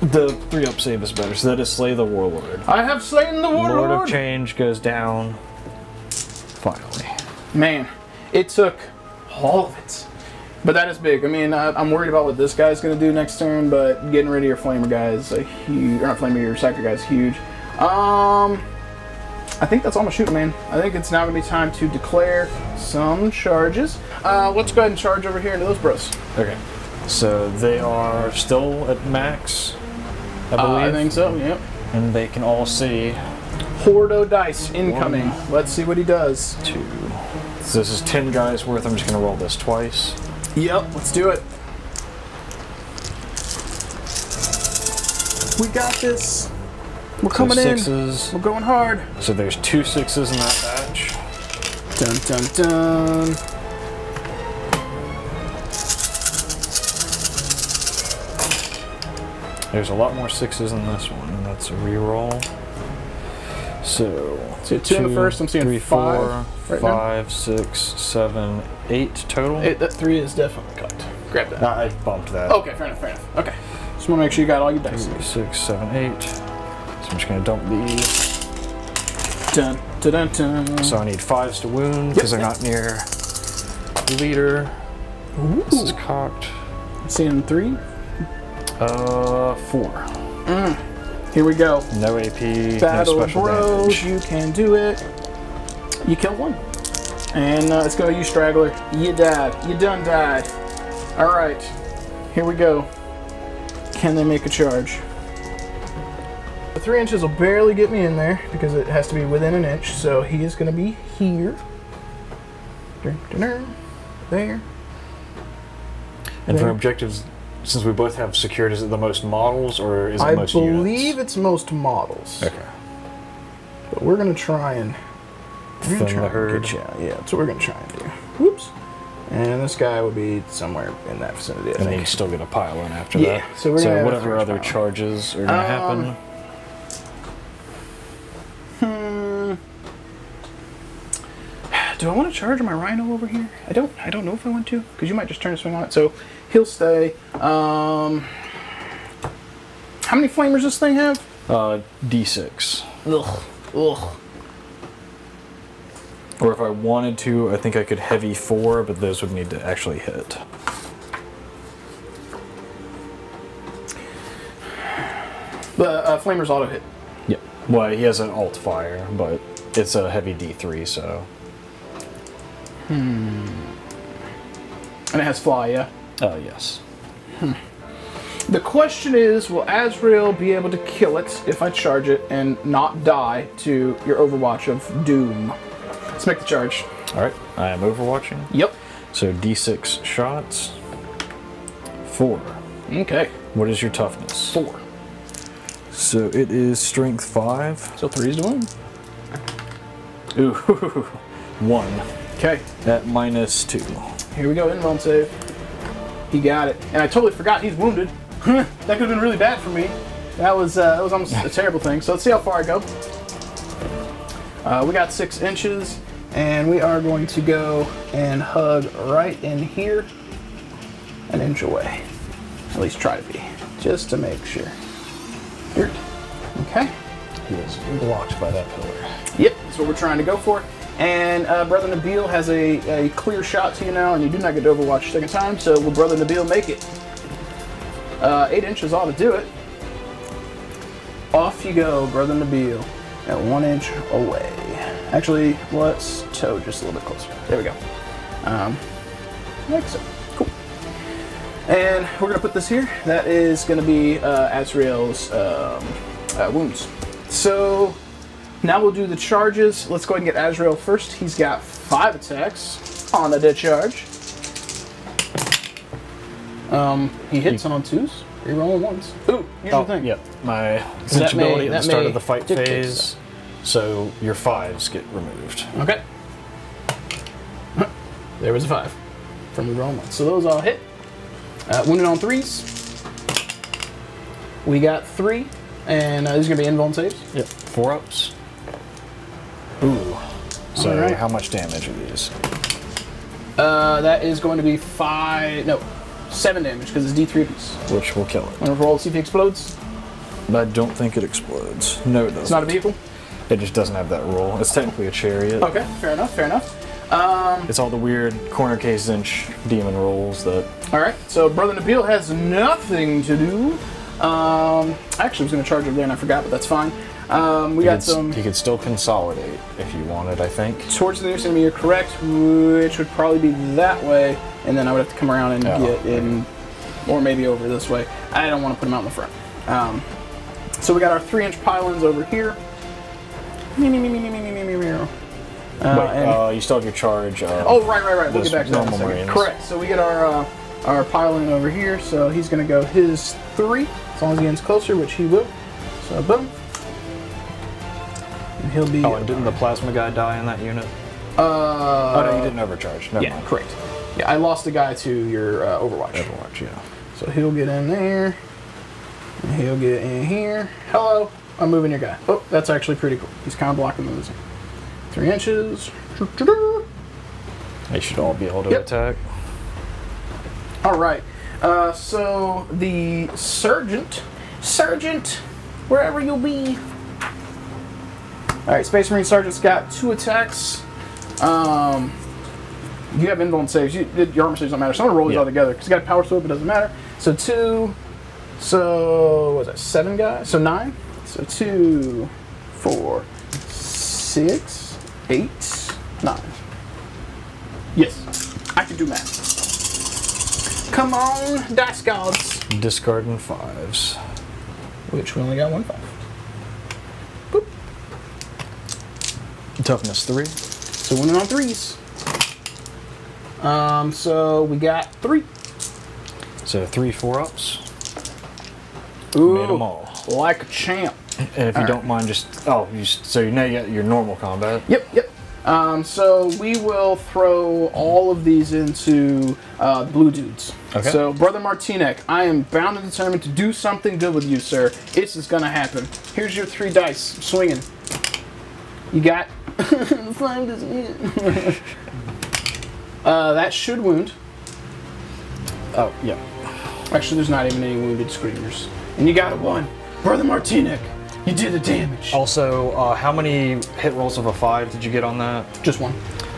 the 3-up save is better. So that is Slay the Warlord. I have slain the warlord. Lord of Change goes down. Finally. Man, it took all of it. But that is big. I mean, I'm worried about what this guy's going to do next turn, but getting rid of your Flamer guy is a huge... Or not Flamer, your Psyker guy is huge. I think that's all my shooting, man. I think it's now going to be time to declare some charges. Let's go ahead and charge over here into those bros. Okay. So they are still at max, I believe. I think so, yep. And they can all see Hordo dice incoming. 1. Let's see what he does. 2. So this is 10 guys worth. I'm just going to roll this twice. Yep, let's do it. We got this. We're coming in. 6s. We're going hard. So there's 2 6s in that batch. Dun dun dun. There's a lot more 6s in this one, and that's a reroll. So 2 in the first. I'm seeing 3, 5 4, right now. 5, 6, 7, 8 total. That 3 is definitely cut. Grab that. I bumped that. Okay, fair enough, fair enough. Okay. Just want to make sure you got all your dice. 3, 6, 7, 8. So I'm just going to dump these. Dun dun dun dun. So I need 5s to wound because they're not near leader. Ooh. This is cocked. I'm seeing 3. 4. Here we go. No AP, Battle no special bros, damage. you can do it. You killed 1. And let's go, you straggler. You died. You done died. Alright. Here we go. Can they make a charge? The 3 inches will barely get me in there because it has to be within an inch. So he is going to be here. There. And for There. objectives, since we both have secured, is it the most models or is it I most believe units? it's most models. Okay. But we're going to try and... Thin the herd. Get you out. Yeah, that's what we're going to try and do. Whoops. And this guy will be somewhere in that vicinity, I And then think. you still get a pile in after Yeah, that. so we're gonna have whatever a other pile. charges are going to happen. Do I want to charge my Rhino over here? I don't know if I want to, because you might just turn and swing on it. So he'll stay. How many flamers does this thing have? D6. Ugh. Ugh. Or if I wanted to, I think I could heavy 4, but those would need to actually hit. The flamers auto hit. Yep. Well, he has an alt fire, but it's a heavy D3, so. And it has fly, yeah? Yes. The question is, will Azrael be able to kill it if I charge it and not die to your Overwatch of Doom? Let's make the charge. Alright, I am overwatching. Yep. So D6 shots. 4. Okay. What is your toughness? 4. So it is strength 5. So 3's to win. Ooh, 1 Okay. at -2. Here we go, invuln save. He got it. And I totally forgot he's wounded. That could have been really bad for me. That was almost a terrible thing. So let's see how far I go. We got 6 inches, and we are going to go and hug right in here, an inch away. At least try to be, just to make sure. Here. Okay. He is blocked by that pillar. Yep. That's what we're trying to go for. And Brother Nabil has a clear shot to you now, and you do not get to Overwatch a second time, so will Brother Nabil make it? 8 inches ought to do it. Off you go, Brother Nabil, at 1 inch away. Actually, let's toe just a little bit closer. There we go. Like so. Cool. And we're going to put this here. That is going to be Azrael's wounds. So now we'll do the charges. Let's go ahead and get Azrael first. He's got 5 attacks on the dead charge. He hits on 2s. Rerolling 1s. Ooh, here's the thing. Yep. My cinch ability at the start of the fight phase, so your 5s get removed. Okay. There was a 5 from rerolling 1. So those all hit. Wounded on 3s. We got 3, and these are going to be invuln saves. Yep. 4-ups. Ooh. So right. How much damage are these? That is going to be 7 damage, because it's D3 apiece. Which will kill it. Want to roll to see if it explodes? I don't think it explodes. No, it doesn't. It's not a vehicle? It just doesn't have that roll. It's technically a chariot. Okay, fair enough, fair enough. It's all the weird corner case inch demon rolls that... Alright, so Brother Nabil has nothing to do. Actually, I was going to charge over there and I forgot, but that's fine. He could still consolidate if you wanted, I think. Towards the nearest enemy, you're correct, which would probably be that way, and then I would have to come around and get in, or maybe over this way. I don't want to put him out in the front. So we got our 3-inch pylons over here. You still have your charge. Oh, right. We'll get back to that in a second. Marines. Correct. So we get our pylon over here. So he's going to go his 3, as long as he gets closer, which he will. So boom. And he'll be. Oh, and didn't the plasma guy die in that unit? Oh no, you didn't overcharge. Never mind. Correct. Yeah, I lost a guy to your Overwatch. Overwatch, yeah. So he'll get in there. And he'll get in here. Hello. I'm moving your guy. Oh, that's actually pretty cool. He's kind of blocking the losing. 3 inches. They should all be able to attack. All right. So the Sergeant, wherever you'll be. All right, Space Marine Sergeant's got 2 attacks. You have invuln saves. Your armor saves don't matter. So I'm gonna roll these all together because you got a power sword, but it doesn't matter. So 2. So what was that? 7 guys. So 9. So 2, 4, 6, 8, 9. Yes, I can do math. Come on, dice gods. Discarding 5s. Which we only got 1 5. Boop. Toughness 3. So winning on 3s. So we got 3. So 3 4-ups. Ooh, made them all. Like a champ. And if you don't mind, so you now you got your normal combat. Yep. So we will throw all of these into blue dudes. Okay. So, Brother Martinek, I am bound and determined to do something good with you, sir. This is gonna happen. Here's your 3 dice. Swinging. You got 5 doesn't hit. That should wound. Oh, yeah. Actually, there's not even any wounded screamers. And you got a 1. Brother Martinek, you did the damage. Also, how many hit rolls of a 5 did you get on that? Just 1.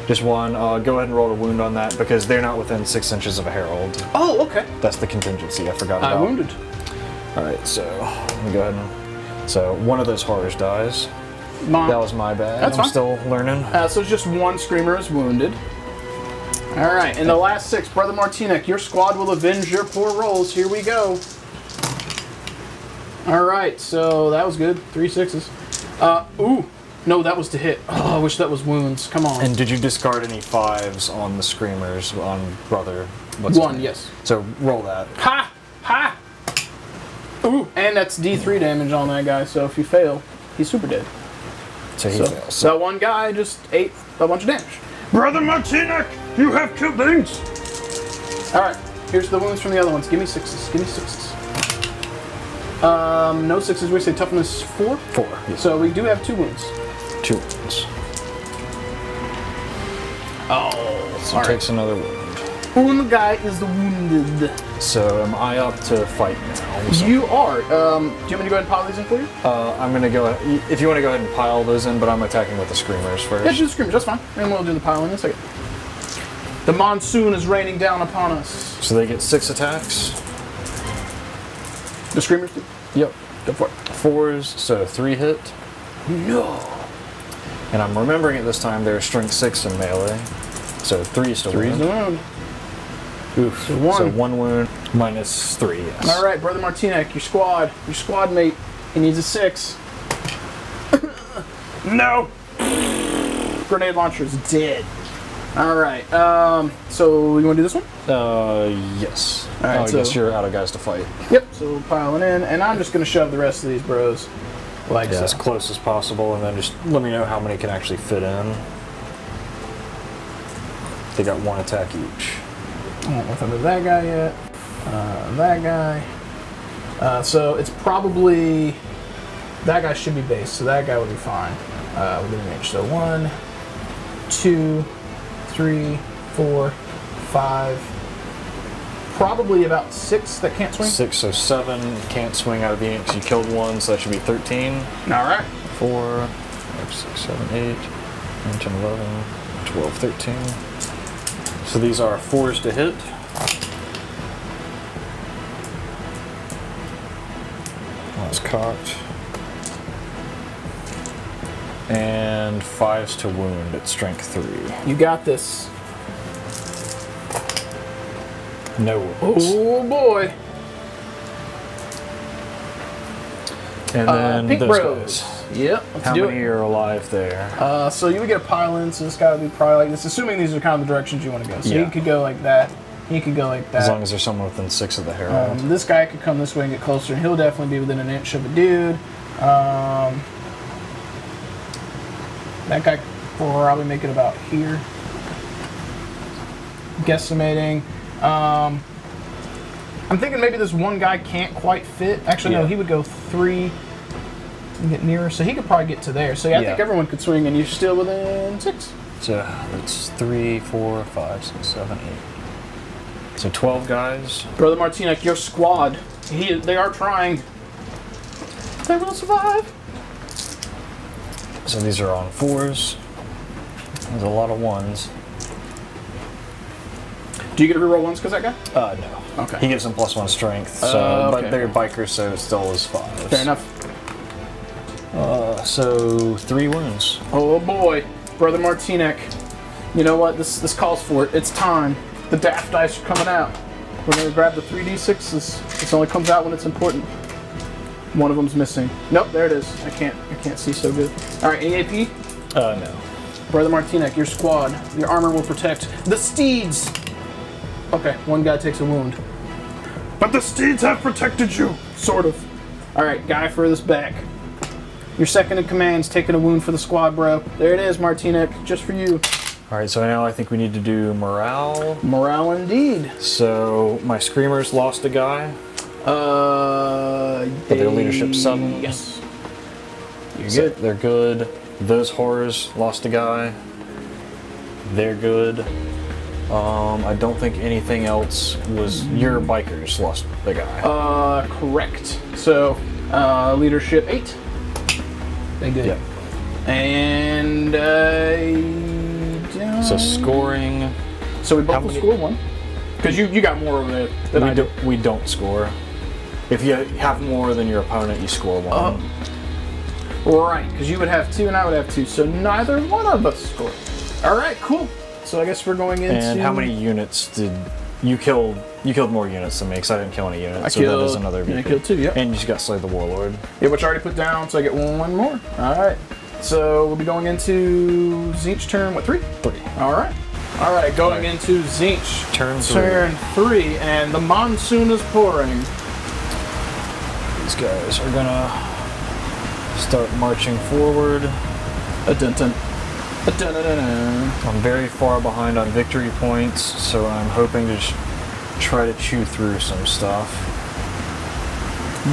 Just 1. Go ahead and roll a wound on that because they're not within 6 inches of a herald. Oh, okay. That's the contingency I forgot about. I wounded. Alright, so let me go ahead and... So one of those horrors dies. That was my bad. That's fine. I'm still learning. So it's just 1 screamer is wounded. Alright, and the last 6, Brother Martinek, your squad will avenge your poor rolls. Here we go. Alright, so that was good. 3 6s. Ooh. No, that was to hit. Oh, I wish that was wounds. Come on. And did you discard any 5s on the screamers on Brother? 1, yes. So roll that. Ha! Ha! Ooh, and that's D3 damage on that guy, so if you fail, he's super dead. So he fails. So that one guy just ate a bunch of damage. Brother Martinek, you have killed things! Alright, here's the wounds from the other ones. Give me 6s. Give me 6s. No 6s. We say toughness 4? 4. Yes. So we do have 2 wounds. 2 wounds. Oh, So takes another wound. Un guy is wounded. So am I up to fight now? You are. Do you want me to go ahead and pile these in for you? I'm gonna go. If you want to go ahead and pile those in, but I'm attacking with the screamers first. Yeah, do the screamers. That's fine. And we'll do the piling in a second. The monsoon is raining down upon us. So they get 6 attacks. The screamers do? Yep. Go for it. 4s, so 3 hit. No. And I'm remembering it this time. They're strength 6 in melee, so 3 is to 3 is wound. the wound. Oof. So 1. So 1 wound minus 3. Yes. All right, Brother Martinek, your squad mate. He needs a 6. No. Grenade launcher is dead. All right. So you want to do this one? Yes. All right, I so- guess you're out of guys to fight. Yep. So we're piling in, and I'm just gonna shove the rest of these bros like Yeah, so. as close as possible, and then just let me know how many can actually fit in. They got 1 attack each. I don't know if I moved that guy yet. That guy. So it's probably that guy should be base, so that guy would be fine within range. So 1, 2, 3, 4, 5. Probably about 6 that can't swing. 6, so 7 can't swing out of the inks. You killed 1, so that should be 13. All right. 4, 5, 6, 7, 8, 9, 10, 11, 12, 13. So these are 4s to hit. That's cocked. And 5s to wound at strength 3. You got this. No wounds. Oh boy. And then Pink those Bros. guys. Yep. Let's How do many it. are alive there? So you would get a pile in, so this guy would be probably like this, assuming these are kind of the directions you want to go. So Yeah. he could go like that. He could go like that. As long as there's someone within 6 of the Herald. This guy could come this way and get closer, and he'll definitely be within an inch of a dude. That guy could probably make it about here. Guesstimating. I'm thinking maybe this one guy can't quite fit. Actually, no, Yeah. he would go 3 and get nearer, so he could probably get to there. So yeah, I think Yeah. everyone could swing, and you're still within 6. So that's 3, 4, 5, 6, 7, 8. So 12 guys. Brother Martinek, your squad, they are trying. They will survive. So these are on 4s. There's a lot of 1s. Do you get to reroll ones because that guy? No. Okay. He gives them +1 strength. So, okay. but they're bikers, so it still is 5s. Fair enough. So 3 wounds. Oh boy, Brother Martinek. You know what? This calls for it. It's time. The daft dice are coming out. We're gonna grab the 3d6s. This only comes out when it's important. One of them's missing. Nope, there it is. I can't see so good. All right, any AP? No. Brother Martinek, your squad, your armor will protect the steeds. Okay, one guy takes a wound. But the steeds have protected you, sort of. All right, guy furthest back. Your second in command's taking a wound for the squad, bro. There it is, Martinek, just for you. All right, so now I think we need to do morale. Morale indeed. So my screamers lost a guy. But their leadership 7. Yes. You're So good. they're good. Those horrors lost a guy. They're good. I don't think anything else was. Your bikers lost the guy. Correct. So, leadership 8. They did. Yep. And So scoring. So we both How will many- score 1. Because you got more over there than I do. We don't score. If you have more than your opponent, you score 1. Right, because you would have 2 and I would have 2. So neither one of us scored. All right, cool. So I guess we're going into... And how many units did you kill? You killed more units than me because I didn't kill any units. I so killed, that is another VP. I killed 2, yeah. And you just got Slay the Warlord. Yeah, which I already put down, so I get 1 more. All right. So we'll be going into Zinch turn, what, 3? 3. All right. All right, going into Zinch. Turn 3. Turn 3, and the monsoon is pouring. These guys are gonna start marching forward. A-dun-dun. A-dun-dun-dun-dun. I'm very far behind on victory points, so I'm hoping to try to chew through some stuff.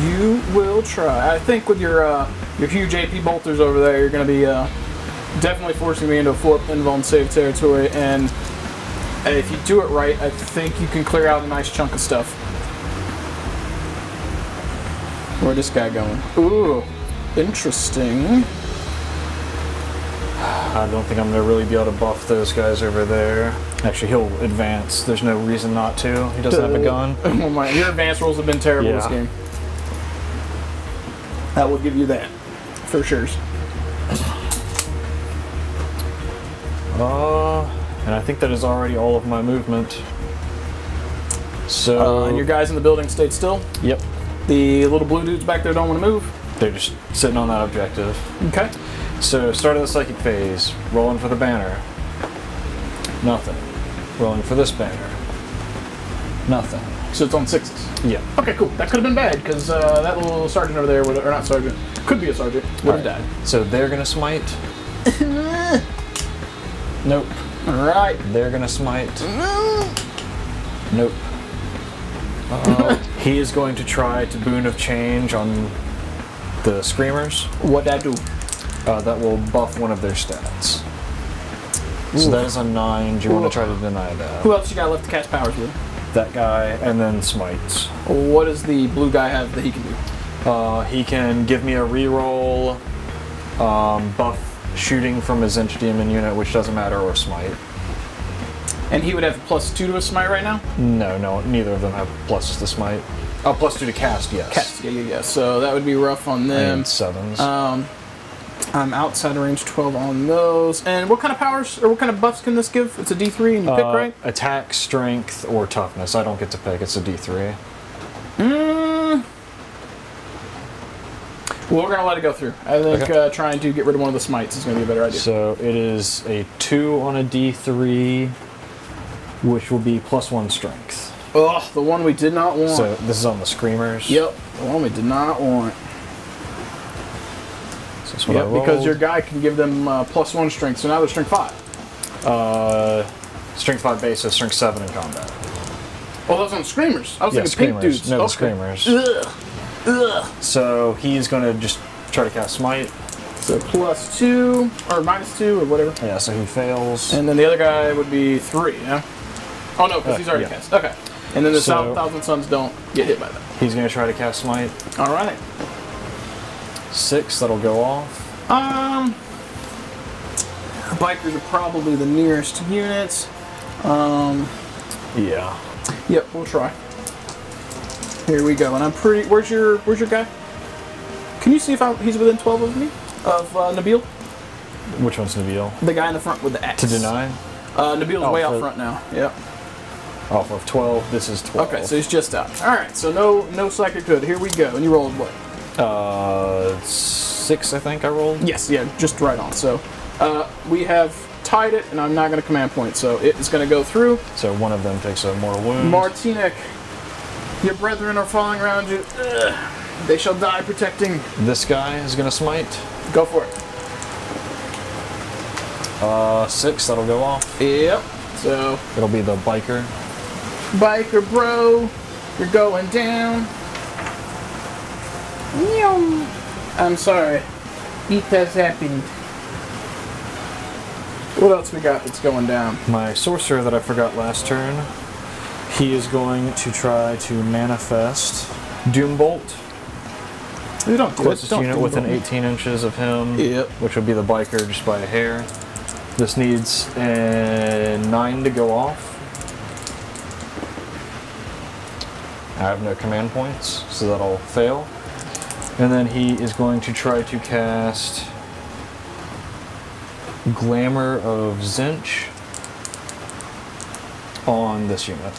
You will try. I think with your huge AP bolters over there, you're going to be definitely forcing me into a 4 pinball and save territory, and And if you do it right, I think you can clear out a nice chunk of stuff. Where'd this guy going? Ooh, interesting. I don't think I'm going to really be able to buff those guys over there. Actually, he'll advance. There's no reason not to. He doesn't have a gun. Well, your advance rolls have been terrible this game. I will give you that, for sure. And I think that is already all of my movement. So, and your guys in the building stayed still? Yep. The little blue dudes back there don't want to move? They're just sitting on that objective. Okay. So, start of the psychic phase. Rolling for the banner. Nothing. Rolling for this banner. Nothing. So it's on 6s? Yeah. Okay, cool. That could have been bad, because that little sergeant over there, or not sergeant, could be a sergeant, would have died. So they're going to smite. Nope. Alright. They're going to smite. Nope. He is going to try to Boon of Change on the Screamers. What'd that do? That will buff one of their stats. So that is a 9. Do you want to try to deny that? Who else you got left to cast powers with? That guy, and then smites. What does the blue guy have that he can do? He can give me a reroll, buff shooting from his Zinch Demon unit, which doesn't matter, or smite. And he would have +2 to his smite right now? No, neither of them have pluses to smite. Oh, +2 to cast, yes. Cast, yeah. So that would be rough on them. I need 7s. I'm outside range 12 on those. And what kind of powers, or what kind of buffs can this give? It's a D3 and you pick, right? Attack, strength, or toughness. I don't get to pick, it's a D3. Well, we're going to let it go through. I think trying to get rid of one of the smites is going to be a better idea. So it is a 2 on a D3, which will be +1 strength. Ugh, the one we did not want. So this is on the Screamers. Yep, the one we did not want. So that's what I rolled. Because your guy can give them +1 strength, so now they're strength 5. Strength 5 base, so strength 7 in combat. Oh, those on Screamers. I was thinking pink dudes. No, the Screamers. Ugh. Ugh. So he's going to just try to cast Smite. So +2, or -2, or whatever. Yeah, so he fails. And then the other guy would be 3, yeah? Oh no, because he's already cast. Okay. And then the Thousand Suns don't get hit by that. He's going to try to cast Smite. Alright. 6, that'll go off. Bikers are probably the nearest units. Yeah. Yep, we'll try. Here we go, and I'm pretty. Where's your guy? Can you see if he's within 12 of me? Of Nabil? Which one's Nabil? The guy in the front with the axe. To deny? Nabil's way out front now. Yep. Off of 12. This is 12. Okay, so he's just out. All right, so no psychic good. Here we go. And you rolled what? 6, I think I rolled. Yes, yeah, just right on. So we have tied it, and I'm not going to command point, so it is going to go through. So one of them takes a mortal wound. Martinek, your brethren are falling around you. Ugh. They shall die protecting. This guy is going to smite. Go for it. 6, that'll go off. Yep. So it'll be the biker. Biker bro, you're going down. I'm sorry. It has happened. What else we got that's going down? My sorcerer that I forgot last turn. He is going to try to manifest Doombolt. We don't do Closest unit within 18 inches of him. Yep. Which would be the biker just by a hair. This needs a 9 to go off. I have no command points, so that'll fail. And then he is going to try to cast Glamour of Zinch on this unit.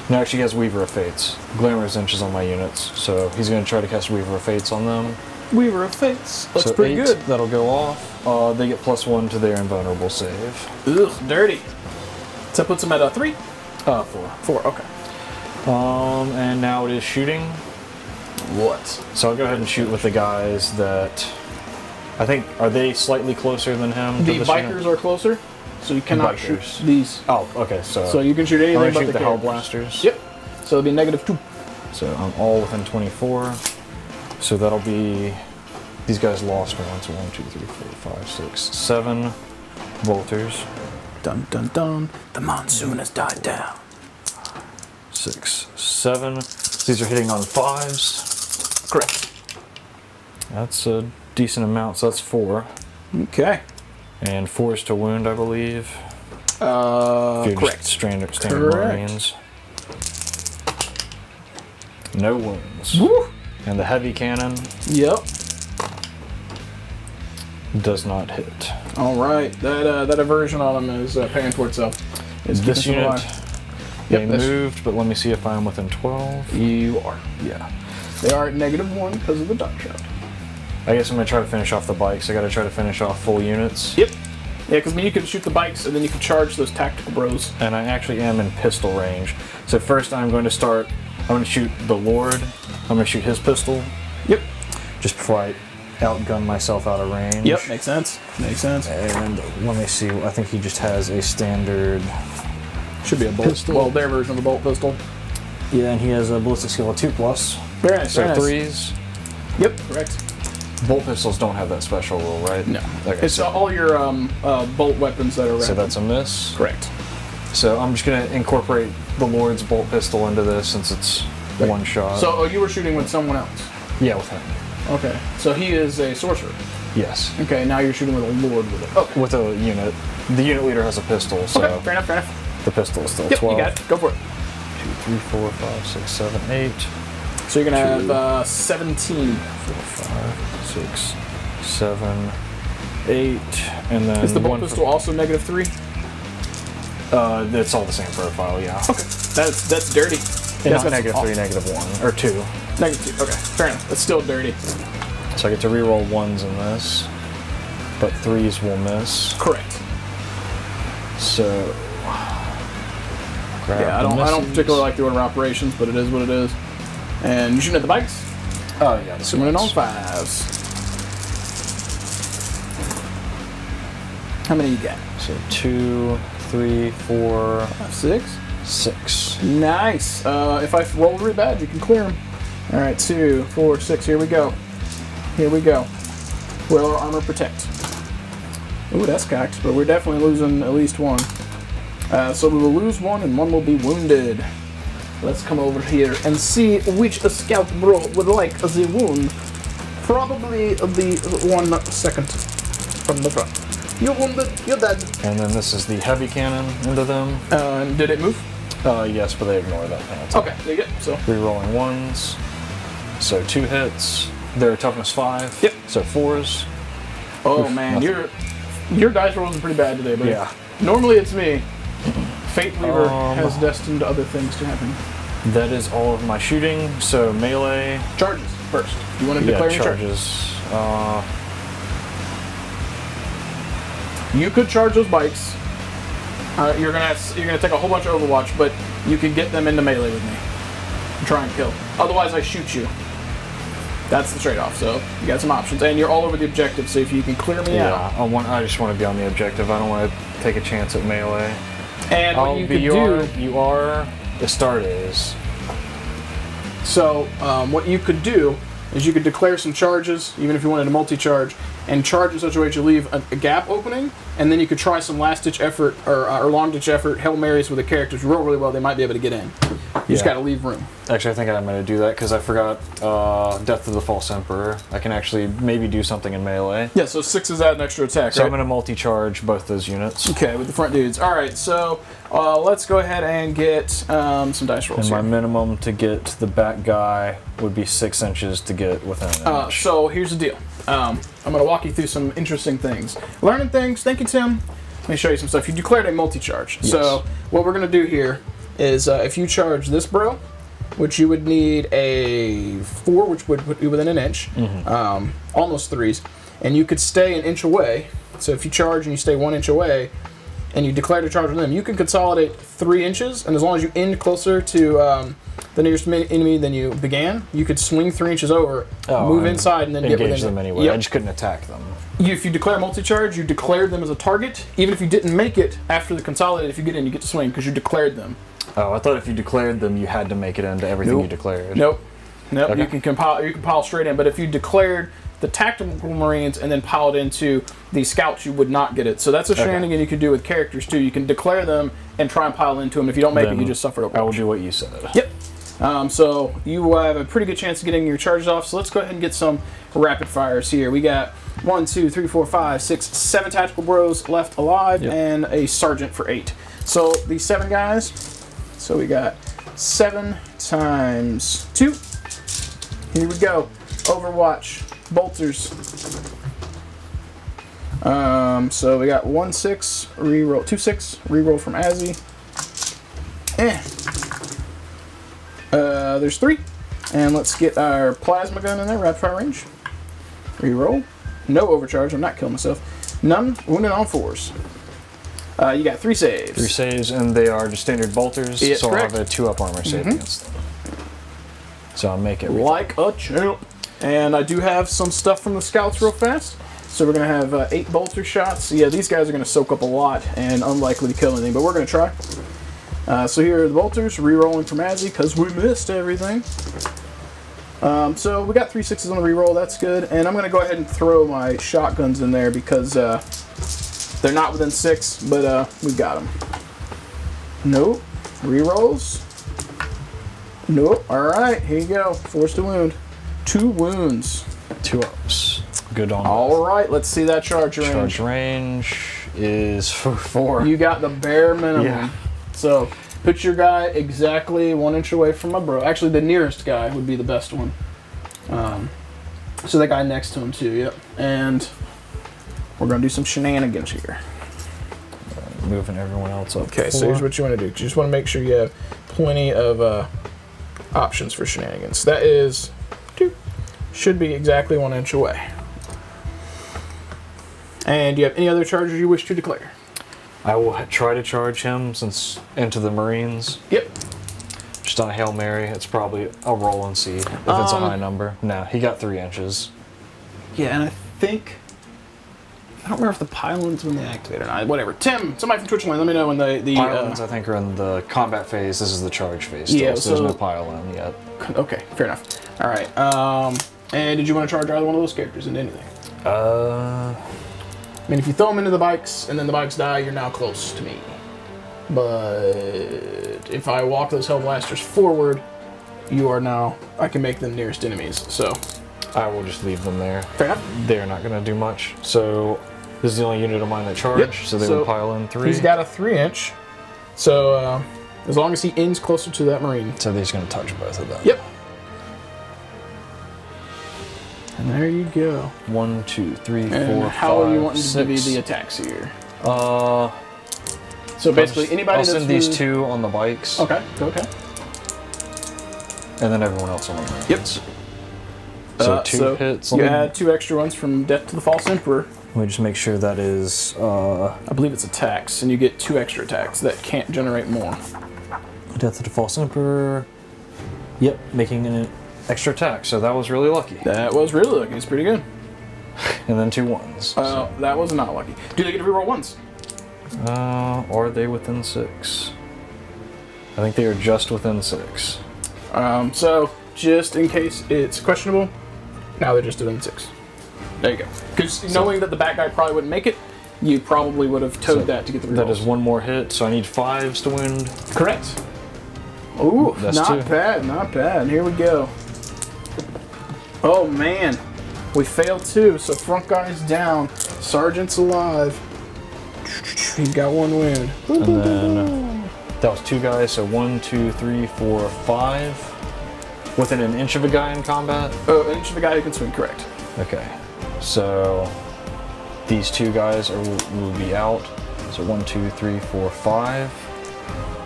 No, actually he has Weaver of Fates. Glamour of Zinch is on my units, so he's going to try to cast Weaver of Fates on them. Weaver of Fates. Looks so pretty 8, good. That'll go off. They get +1 to their invulnerable save. Ugh, dirty. So that puts them at a 3? 4. 4, okay. And now it is shooting. What? So I'll go ahead and shoot with the guys that I think, are they slightly closer than him? The bikers are closer, so you cannot shoot these. Oh, okay. So you can shoot anything but shoot the Hell characters. Blasters. Yep. So it'll be -2. So I'm all within 24. So that'll be, these guys lost 1, so 1, 2, 3, 4, 5, 6, 7 bolters. Dun dun dun. The monsoon has died down. 6, 7. These are hitting on 5s. Correct. That's a decent amount, so that's 4. Okay. And 4s to wound, I believe. If you're correct. just standard Correct. Marines. No wounds. Woo! And the heavy cannon Yep. does not hit. All right. That aversion on them is paying for itself. It's This keeping us unit, alive. they Yep, that's- moved, but let me see if I'm within 12. You are. Yeah. They are at -1 because of the duck shot. I guess I'm going to try to finish off the bikes. I got to try to finish off full units. Yep. Yeah, because you can shoot the bikes and then you can charge those tactical bros. And I actually am in pistol range. So first I'm going to shoot the Lord. I'm going to shoot his pistol. Yep. Just before I outgun myself out of range. Yep. Makes sense. Makes sense. And let me see. I think he just has a standard. Should be a bolt Pistol. Well, their version of the bolt pistol. Yeah, and he has a ballistic skill of 2+. Very nice. So very nice. 3s. Yep. Correct. Bolt pistols don't have that special rule, right? No. Okay, It's so, all your bolt weapons that are so that's a miss. correct. So I'm just going to incorporate the Lord's bolt pistol into this since it's one shot. So you were shooting with someone else. yeah, with him. Okay. So he is a sorcerer. Yes. Okay. Now you're shooting with a lord with it. Okay. With a unit. The unit leader has a pistol, so Okay. Fair enough. Fair enough. the pistol is still Yep. 12. You got it. Go for it. 2, 3, 4, 5, 6, 7, 8. So you're gonna Two. have 17. 4, 5, 6, 7, 8, and then Is the bolt one pistol also -3? it's all the same profile, yeah. Okay. That's dirty. And That's not got some- -3, -1, or 2. -2. Okay. Fair enough. That's still dirty. So I get to reroll 1s in this, but 3s will miss. Correct. So grab Yeah. I the don't misses. particularly like the order of operations, but it is what it is. And you shooting at the bikes? Oh yeah, the Swimming on spikes. 5s. How many you got? So 2, 3, 4, 6. 6. Nice. If I roll really bad, you can clear them. All right, 2, 4, 6. Here we go. Here we go. Will our armor protect? Ooh, that's cocked, but we're definitely losing at least one. So we will lose one, and one will be wounded. Let's come over here and see which scout bro would like the wound. Probably the 1 second from the front. You're wounded. You're dead. And then this is the heavy cannon into them. Did it move? Yes, but they ignore that penalty. Okay, there you go. So Rerolling 1s. So 2 hits. They're toughness 5. Yep. So 4s. oh Oof, man, nothing. your dice rolls are pretty bad today, buddy. Yeah. Normally it's me. Fate Weaver Um, has destined other things to happen. That is all of my shooting. So melee. Charges first. You want to Yeah, declare your charges? charges. You could charge those bikes. You're gonna take a whole bunch of Overwatch, but you could get them into melee with me. And try and kill. Otherwise, I shoot you. That's the trade-off. So you got some options, and you're all over the objective. So if you can clear me out, Yeah, I just want to be on the objective. I don't want to take a chance at melee. and what you could do. You are Astartes. So what you could do is you could declare some charges, even if you wanted a multi-charge, and charge in such a way that you leave a gap opening, and then you could try some last-ditch effort or long-ditch effort, Hail Marys with the characters. Roll really well, they might be able to get in. You just got to leave room. Actually, I think I'm going to do that because I forgot Death of the False Emperor. I can actually maybe do something in melee. Yeah, so 6 is add an extra attack, So right? I'm going to multi-charge both those units. Okay, with the front dudes. All right, so let's go ahead and get some dice rolls And my here. minimum to get the back guy would be 6 inches to get within an inch. So here's the deal. I'm going to walk you through some interesting things. Learning things. Thank you, Tim. Let me show you some stuff. You declared a multi-charge. Yes. So what we're going to do here is if you charge this bro, which you would need a 4, which would put you within an inch, almost 3s, and you could stay an inch away. So if you charge and you stay 1 inch away, and you declare to charge with them, you can consolidate 3 inches, and as long as you end closer to the nearest enemy than you began, you could swing 3 inches over, move inside, and then get engage within them anyway. Yep. I just couldn't attack them. If you declare multi-charge, you declared them as a target. Even if you didn't make it after the consolidate, if you get in, you get to swing because you declared them. Oh, I thought if you declared them, you had to make it into everything Nope. you declared. Nope. Nope, Okay. you can pile straight in. But if you declared the tactical Marines and then piled into the scouts, you would not get it. So that's a shenanigan you could do with characters too. You can declare them and try and pile into them. If you don't make it, you just suffer I will do what you said. Yep. So you have a pretty good chance of getting your charges off. So let's go ahead and get some rapid fires here. We got 1, 2, 3, 4, 5, 6, 7 tactical bros left alive, and a sergeant for 8. So these 7 guys. So we got 7 times 2. Here we go. Overwatch. Bolters. So we got 1 6 reroll, 2 6 reroll from Azzy. There's 3, and let's get our plasma gun in there. Rapid fire range. Reroll. No overcharge. I'm not killing myself. None. Wounded on 4s. You got 3 saves. 3 saves, and they are just standard bolters. Yes, so correct. I'll have a 2-up armor save against them. So I'll make it like a champ. And I do have some stuff from the scouts real fast. So we're going to have 8 bolter shots. Yeah, these guys are going to soak up a lot and unlikely to kill anything, but we're going to try. So here are the bolters, re-rolling from Azzy because we missed everything. So we got 3 6s on the re-roll, that's good. And I'm going to go ahead and throw my shotguns in there because they're not within 6, but we got them. Nope. Re-rolls. Nope. Alright, here you go. Forced to wound. 2 wounds. 2 ups. Good on All right, let's see that charge range. Charge range is 4. You got the bare minimum. Yeah. So put your guy exactly 1 inch away from my bro. Actually, the nearest guy would be the best one. So that guy next to him too. Yep. And we're gonna do some shenanigans here. Moving everyone else up. Okay, so here's what you want to do. You just want to make sure you have plenty of options for shenanigans. That is, should be exactly 1 inch away. And do you have any other charges you wish to declare? I will try to charge him since into the Marines. Yep. Just on a Hail Mary, it's probably a roll and see if it's a high number. No, he got 3 inches. Yeah, and I think, I don't remember if the pylons when they activate or not. Whatever. Tim, somebody from Twitch Land, let me know when the Pylons, I think, are in the combat phase. This is the charge phase still, Yeah, so there's so- no pylon yet. Okay, fair enough. All right. And did you want to charge either one of those characters into anything? I mean, if you throw them into the bikes and then the bikes die, you're now close to me. But if I walk those Hellblasters forward, you are now, I can make them nearest enemies. So I will just leave them there. fair enough. They're not going to do much. So this is the only unit of mine that charge, Yep. so they would pile in 3. He's got a 3 inch. So as long as he ends closer to that Marine. So he's going to touch both of them. Yep. And there you go. 1, 2, 3, 4, And 5, how are you wanting 6. to be the attacks here? So basically, anybody I'll that's send these with- 2 on the bikes. Okay. Okay. And then everyone else on the Marines. Yep. So 2 hits. You add 2 extra ones from Death to the False Emperor. Let me just make sure that is I believe it's attacks, and you get 2 extra attacks that can't generate more. Death of the False Emperor. Yep, making an extra attack. So that was really lucky. That was really lucky. It's pretty good. And then 2 ones. That was not lucky. Do they get to reroll ones? Are they within 6? I think they are just within 6. So just in case it's questionable, now they're just within 6. There you go. Because knowing that the bad guy probably wouldn't make it, you probably would have towed that to get the rerolls. That is 1 more hit, so I need 5s to wound. Correct. Ooh, That's not 2. bad, not bad. Here we go. Oh man, we failed 2, so front guy's down. Sergeant's alive. He's got 1 wound. And then that was 2 guys, so 1, 2, 3, 4, 5. Within an inch of a guy in combat? Oh, an inch of a guy who can swing, correct. Okay. So these 2 guys will be out. So 1, 2, 3, 4, 5.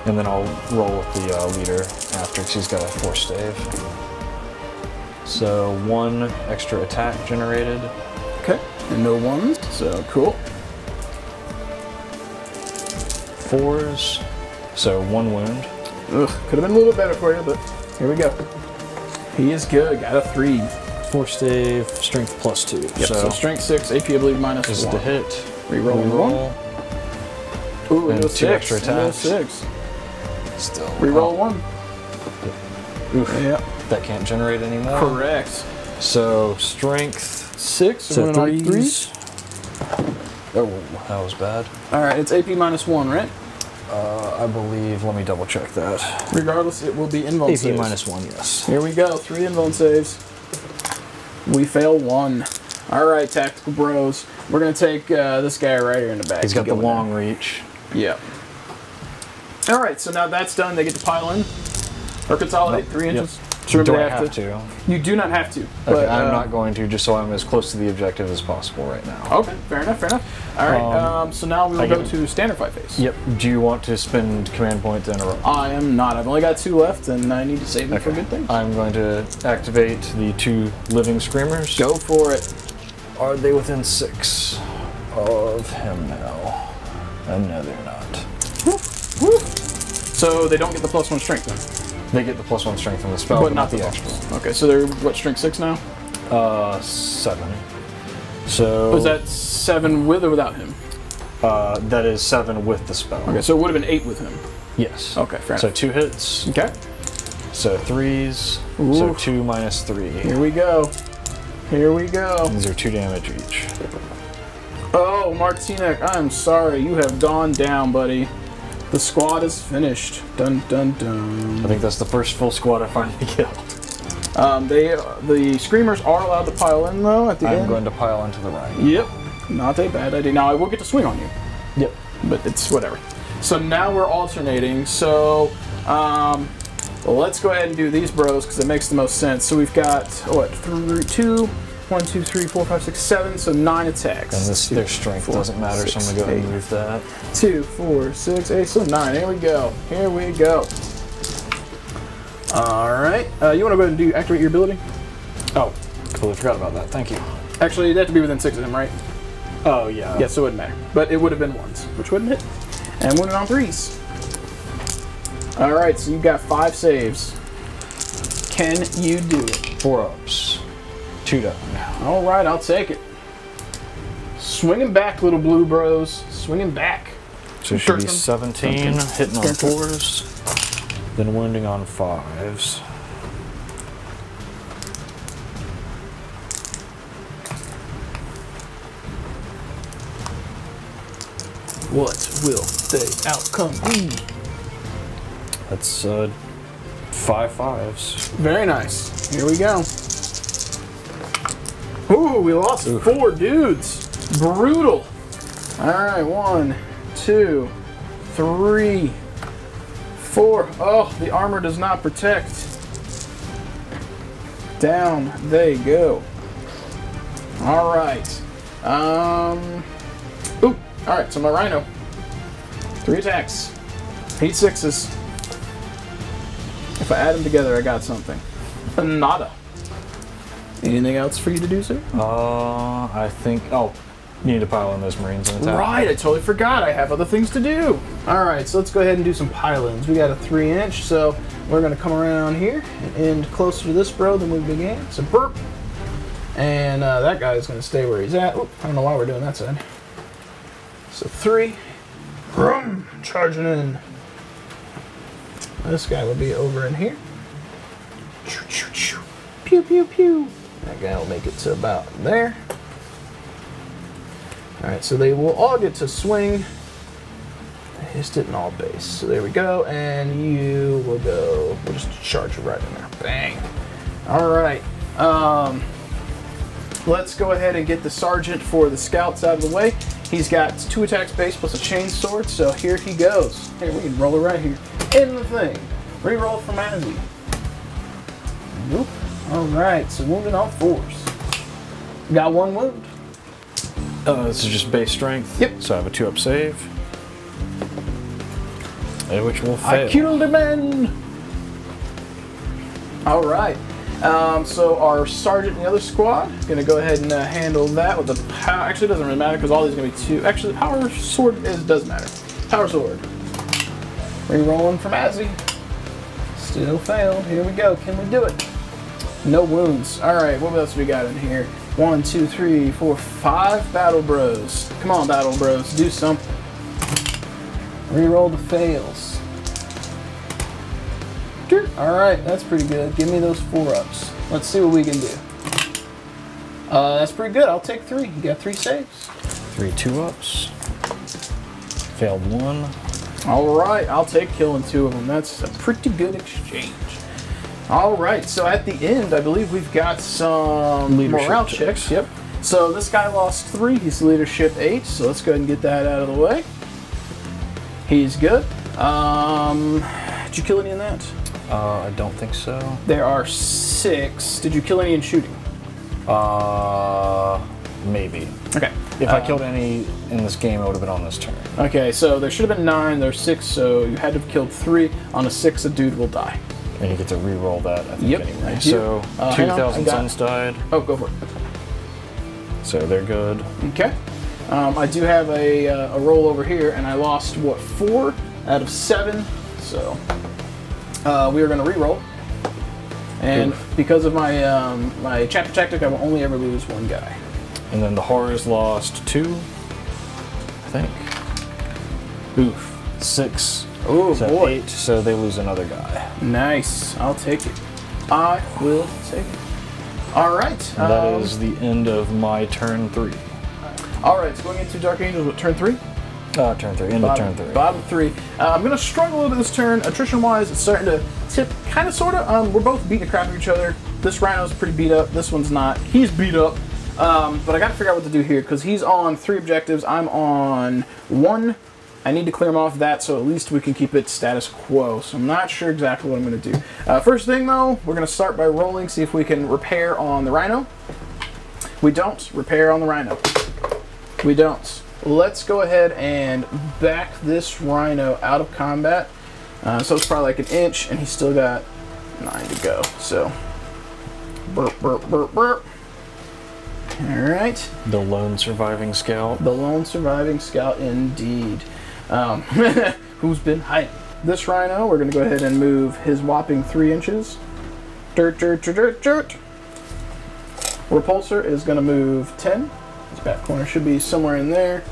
And then I'll roll with the leader after because he's got a force save. So 1 extra attack generated. Okay, and no ones, so cool. 4s, so 1 wound. Ugh, could have been a little bit better for you, but here we go. He is good, got a 3. Force save, strength +2. Yep, so strength 6, AP I believe -1. This is the hit. Reroll. Ooh, And no 2 extra No attacks. 6. Still. Reroll 1. Oof. Yep. That can't generate anymore. Correct. So strength 6. So winning on threes. Oh, that was bad. All right, it's AP -1, right? I believe. Let me double check that. Regardless, it will be invuln AP saves. -1, yes. Here we go. 3 invuln saves. We fail 1. All right, tactical bros. We're gonna take this guy right here in the back. He's got the Go in long reach. there. Yeah. All right, so now that's done. They get to pile in or consolidate 3 inches. So Do remember I they have to? You do not have to. Okay, But, I'm not going to, just so I'm as close to the objective as possible right now. Okay, fair enough, fair enough. All right, so now we will I go get- to standard fight phase. Yep. Do you want to spend command points in a row? I am not. I've only got 2 left, and I need to save them for good things. I'm going to activate the 2 living screamers. Go for it. Are they within 6 of him now? No, they're not. Woo. So they don't get the +1 strength then? They get the +1 strength on the spell, But not the the actual. Okay, so they're, what, strength 6 now? 7. So Was that 7 with or without him? that is 7 with the spell. Okay, so it would have been 8 with him. Yes. Okay, fair So enough. 2 hits. Okay, So 3s. Ooh. So 2 minus 3. here we go. Here we go. These are 2 damage each. Oh, Martinek, I'm sorry. You have gone down, buddy. The squad is finished. Dun, dun, dun. I think that's the first full squad I finally killed. The screamers are allowed to pile in, though, at the end. I'm going to pile into the right. Yep, not a bad idea. Now, I will get to swing on you, Yep. but it's whatever. So now we're alternating. So let's go ahead and do these bros because it makes the most sense. So we've got, what, 1, 2, 3, 4, 5, 6, 7, so 9 attacks. And this, their strength doesn't matter, so I'm going to go ahead and move that. 2, 4, 6, 8, so 9. Here we go. Here we go. Alright. You want to go ahead and activate your ability? Oh, completely forgot about that. Thank you. Actually, you'd have to be within 6 of him, right? Oh, yeah. Yeah, so it wouldn't matter. But it would have been 1s, which wouldn't hit. And winning on 3s. Alright, so you've got 5 saves. Can you do it? 4 ups. 2 down. Alright, I'll take it. Swinging back, little blue bros. Swinging back. So it should be 13. 17, hitting on Okay. 4s, then wounding on 5s. What will the outcome be? That's 5 5s. Very nice. Here we go. Ooh, we lost 4 dudes. Brutal. Alright, 1, 2, 3, 4. Oh, the armor does not protect. Down they go. Alright. Ooh, alright, so my Rhino. 3 attacks. 8 6s. If I add them together, I got something. Nada. Anything else for you to do, sir? I think. Oh, you need to pile in those Marines and attack. Right, I totally forgot. I have other things to do. All right, so let's go ahead and do some pile-ins. We got a 3-inch, so we're going to come around here and end closer to this bro than we began. So burp. And that guy's going to stay where he's at. Oop, I don't know why we're doing that side. So 3. Vroom, charging in. This guy will be over in here. Choo, choo, choo. Pew, pew, pew. That guy will make it to about there. Alright, so they will all get to swing. I hissed it in all base. So there we go, and you will go. We'll just charge it right in there. Bang. Alright. Let's go ahead and get the sergeant for the scouts out of the way. He's got 2 attacks base plus a chain sword, so here he goes. Here, we can roll it right here. In the thing. Reroll from Azzy. Nope. Alright, so wounded on 4s. Got 1 wound. This is just base strength. Yep. So I have a 2-up save. Which will fail. I killed a man! Alright. So our sergeant in the other squad is going to go ahead and handle that with the power. Actually, it doesn't really matter because all these are going to be 2. Actually, the power sword does matter. Power sword. Rerolling from Azzy. Still failed. Here we go. Can we do it? No wounds. Alright, what else we got in here? 1, 2, 3, 4, 5 battle bros. Come on, battle bros. Do something. Reroll the fails. Alright, that's pretty good. Give me those 4-ups. Let's see what we can do. That's pretty good. I'll take 3. You got 3 saves. 3 2-ups. Failed 1. Alright, I'll take killing 2 of them. That's a pretty good exchange. Alright, so at the end, I believe we've got some Leadership morale checks. checks. Yep. So this guy lost 3. He's leadership 8. So let's go ahead and get that out of the way. He's good. Did you kill any in that? I don't think so. There are 6. Did you kill any in shooting? Maybe. Okay. If I killed any in this game, it would have been on this turn. Okay, so there should have been 9. There's 6, so you had to have killed 3. On a 6, a dude will die. And you get to re-roll that, I think, Yep, anyway. I do. So, Hang on, 2,000 I got- suns died, Oh, go for it. so they're good. Okay. I do have a roll over here, and I lost, what, 4 out of 7. So we are going to re-roll. And because of my my chapter tactic, I will only ever lose 1 guy. And then the horrors lost 2, I think. Oof. 6. Oh, So boy. 8, so they lose another guy. Nice. I'll take it. I will take it. All right. And that is the end of my turn 3. All right, so going into Dark Angels with turn 3. Turn 3, end of turn 3. Bottom 3. I'm going to struggle a little bit this turn. Attrition-wise, it's starting to tip, kind of, sort of. We're both beating the crap out of each other. This Rhino's pretty beat up. This one's not. He's beat up. But I got to figure out what to do here, because he's on 3 objectives. I'm on 1. I need to clear him off that, so at least we can keep it status quo. So I'm not sure exactly what I'm going to do. First thing, though, we're going to start by rolling, see if we can repair on the Rhino. We don't. Repair on the Rhino. We don't. Let's go ahead and back this Rhino out of combat. So it's probably like an inch, and he's still got 9 to go. So, burp, burp, burp, burp. All right. The lone surviving scout. The lone surviving scout, indeed. Who's been hiding? This Rhino, we're going to go ahead and move his whopping 3 inches. Dirt, dirt, dirt, dirt, dirt. Repulsor is going to move 10. His back corner should be somewhere in there.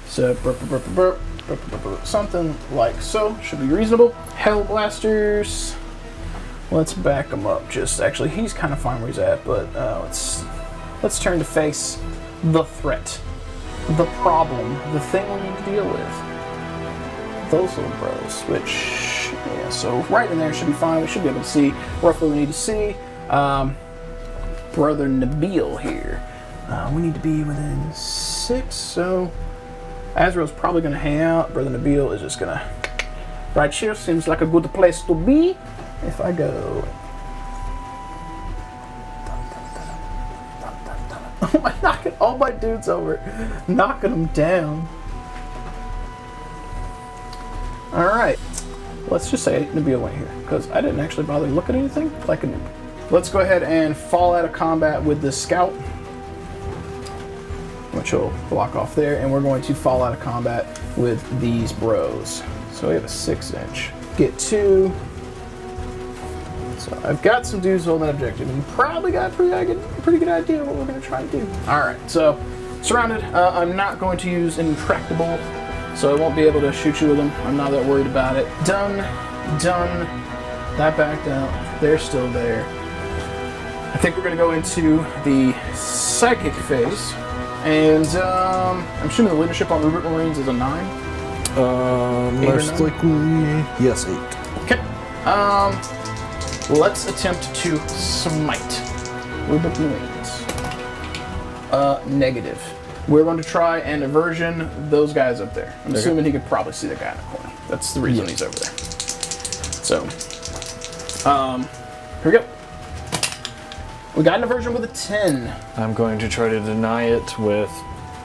So, burp, burp, burp, burp, burp, burp, burp, something like so. Should be reasonable. Hell Blasters. Let's back him up. Actually, he's kind of fine where he's at, but let's turn to face the threat, the problem, the thing we need to deal with. Those little bros, which, yeah, so right in there should be fine. We should be able to see roughly what we need to see. Brother Nabil here. We need to be within 6, so Azrael's probably going to hang out. Brother Nabil is just going to... Right here seems like a good place to be. If I go... Oh, I'm knocking all my dudes over. Knocking them down. Alright. Let's just say Nabil went here, because I didn't actually bother to look at anything like a noob. Let's go ahead and fall out of combat with this scout, which will block off there, and we're going to fall out of combat with these bros. So we have a 6-inch. Get 2. So I've got some dudes holding that objective, and you probably got a pretty good idea of what we're going to try to do. Alright, so surrounded. I'm not going to use Intractable, so I won't be able to shoot you with them. I'm not that worried about it. Done. Done. That backed out. They're still there. I think we're going to go into the Psychic phase. And I'm assuming the leadership on Rubric Marines is a 9. Most likely, yes, 8. Okay. Let's attempt to smite Rubric Marines. Negative. We're going to try and aversion those guys up there. I'm assuming he could probably see the guy in the corner. That's the reason he's over there. So, here we go. We got an aversion with a 10. I'm going to try to deny it with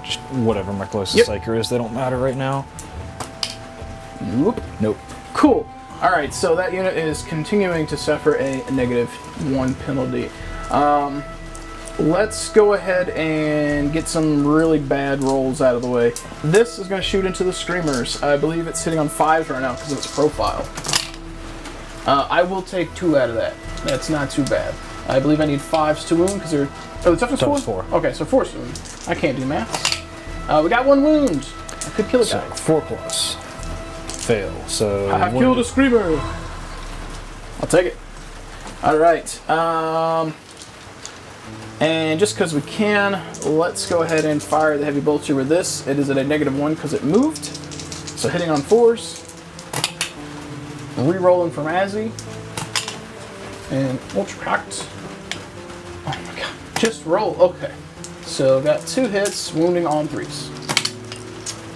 just whatever my closest psyker is. They don't matter right now. Nope. Nope. Cool. Alright, so that unit is continuing to suffer a -1 penalty. Let's go ahead and get some really bad rolls out of the way. This is going to shoot into the Screamers. I believe it's sitting on 5s right now because of its profile. I will take 2 out of that. That's not too bad. I believe I need 5s to wound because they're... Oh, the toughness 4? Okay, so 4 to wound. I can't do maths. We got 1 wound. I could kill a guy. So 4+. Fail. So I have killed a Screamer. I'll take it. All right. And just because we can, let's go ahead and fire the heavy bolter with this. It is at a -1 because it moved. So hitting on 4s. Re-rolling from Azzy. And ultra-packed. Oh my god. Just roll. Okay. So got 2 hits, wounding on 3s.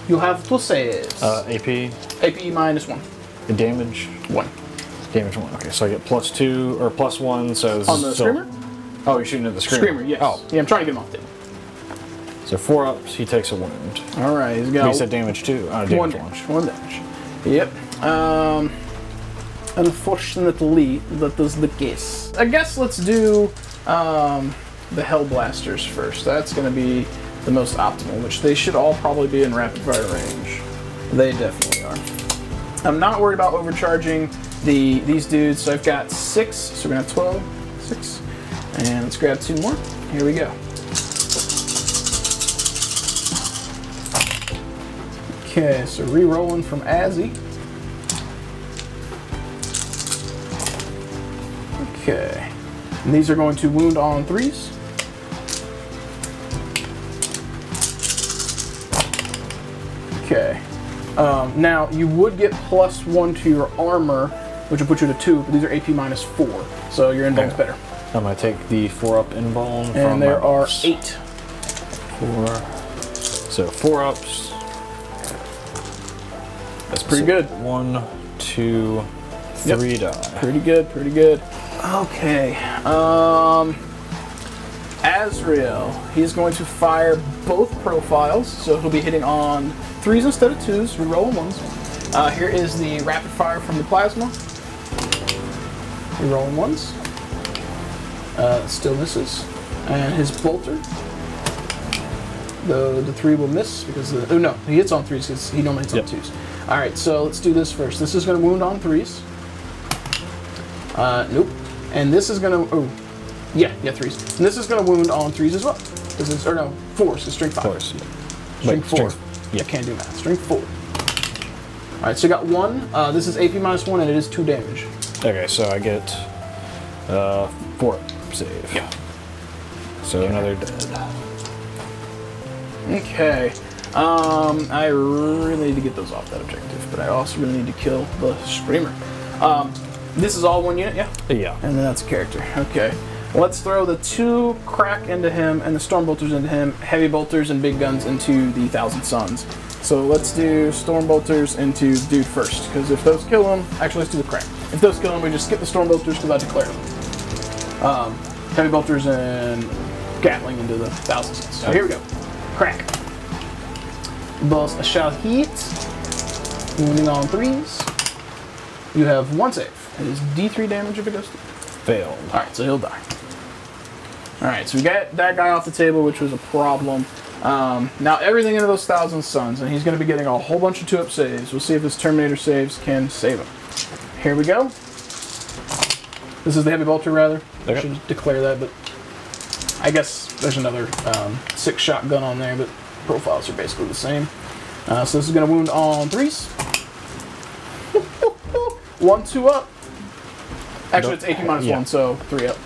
You'll have plus saves. AP. AP -1. The damage. 1. Damage 1. Okay, so I get +2 or +1. So this On is the still, screamer? Oh, you're shooting at the screamer. Screamer, yes. Oh, Yeah, I'm trying to get him off the table. so 4 ups. He takes a wound. All right, he's got You said damage 2. Damage 1 damage. 1 damage. Yep. Unfortunately, that is the case. I guess let's do the Hell Blasters first. That's going to be the most optimal, which they should all probably be in rapid fire range. They definitely are. I'm not worried about overcharging these dudes, so I've got 6, so we're going to have 12. 6. And let's grab 2 more. Here we go. Okay, so re-rolling from Azzy. Okay. And these are going to wound on 3s. Okay. Now, you would get +1 to your armor, which will put you to 2, but these are AP -4, so your invuln's better. I'm going to take the 4-up invuln from And there my are bonus. 8. 4. So 4 ups. That's pretty good. 1, 2, 3 die. Pretty good, pretty good. Okay. Azrael, he's going to fire both profiles, so he'll be hitting on 3s instead of 2s, re-rolling 1s. Here is the rapid fire from the plasma. Re-rolling 1s. Still misses. And his bolter. The 3 will miss because oh no, he hits on 3s because he normally hits on 2s. Alright, so let's do this first. This is going to wound on 3s. Nope. And this is going to, oh, yeah, 3s. And this is going to wound on 3s as well. It's, or no, 4s, it's strength 5. 4s, yeah. Strength 4. Yeah. I can't do math. Strength 4. Alright, so you got 1. This is AP -1 and it is 2 damage. Okay, so I get 4 save. Yeah. So another dead. Okay. I really need to get those off that objective, but I also really need to kill the Screamer. This is all 1 unit, yeah? Yeah. And then that's a character. Okay. Let's throw the 2 crack into him and the storm bolters into him, heavy bolters and big guns into the Thousand Suns. So let's do storm bolters into dude first, because if those kill him, actually let's do the crack. If those kill him, we just skip the storm bolters because I declare them. Heavy bolters and Gatling into the Thousand Suns. So here we go. Crack. Boss shall hit. Wounding on 3s. You have 1 save. It is D3 damage if it goes through. Failed. Alright, so he'll die. Alright, so we got that guy off the table, which was a problem. Now everything into those Thousand Suns, and he's going to be getting a whole bunch of 2-up saves. We'll see if his Terminator saves can save him. Here we go. This is the heavy bolter, rather. Okay. I should declare that, but I guess there's another 6-shot gun on there, but profiles are basically the same. So this is going to wound on 3s. 1, 2 up. Actually, it's AP -1, so 3 up.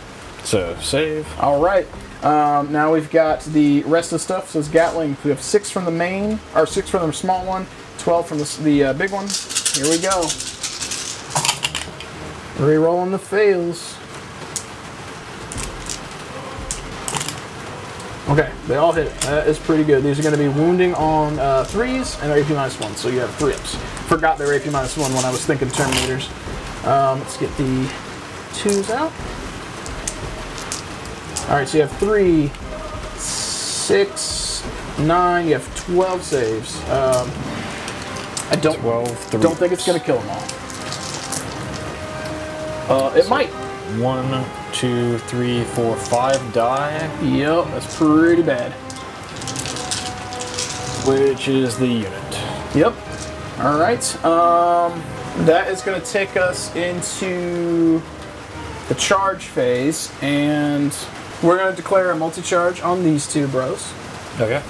So save. All right. Now we've got the rest of the stuff. So it's Gatling. We have 6 from the main, or 6 from the small one, 12 from the big one. Here we go. Re-rolling the fails. Okay, they all hit it. That is pretty good. These are going to be wounding on 3s and they're AP -1, so you have 3 ups. Forgot they were AP -1 when I was thinking Terminators. Let's get the 2s out. Alright, so you have 3, 6, 9, you have 12 saves. I don't think it's going to kill them all. It might. 1, 2, 3, 4, 5 die. Yep, that's pretty bad. Which is the unit. Yep. Alright. That is going to take us into the charge phase, and we're going to declare a multi-charge on these 2 bros. Okay.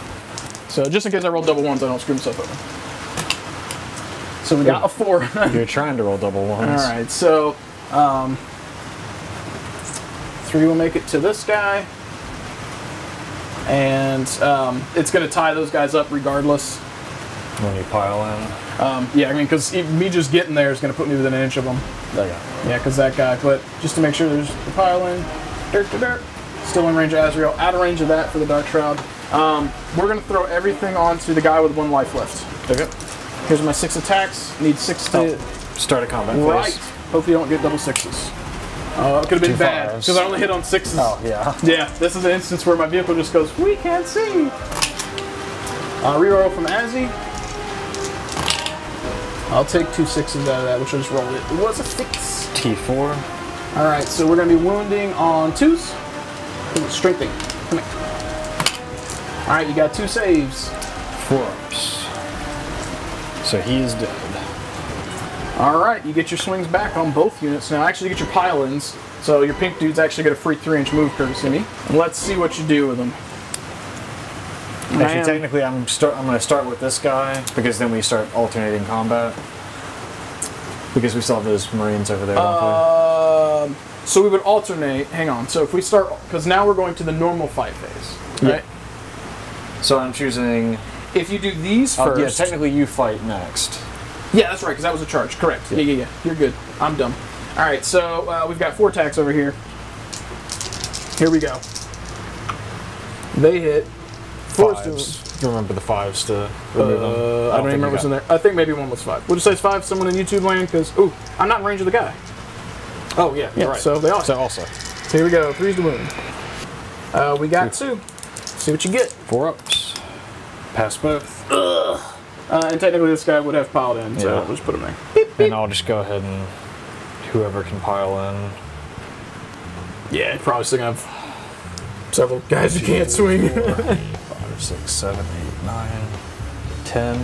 So just in case I roll double 1s, I don't screw myself over. So we got a 4. You're trying to roll double 1s. Alright, so 3 will make it to this guy. And it's going to tie those guys up regardless. When you pile in. Yeah, I mean, because me just getting there is going to put me within an inch of them. Okay. Yeah, because that guy. But just to make sure there's the pile in. Dirt to dirt. Still in range of Azrael. Out of range of that for the Dark Shroud. We're going to throw everything onto the guy with 1 life left. Okay. Here's my 6 attacks. Need 6 to... Start a combat Right. phase. Hope you don't get double 6s. It could have been 2 bad, 5s. because I only hit on 6s. Oh, yeah. Yeah, this is an instance where my vehicle just goes, we can't see! Reroll from Azzy. I'll take 2 6s out of that, which I just rolled it. It was a 6. T4. Alright, so we're going to be wounding on 2s. Ooh, strengthening. Come here. Alright, you got 2 saves. 4 ups. So he is dead. Alright, you get your swings back on both units. Now, actually, you get your pile-ins. So your pink dudes actually get a free 3-inch move courtesy me. And let's see what you do with them. Actually, technically, I'm going to start with this guy, because then we start alternating combat. Because we still have those Marines over there, don't we? So we would alternate. Hang on. So if we start, because now we're going to the normal fight phase, right? Yeah. So I'm choosing... If you do these first... yeah, technically you fight next. Yeah, that's right, because that was a charge. Correct. Yeah. You're good. I'm dumb. All right, so we've got 4 attacks over here. Here we go. They hit. 5s. Remember the 5s to remove them. I don't even remember what's in there. I think maybe 1 was 5. Would you say it's 5? Someone in YouTube land? Because, ooh, I'm not in range of the guy. Oh, yeah, you're right. So they are. So also. So here we go. 3's the wound. We got 2. See what you get. 4 ups. Pass both. And technically this guy would have piled in, so we'll just put him there. Beep, beep. And I'll just go ahead and whoever can pile in. Yeah, probably still gonna have several guys who can't swing. 5, 6, 7, 8, 9, 10.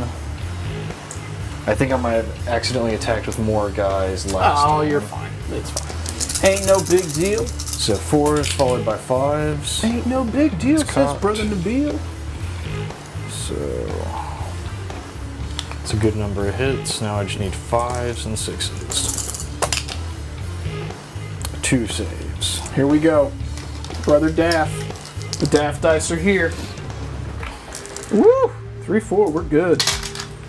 I think I might have accidentally attacked with more guys last time. Oh, you're fine. It's fine. Ain't no big deal. So 4s followed by 5s. Ain't no big deal, says cocked. Brother Nabil. So it's a good number of hits. Now I just need 5s and 6s. 2 saves. Here we go. Brother Daft. The Daft dice are here. Woo! 3-4, we're good.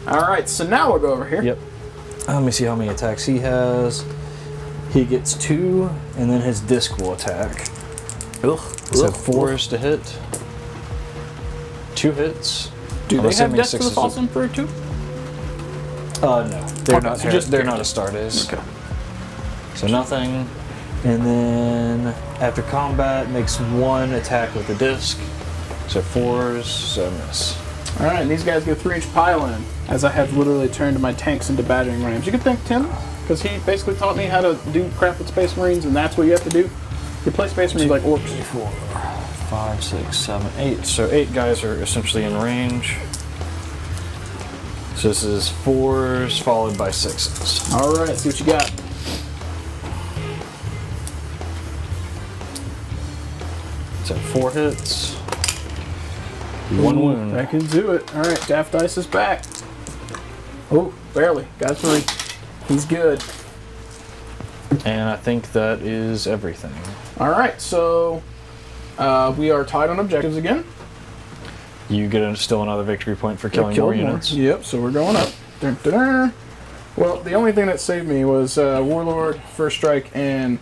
Alright, so now we'll go over here. Yep. Let me see how many attacks he has. He gets 2, and then his disc will attack. Ugh. So 4s to hit. 2 hits. Do I'm they have assuming Death to the 6s False Emperor too? No. They're Okay, not. so just They're not Astartes. Okay. So nothing. And then after combat, makes 1 attack with the disc. So 4s. So miss. Alright, and these guys get 3-inch pile in, as I have literally turned my tanks into battering rams. You could thank Tim, because he basically taught me how to do crap with Space Marines, and that's what you have to do. You play Space Marines like orcs. 4, 5, 6, 7, 8. So 8 guys are essentially in range. So this is 4s followed by 6s. Alright, see what you got. So 4 hits. 1 wound. That can do it. Alright, Daft Dice is back. Oh, barely. Got 3. He's good. And I think that is everything. Alright, so we are tied on objectives again. You get still another victory point for killing more units. Yep, so we're going up. Dun, dun, dun. Well, the only thing that saved me was Warlord, First Strike, and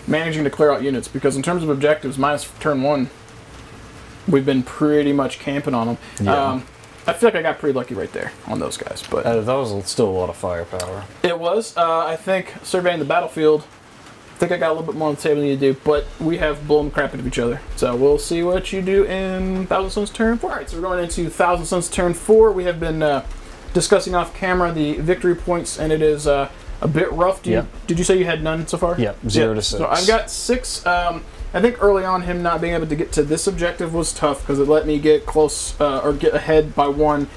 managing to clear out units, because in terms of objectives, minus turn 1, we've been pretty much camping on them. Yeah. I feel like I got pretty lucky right there on those guys. But that was still a lot of firepower. it was. I think surveying the battlefield, I think I got a little bit more on the table than you do, but we have blown the crap out of each other. So we'll see what you do in Thousand Suns turn 4. Alright, so we're going into Thousand Suns turn 4. We have been discussing off camera the victory points, and it is a bit rough. Did you say you had none so far? Yep, 0 to 6. So I've got 6. I think early on him not being able to get to this objective was tough, because it let me get close or get ahead by 1.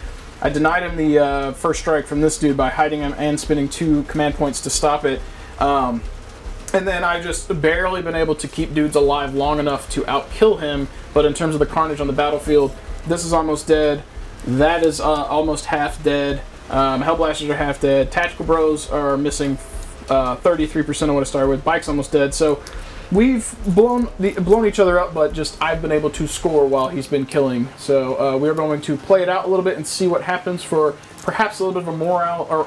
I denied him the first strike from this dude by hiding him and spending 2 command points to stop it. And then I've just barely been able to keep dudes alive long enough to outkill him, but in terms of the carnage on the battlefield, this is almost dead. That is almost half dead. Hellblasters are half dead. Tactical Bros are missing 33% of what I started with. Bike's almost dead, so we've blown each other up, but just I've been able to score while he's been killing. So we're going to play it out a little bit and see what happens for perhaps a little bit of a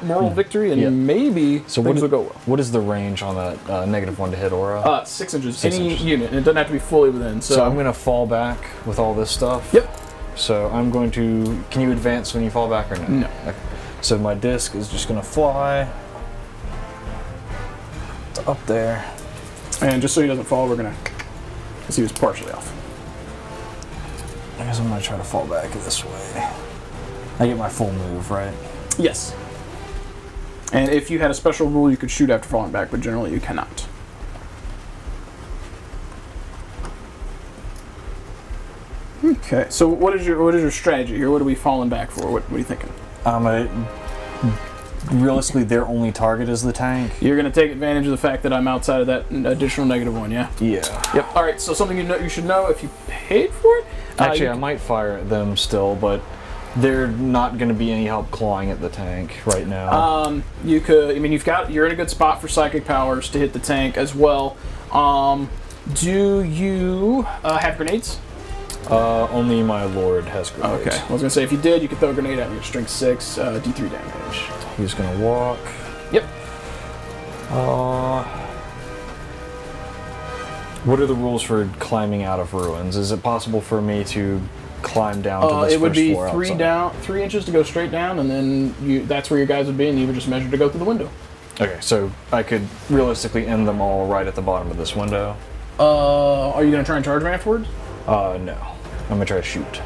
moral victory, and maybe things will go well. What is the range on that -1 to hit aura? 6 inches. Any unit, and it doesn't have to be fully within. So I'm going to fall back with all this stuff. Yep. So I'm going to. Can you advance when you fall back or no? No. Okay. So my disc is just going to fly up there. And just so he doesn't fall, we're going to, because he was partially off. I guess I'm going to try to fall back this way. I get my full move, right? Yes. And if you had a special rule, you could shoot after falling back, but generally you cannot. Okay, so what is your strategy here? What are we falling back for? What are you thinking? Realistically, their only target is the tank. You're going to take advantage of the fact that I'm outside of that additional -1, yeah? Yeah. Yep. All right, so something you should know if you paid for it? Actually, I might fire at them still, but they're not going to be any help clawing at the tank right now. You could, I mean, you're in a good spot for psychic powers to hit the tank as well. Do you have grenades? Only my lord has grenades. Okay. I was going to say, if you did, you could throw a grenade at me. Strength 6, D3 damage. He's going to walk. Yep. What are the rules for climbing out of ruins? Is it possible for me to climb down to this it would first be floor outside? 3 inches to go straight down, and then that's where your guys would be, and you would just measure to go through the window. Okay, so I could realistically end them all right at the bottom of this window. Are you going to try and charge me afterwards? No. I'm going to try to shoot.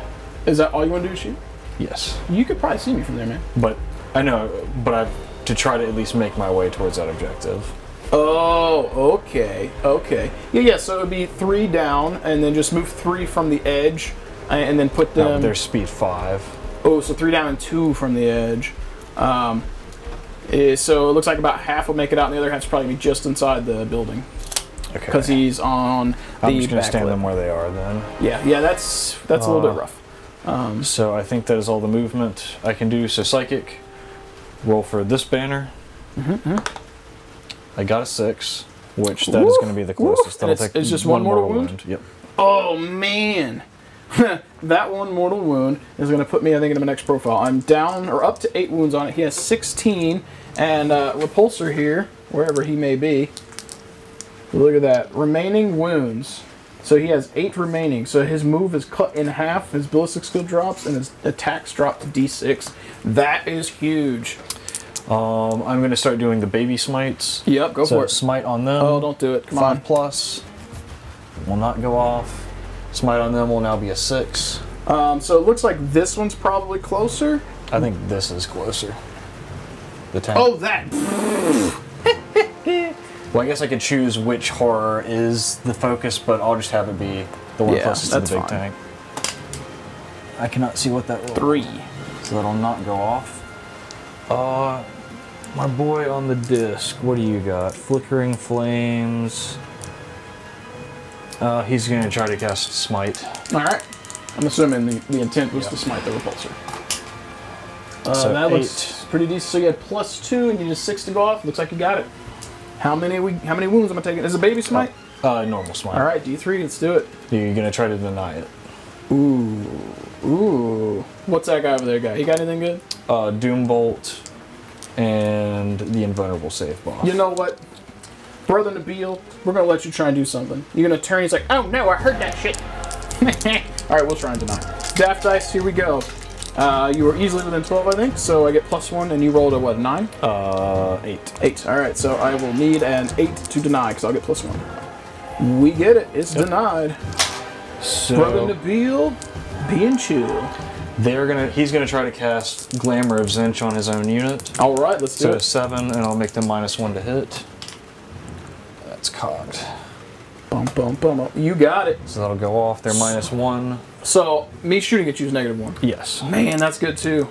Is that all you want to do, is shoot? Yes. You could probably see me from there, man. But, I know, but I've to try to at least make my way towards that objective. Oh, okay, okay. Yeah, so it would be 3 down, and then just move 3 from the edge, and then put them... No, they're speed 5. Oh, so 3 down and 2 from the edge. So it looks like about half will make it out, and the other half's probably going to be just inside the building. Okay. Because he's on the I'm just going to stand lip. them where they are, then. Yeah, that's a little bit rough. So I think that is all the movement I can do. So Psychic, roll for this banner. I got a 6, which that is going to be the closest. That'll take it's just one mortal wound? Yep. Oh, man. That 1 mortal wound is going to put me, I think, in my next profile. I'm down, or up to 8 wounds on it. He has 16, and Repulsor here, wherever he may be. Look at that. Remaining wounds. So he has 8 remaining. So his move is cut in half, his ballistic skill drops, and his attacks drop to D6. That is huge. I'm going to start doing the baby smites. Yep, go for it. Smite on them. Oh, don't do it. Come on. 5+ will not go off. Smite on them will now be a 6. So it looks like this one's probably closer. I think this is closer. The tank. Oh, that. Well, I guess I could choose which horror is the focus, but I'll just have it be the one closest to the big tank. I cannot see what that will 3. So that'll not go off. My boy on the disc, what do you got? Flickering Flames. He's going to try to cast Smite. Alright. I'm assuming the intent was to smite the Repulsor. So that looks pretty decent. So you had +2 and you just 6 to go off. Looks like you got it. How many wounds am I taking? Is it a baby smite? Normal Smite. Alright, D3, let's do it. You're going to try to deny it. Ooh. What's that guy over there got? He got anything good? Doombolt and the Invulnerable Save buff. You know what? Brother Nabil, we're going to let you try and do something. You're going to turn, he's like, oh no, I heard that shit. Alright, we'll try and deny. Daft Dice, here we go. You were easily within 12, I think, so I get +1, and you rolled a what, 9? 8. 8. Alright, so I will need an 8 to deny, because I'll get +1. We get it. It's denied. So Brother Nabil, being chill. He's gonna try to cast Glamour of Zinch on his own unit. Alright, let's do it. So 7, and I'll make them -1 to hit. That's cocked. Bum, bum, bum. You got it. So that'll go off. They're -1. So, me shooting at you is -1. Yes. Man, that's good too.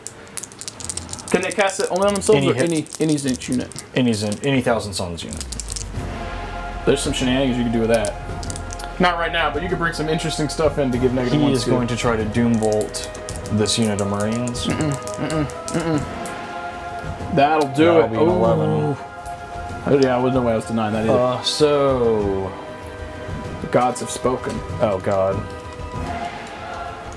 Can they cast it only on themselves or any Zinch unit? Any 1,000 Suns unit. There's some shenanigans you can do with that. Not right now, but you could bring some interesting stuff in to give -1 He is to. going to try to Doombolt this unit of Marines. That'll do That'll it. be an 11. Oh, yeah, no way I was denying that either. So... The gods have spoken. Oh, God.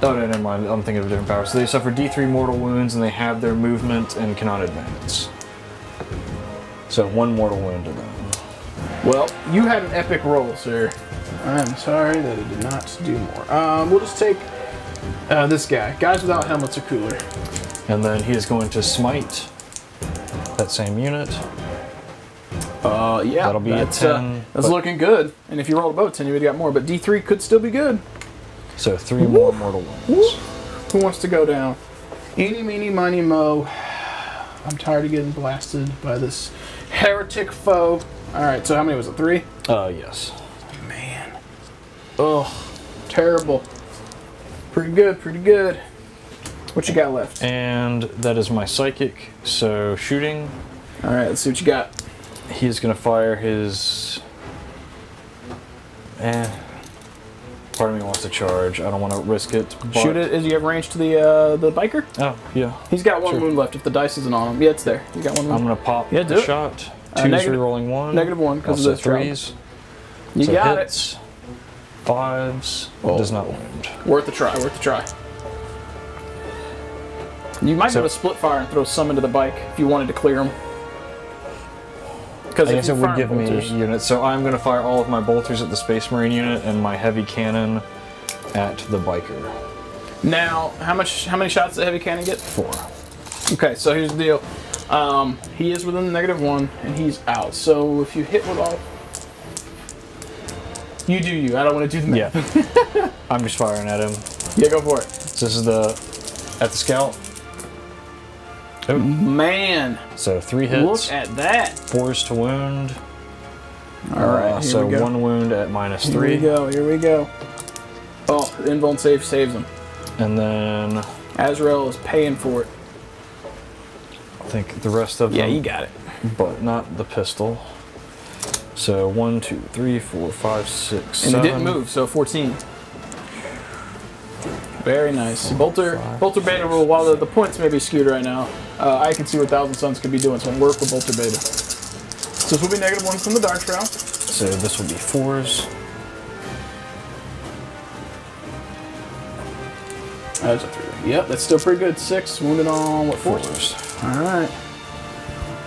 Oh, no, never mind. I'm thinking of a different power. So they suffer D3 mortal wounds, and they have their movement and cannot advance. So 1 mortal wound to them. Well, you had an epic roll, sir. I'm sorry that it did not do more. We'll just take this guy. Guys without helmets are cooler. And then he is going to smite that same unit. Yeah. That'll be a 10. That's looking good. And if you rolled above 10, you would have got more. But D3 could still be good. So 3 more mortal wounds. Who wants to go down? Eeny, meeny, miny, mo. I'm tired of getting blasted by this heretic foe. Alright, so how many was it? 3? Yes. Man. Ugh. Terrible. Pretty good, pretty good. What you got left? And that is my psychic. So shooting. Alright, let's see what you got. He's going to fire his... Part of me wants to charge. I don't want to risk it. Shoot it. Is you have range to the biker? Oh, yeah. He's got 1 wound left if the dice isn't on him. Yeah, it's there. You got 1 wound. I'm going to pop do the it. shot. 2's re-rolling 1. -1 because of the 3s. You so got hits, 5s. Does not wound. Worth a try. Worth a try. You might have a split fire and throw some into the bike if you wanted to clear them. I guess it would give me units. So I'm going to fire all of my bolters at the Space Marine unit and my heavy cannon at the biker. Now, how many shots does the heavy cannon get? 4. Okay, so here's the deal. He is within the -1 and he's out. So if you hit with all, you do you. I don't want to do the math. Yeah. I'm just firing at him. Yeah, go for it. So this is at the scout. Oh. Man. So 3 hits. Look at that. 4s to wound. Alright, so 1 wound at -3. Here we go, here we go. Oh, the invuln save saves him. And then... Azrael is paying for it. I think the rest of them... Yeah, you got it. But not the pistol. So 1, 2, 3, 4, 5, 6, 7. And it didn't move, so 14. Very nice. Bolter Beta rule, while the points may be skewed right now, I can see what Thousand Suns could be doing, so I'm work with Bolter Beta. So this will be -1 from the Dark Shroud. So this will be 4s. That's a 3. Yep, that's still pretty good. 6, wounded on what, 4s? Alright.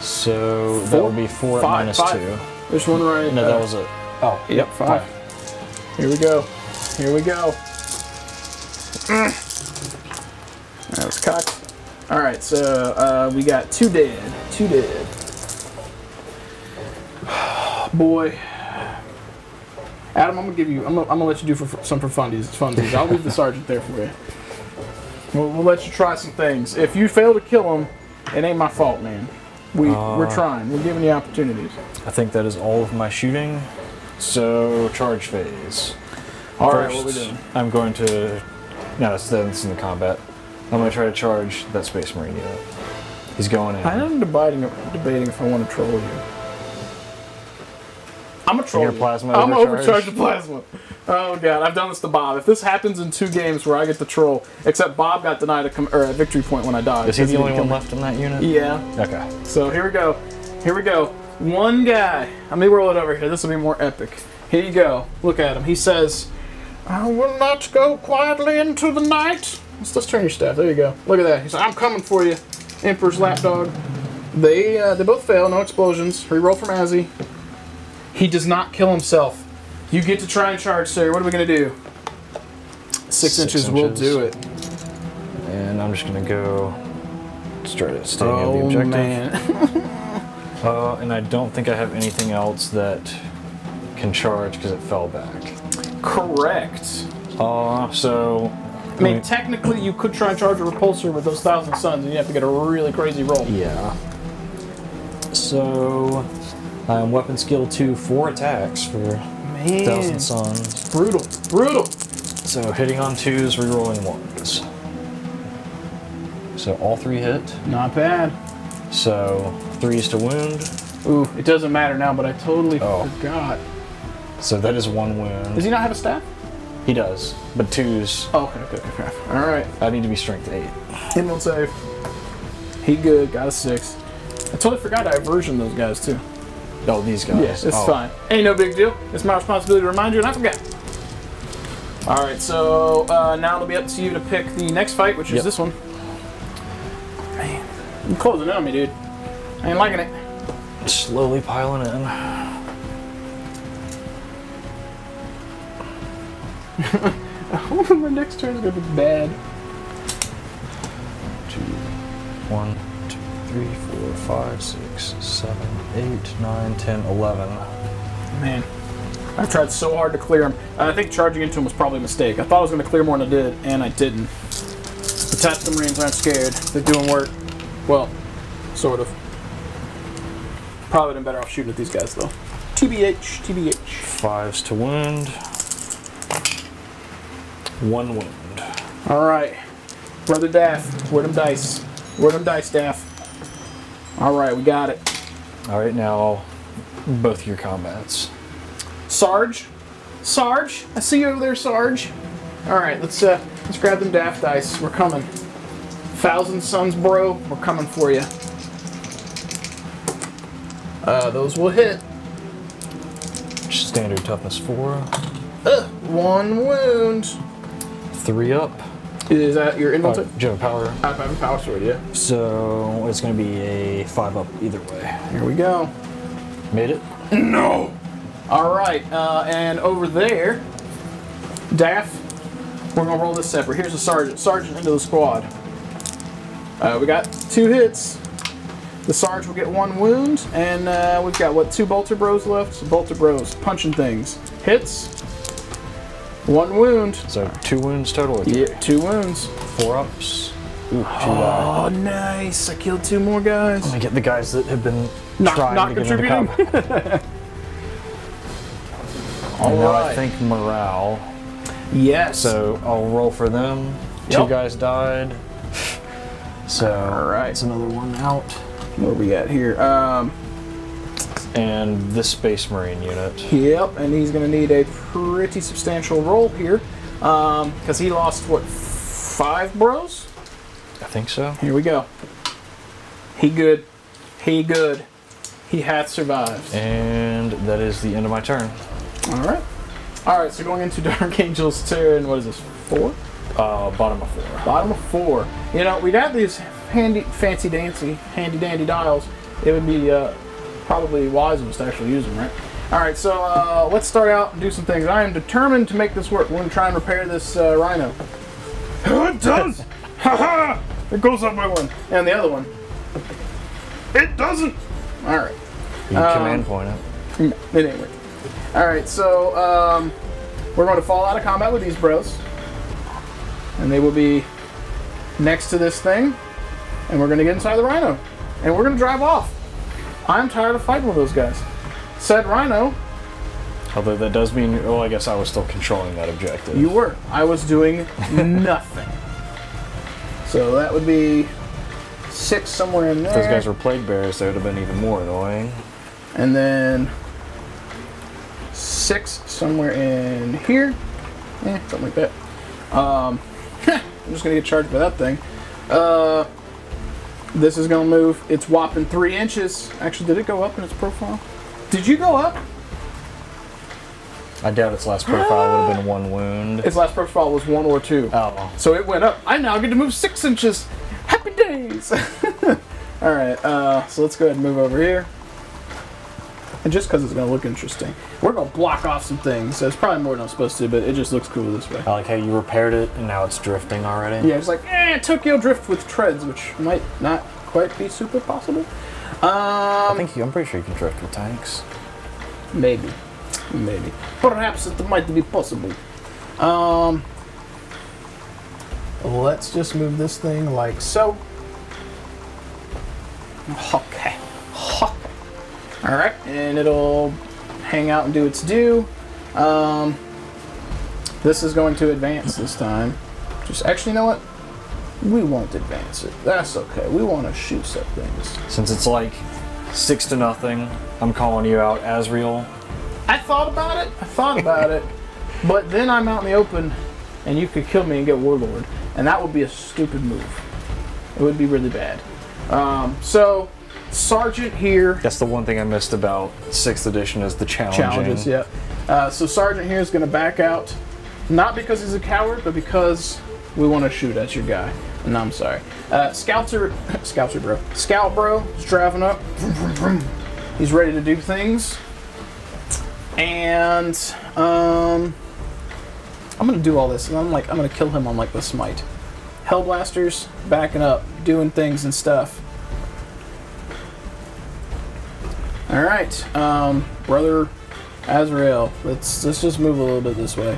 So that will be 4 at -2. There's one right. No, that was it. Oh, yep, 5. Here we go. Here we go. That was cocked. Alright, so we got 2 dead. 2 dead. Boy. Adam, I'm gonna give you. I'm gonna let you do some for funsies. I'll leave the sergeant there for you. We'll let you try some things. If you fail to kill him, it ain't my fault, man. We're trying. We're giving you opportunities. I think that is all of my shooting. So charge phase. All right, what are we doing? I'm going to. No, it's in the combat. I'm going to try to charge that Space Marine unit. He's going in. I am debating if I want to troll you. I'm gonna troll you. Plasma I'm gonna overcharge the plasma. Oh god, I've done this to Bob. If this happens in 2 games where I get the troll, except Bob got denied a victory point when I died. Is he the only one left in that unit? Yeah. Okay. So here we go. Here we go. One guy. Let me roll it over here. This will be more epic. Here you go. Look at him. He says, "I will not go quietly into the night." Let's turn your staff. There you go. Look at that. He said, "I'm coming for you." Emperor's lapdog. They both fail. No explosions. Reroll from Azzy. He does not kill himself. You get to try and charge, sir. What are we going to do? 6 inches will do it. And I'm just going to go straight at staying at the objective. Man. And I don't think I have anything else that can charge because it fell back. Correct. So... I mean, technically you could try and charge a repulsor with those 1,000 Suns and you have to get a really crazy roll. Yeah. So... weapon skill 2, 4 attacks for 1,000 Suns. Brutal. Brutal. So hitting on 2s, rerolling 1s. So all 3 hit. Not bad. So 3s to wound. Ooh, it doesn't matter now, but I totally forgot. So that is 1 wound. Does he not have a staff? He does, but 2s. Oh, okay. All right. I need to be strength 8. Him will save. He good. Got a 6. I totally forgot I versioned those guys too. Oh, these guys. Yes, it's fine. Ain't no big deal. It's my responsibility to remind you, and I forgot. All right, so now it'll be up to you to pick the next fight, which is this one. Man, you're closing in on me, dude. I ain't liking it. Slowly piling in. My next turn is gonna be bad. 1, 2, 3, 4, 5, 6, 7, 8, 9, 10, 11. Man, I've tried so hard to clear him. I think charging into him was probably a mistake. I thought I was going to clear more than I did, and I didn't. The Tactical Marines aren't scared. They're doing work. Well, sort of. Probably been better off shooting at these guys, though. TBH, TBH. 5s to wound. 1 wound. All right. Brother Daff, where them dice? Where them dice, Daff? All right, we got it. All right, now both your combats. Sarge, Sarge, I see you over there, Sarge. All right, let's grab them Daff dice. We're coming. 1,000 Suns, bro. We're coming for you. Those will hit. Standard toughness 4. 1 wound. 3 up. Is that your inventory? General power. I have a power sword, yeah. So it's going to be a 5 up either way. Here we go. Made it? No. All right, and over there, Daff, we're gonna roll this separate. Here's a sergeant. Sergeant into the squad. We got 2 hits. The Sarge will get 1 wound, and we've got, what, 2 Bolter Bros left? So Bolter Bros, punching things. Hits. 1 wound. So 2 wounds total? Yeah, 2 wounds. 4 ups. Ooh, 2 Oh, nice. I killed 2 more guys. Let me get the guys that have been Not trying to get into combat. All now right. I think morale. Yes. So I'll roll for them. Yep. 2 guys died. So all right. it's another 1 out. What we got here? And this Space Marine unit. Yep, and he's going to need a pretty substantial roll here because he lost, what, 5 bros? I think so. Here we go. He good. He good. He hath survived. And that is the end of my turn. All right. All right, so going into Dark Angel's turn, what is this, 4? Bottom of 4. Bottom of 4. You know, we'd have these handy dandy dials. It would be probably wisest to actually use them, right? All right, so let's start out and do some things. I am determined to make this work. We're going to try and repair this rhino. It does! Ha-ha! It goes up by 1. And the other one, it doesn't! All right. You command point it. No, it ain't working. All right, so we're going to fall out of combat with these bros. And they will be next to this thing. And we're going to get inside the rhino. And we're going to drive off. I'm tired of fighting with those guys. Said rhino. Although that does mean, well, I guess I was still controlling that objective. You were. I was doing nothing. So that would be 6 somewhere in there. If those guys were plague bearers, they would have been even more annoying. And then 6 somewhere in here. Something like that. I'm just going to get charged by that thing. This is going to move. It's whopping 3 inches. Actually, did it go up in its profile? Did you go up? I doubt its last profile would have been 1 wound. Its last profile was 1 or 2. Oh. So it went up. I now get to move 6 inches. Happy days. Alright, so let's go ahead and move over here. And just because it's going to look interesting, we're going to block off some things. So it's probably more than I'm supposed to, but it just looks cool this way. I like how you repaired it and now it's drifting already. Yeah, it's like, Tokyo Drift with treads, which might not quite be super possible. I'm pretty sure you can drift with tanks. Maybe. Perhaps it might be possible. Let's just move this thing like so. Okay. Alright, and it'll hang out and do its due. This is going to advance this time. Actually, you know what? We won't advance it. That's okay. We want to shoot some things. Since it's like 6-0, I'm calling you out, Asriel. I thought about it. But then I'm out in the open, and you could kill me and get Warlord. And that would be a stupid move. It would be really bad. So, Sergeant here. That's the one thing I missed about 6th edition is the Challenges, yeah. So Sergeant here is going to back out, not because he's a coward, but because we want to shoot at your guy. No, I'm sorry. Scout bro is driving up. He's ready to do things. And I'm gonna do all this, and I'm gonna kill him on like the smite. Hellblasters backing up, doing things and stuff. All right, brother Azrael, let's just move a little bit this way,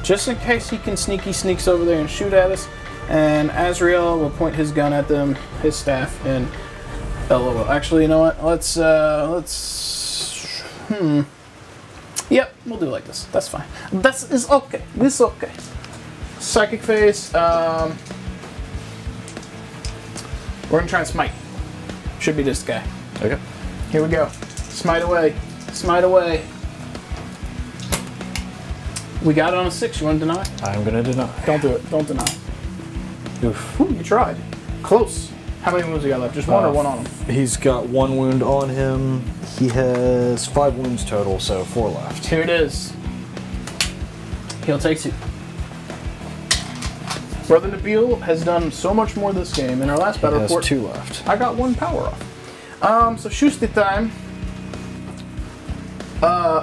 just in case he can sneaks over there and shoot at us. And Azrael will point his gun at them, his staff, and LOL. Actually, you know what? Yep, we'll do it like this. That's fine. It's okay. This is okay. Psychic phase. We're gonna try and smite. Should be this guy. Okay. Here we go. Smite away. Smite away. We got it on a 6. You want to deny? I'm gonna deny. Don't do it. Don't deny. Oof. Ooh, you tried. Close. How many wounds you got left? Just one or one on him? He's got 1 wound on him. He has 5 wounds total, so 4 left. Here it is. He'll take 2. Brother Nabil has done so much more this game. In our last battle report, 2 left. I got 1 power off. So Schuster time.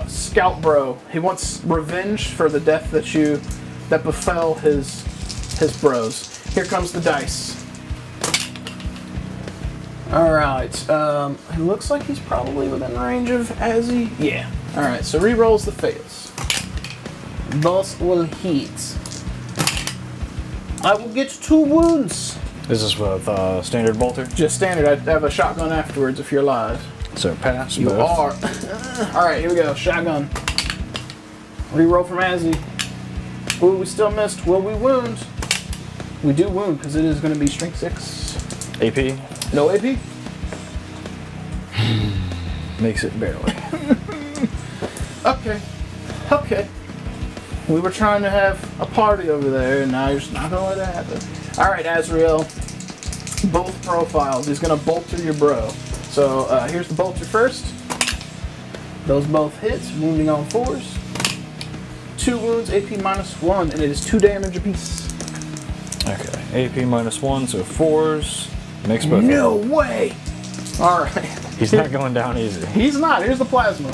Scout bro. He wants revenge for the death that befell his bros. Here comes the dice. Alright, it looks like he's probably within range of Azzy. Yeah. Alright, so re-rolls the fails. Boss will hit. I will get 2 wounds. Is this with standard bolter? Just standard. I have a shotgun afterwards if you're alive. So pass. You both. are. Alright, here we go. Shotgun. Re-roll from Azzy. Ooh, we still missed. Will we wound? We do wound because it is going to be strength 6. AP? No AP? Makes it barely. Okay. Okay. We were trying to have a party over there, and now you're just not going to let that happen. Alright, Azrael. Both profiles. He's going to bolter your bro. So, here's the bolter first. Those both hits. Wounding on 4s. 2 wounds, AP -1, and it is 2 damage apiece. Okay. AP -1, so 4s. Makes both. No way! Alright. He's not going down easy. He's not. Here's the plasma.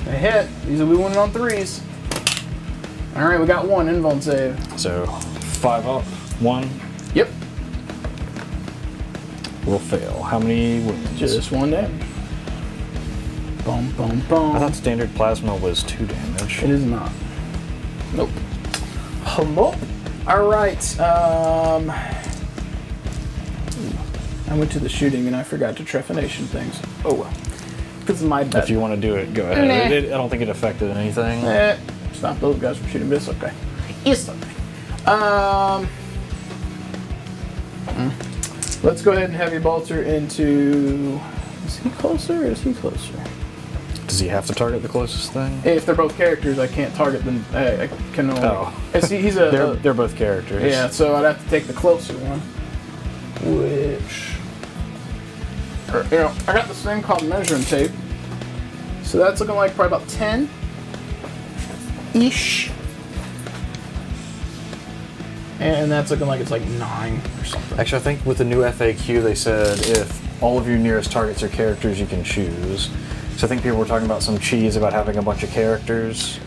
A hit. These will be winning on 3s. Alright, we got 1 invuln save. So 5 up, 1 Yep. will fail. How many wounds? Just 1 damage. Boom, boom, boom. I thought standard plasma was 2 damage. It is not. Nope. Humble. Alright, I went to the shooting and I forgot to trephination things. Oh well. Because of my bad. If you want to do it, go ahead. Nah. I don't think it affected anything. Stop those guys from shooting, but it's okay. It's okay. Let's go ahead and have your bolter into... Is he closer or is he closer? Does he have to target the closest thing? If they're both characters, I can't target them. I can only... Oh. He's a... They're both characters. Yeah, so I'd have to take the closer one. Which... Or, you know, I got this thing called measuring tape. So that's looking like probably about 10-ish. And that's looking like it's like 9 or something. Actually, I think with the new FAQ, they said if all of your nearest targets are characters, you can choose. So I think people were talking about some cheese about having a bunch of characters.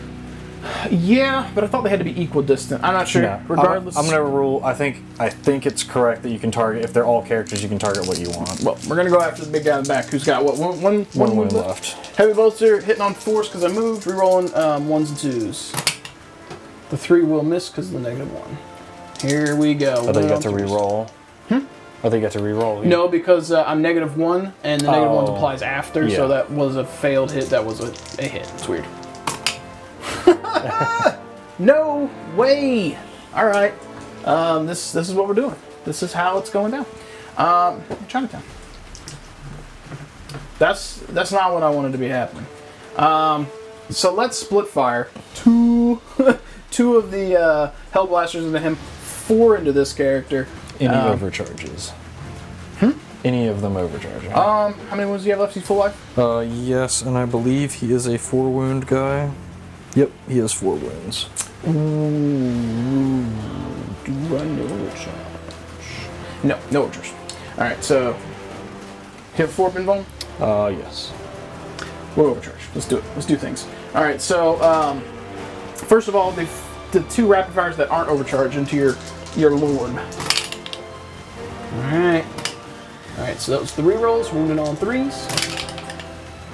Yeah, but I thought they had to be equidistant. I'm not sure. No, Regardless, I'm gonna rule. I think it's correct that you can target if they're all characters. You can target what you want. well, we're gonna go after the big guy in the back who's got what one wound left. Heavy bolster hitting on 4s because I moved. Rerolling 1s and 2s. The 3 will miss because of the -1. Here we go. I thought you got to reroll. I thought you got to reroll. No, because I'm -1 and the -1 applies after, yeah. so that was a failed hit. That was a hit. It's weird. No way! Alright. This is what we're doing. This is how it's going down. Chinatown. That's not what I wanted to be happening. So let's split fire. Two of the Hellblasters into him, 4 into this character. Any overcharges? any of them overcharging. How many wounds do you have left? He's full life? Yes, and I believe he is a 4 wound guy. Yep, he has 4 wounds. Ooh, do I know overcharge? No, no overcharge. Alright, so hit 4 pinball? Yes. We'll overcharge. Let's do it. Let's do things. Alright, so first of all, the 2 rapid fires that aren't overcharged into your lord. Alright. Alright, so that was 3 rolls, wounded on 3s.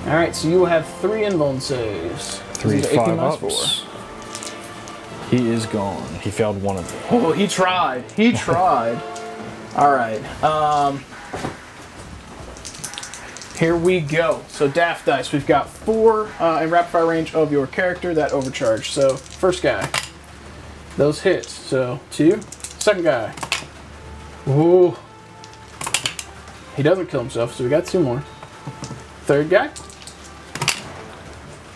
Alright, so you will have 3 invuln saves. 3 5-ups. He is gone. He failed one of them. Oh, he tried. He tried. Alright. Here we go. So Daft Dice, we've got 4 in rapid fire range of your character that overcharge. So first guy. Those hits. So 2. Second guy. Ooh. He doesn't kill himself, so we got 2 more. Third guy.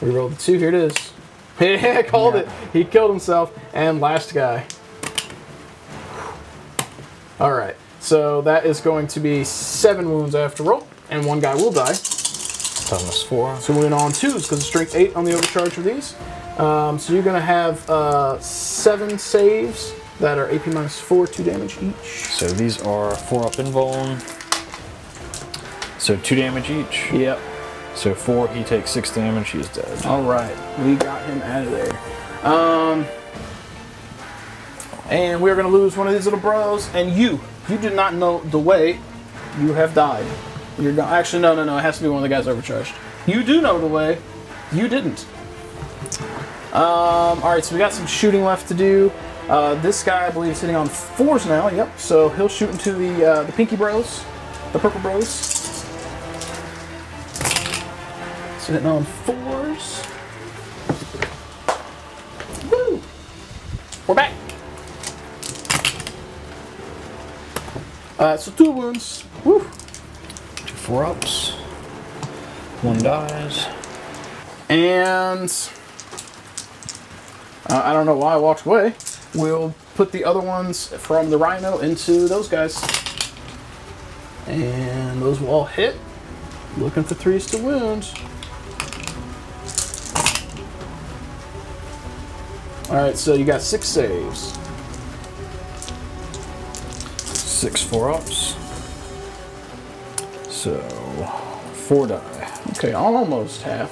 We rolled the 2. Here it is. Yeah, called it. He killed himself. And last guy. Alright. So that is going to be 7 wounds after roll. And 1 guy will die. Bonus 4. So we're on 2s because of strength 8 on the overcharge of these. So you're going to have 7 saves that are AP minus 4, 2 damage each. So these are 4-up invuln. So 2 damage each. Yep. So 4, he takes 6 damage, he is dead. Alright, we got him out of there. And we're going to lose one of these little bros. And you did not know the way. You have died. You're going. Actually, no. It has to be one of the guys overcharged. You do know the way. You didn't. Alright, so we got some shooting left to do. This guy, I believe, is hitting on 4s now. Yep. So he'll shoot into the Pinky Bros. The Purple Bros. So hitting on 4s. Woo! We're back. So 2 wounds. Woo! 2 4-ups. 1 dies. And I don't know why I walked away. We'll put the other ones from the Rhino into those guys. And those will all hit. Looking for 3s to wound. Alright, so you got 6 saves. 6 4-ups. So 4 die. Okay, almost half.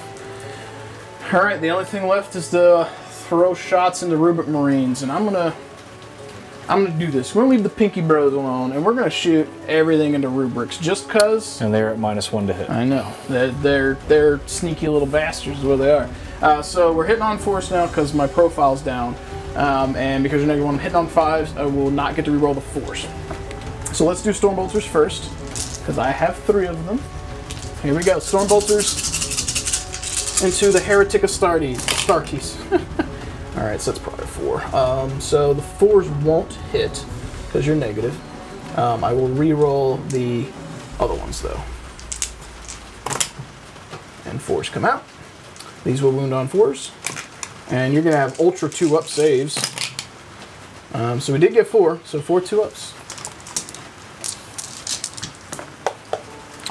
Alright, the only thing left is to throw shots into Rubric Marines, and I'm gonna do this. We're gonna leave the Pinky Bros alone, and we're gonna shoot everything into Rubrics, just cause. And they're at -1 to hit. I know they're sneaky little bastards, is what they are. So we're hitting on 4s now because my profile's down, and because you're negative 1, I'm hitting on 5s. I will not get to reroll the 4s. So let's do Stormbolters first, because I have 3 of them. Here we go, Stormbolters into the Heretic Astartes. Alright, so that's probably 4. So the 4s won't hit, because you're negative. I will re-roll the other ones, though. And 4s come out. These will wound on 4s. And you're going to have Ultra 2-up saves. So we did get 4, so 4 2-ups.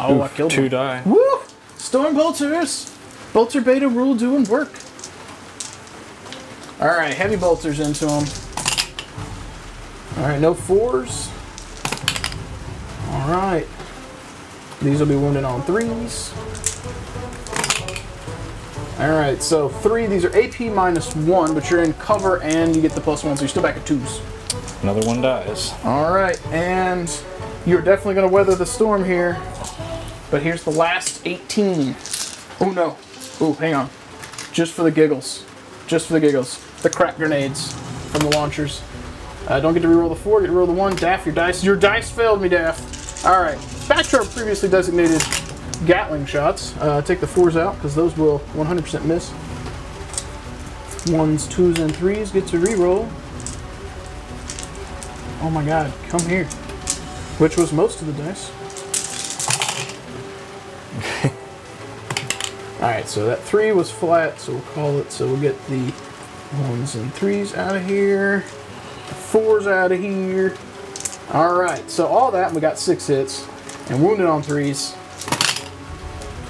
Oh, Oof, I killed 2 one. die. Woo! Stormbolters! Bolter Beta rule doing work. Alright, heavy bolters into them. Alright, no 4s. Alright. These will be wounded on 3s. Alright, so 3, these are AP -1, but you're in cover and you get the +1, so you're still back at 2s. Another 1 dies. Alright, and you're definitely going to weather the storm here. But here's the last 18. Oh no. Oh, hang on. Just for the giggles. Just for the giggles. The crack grenades from the launchers. Don't get to reroll the 4, get to reroll the 1. Daff, your dice failed me, Daff. Alright. Batrep previously designated Gatling shots. Take the 4s out, because those will 100% miss. 1s, 2s, and 3s get to reroll. Oh my god, come here. Which was most of the dice. Alright, so that 3 was flat, so we'll call it. So we'll get the 1s and 3s out of here. The 4s out of here. Alright, so all that, we got 6 hits. And wounded on 3s.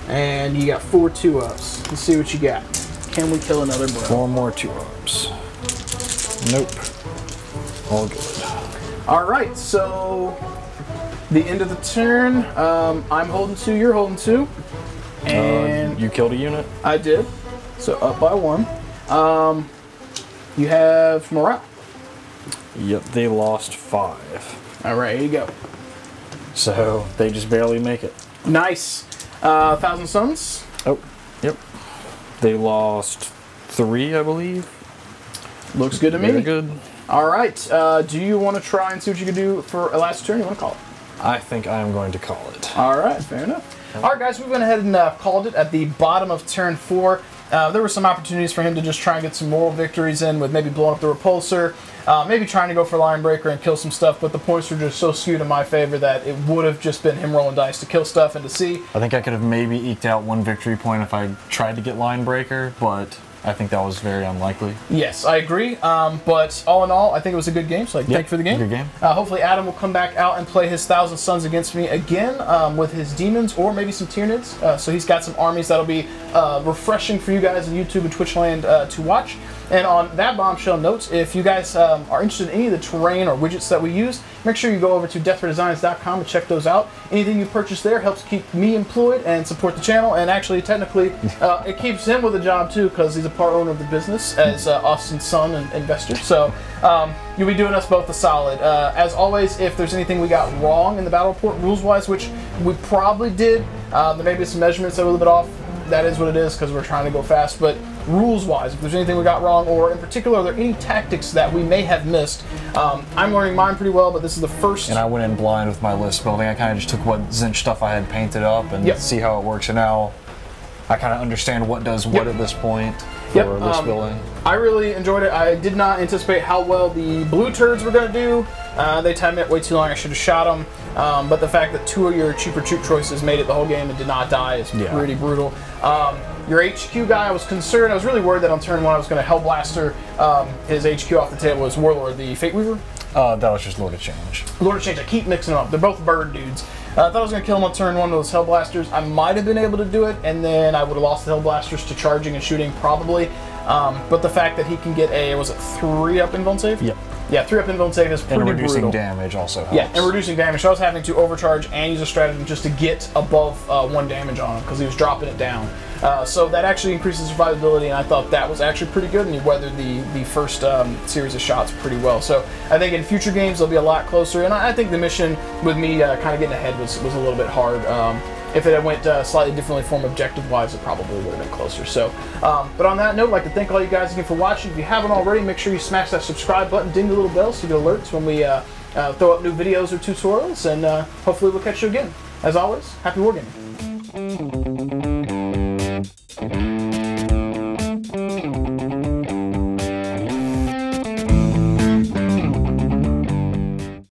And you got 4 2-ups. Let's see what you got. Can we kill another bro? 4 more 2-ups. Nope. All good. Alright, so the end of the turn, I'm holding 2, you're holding 2. And you killed a unit? I did. So up by 1. You have morale. Yep, they lost 5. Alright, here you go. So they just barely make it. Nice. 1,000 Suns. Oh, yep. They lost 3, I believe. Looks good to me. Very good. Alright, do you want to try and see what you can do for a last turn? You want to call it? I think I am going to call it. Alright, fair enough. Alright guys, we went ahead and called it at the bottom of turn 4. There were some opportunities for him to just try and get some moral victories in with maybe blowing up the repulsor, maybe trying to go for line breaker and kill some stuff, but the points were just so skewed in my favor that it would have just been him rolling dice to kill stuff and to see. I think I could have maybe eked out 1 victory point if I tried to get line breaker, but I think that was very unlikely. Yes, I agree. But all in all, I think it was a good game. So thank you for the game. Good game. Hopefully Adam will come back out and play his 1,000 Suns against me again with his demons or maybe some Tyranids. So he's got some armies that'll be refreshing for you guys in YouTube and Twitch land to watch. And on that bombshell note, if you guys are interested in any of the terrain or widgets that we use, make sure you go over to deathfordesigns.com and check those out. Anything you purchase there helps keep me employed and support the channel, and actually, technically, it keeps him with a job too, because he's a part owner of the business as Austin's son and investor. So you'll be doing us both a solid. As always, if there's anything we got wrong in the battle report rules-wise, which we probably did, there may be some measurements that are a little bit off. That is what it is because we're trying to go fast, but rules-wise, if there's anything we got wrong, or in particular, are there any tactics that we may have missed? I'm learning mine pretty well, but this is the first. And I went in blind with my list building. I kind of just took what Zinch stuff I had painted up and see how it works, and now I kind of understand what does what at this point for list building. I really enjoyed it. I did not anticipate how well the blue turds were going to do. They timed it way too long. I should have shot them. But the fact that 2 of your cheaper troop choices made it the whole game and did not die is pretty brutal. Your HQ guy, I was concerned. I was really worried that on turn 1 I was going to Hellblaster his HQ off the table as Warlord, the Fate Weaver. That was just Lord of Change. Lord of Change. I keep mixing them up. They're both bird dudes. I thought I was going to kill him on turn 1 with those Hellblasters. I might have been able to do it, and then I would have lost the Hellblasters to charging and shooting probably. But the fact that he can get a, was it 3-up invuln save? Yep. Yeah, 3-up invuln save is pretty brutal. And reducing brutal. damage also helps. Yeah, and reducing damage. So I was having to overcharge and use a stratagem just to get above 1 damage on him because he was dropping it down. So that actually increases survivability, and I thought that was actually pretty good, and he weathered the first series of shots pretty well. So I think in future games they'll be a lot closer, and I think the mission with me kind of getting ahead was a little bit hard. If it had went slightly differently from objective-wise, it probably would have been closer. So, but on that note, I'd like to thank all you guys again for watching. If you haven't already, make sure you smash that subscribe button, ding the little bell so you get alerts when we throw up new videos or tutorials, and hopefully we'll catch you again. As always, happy wargaming.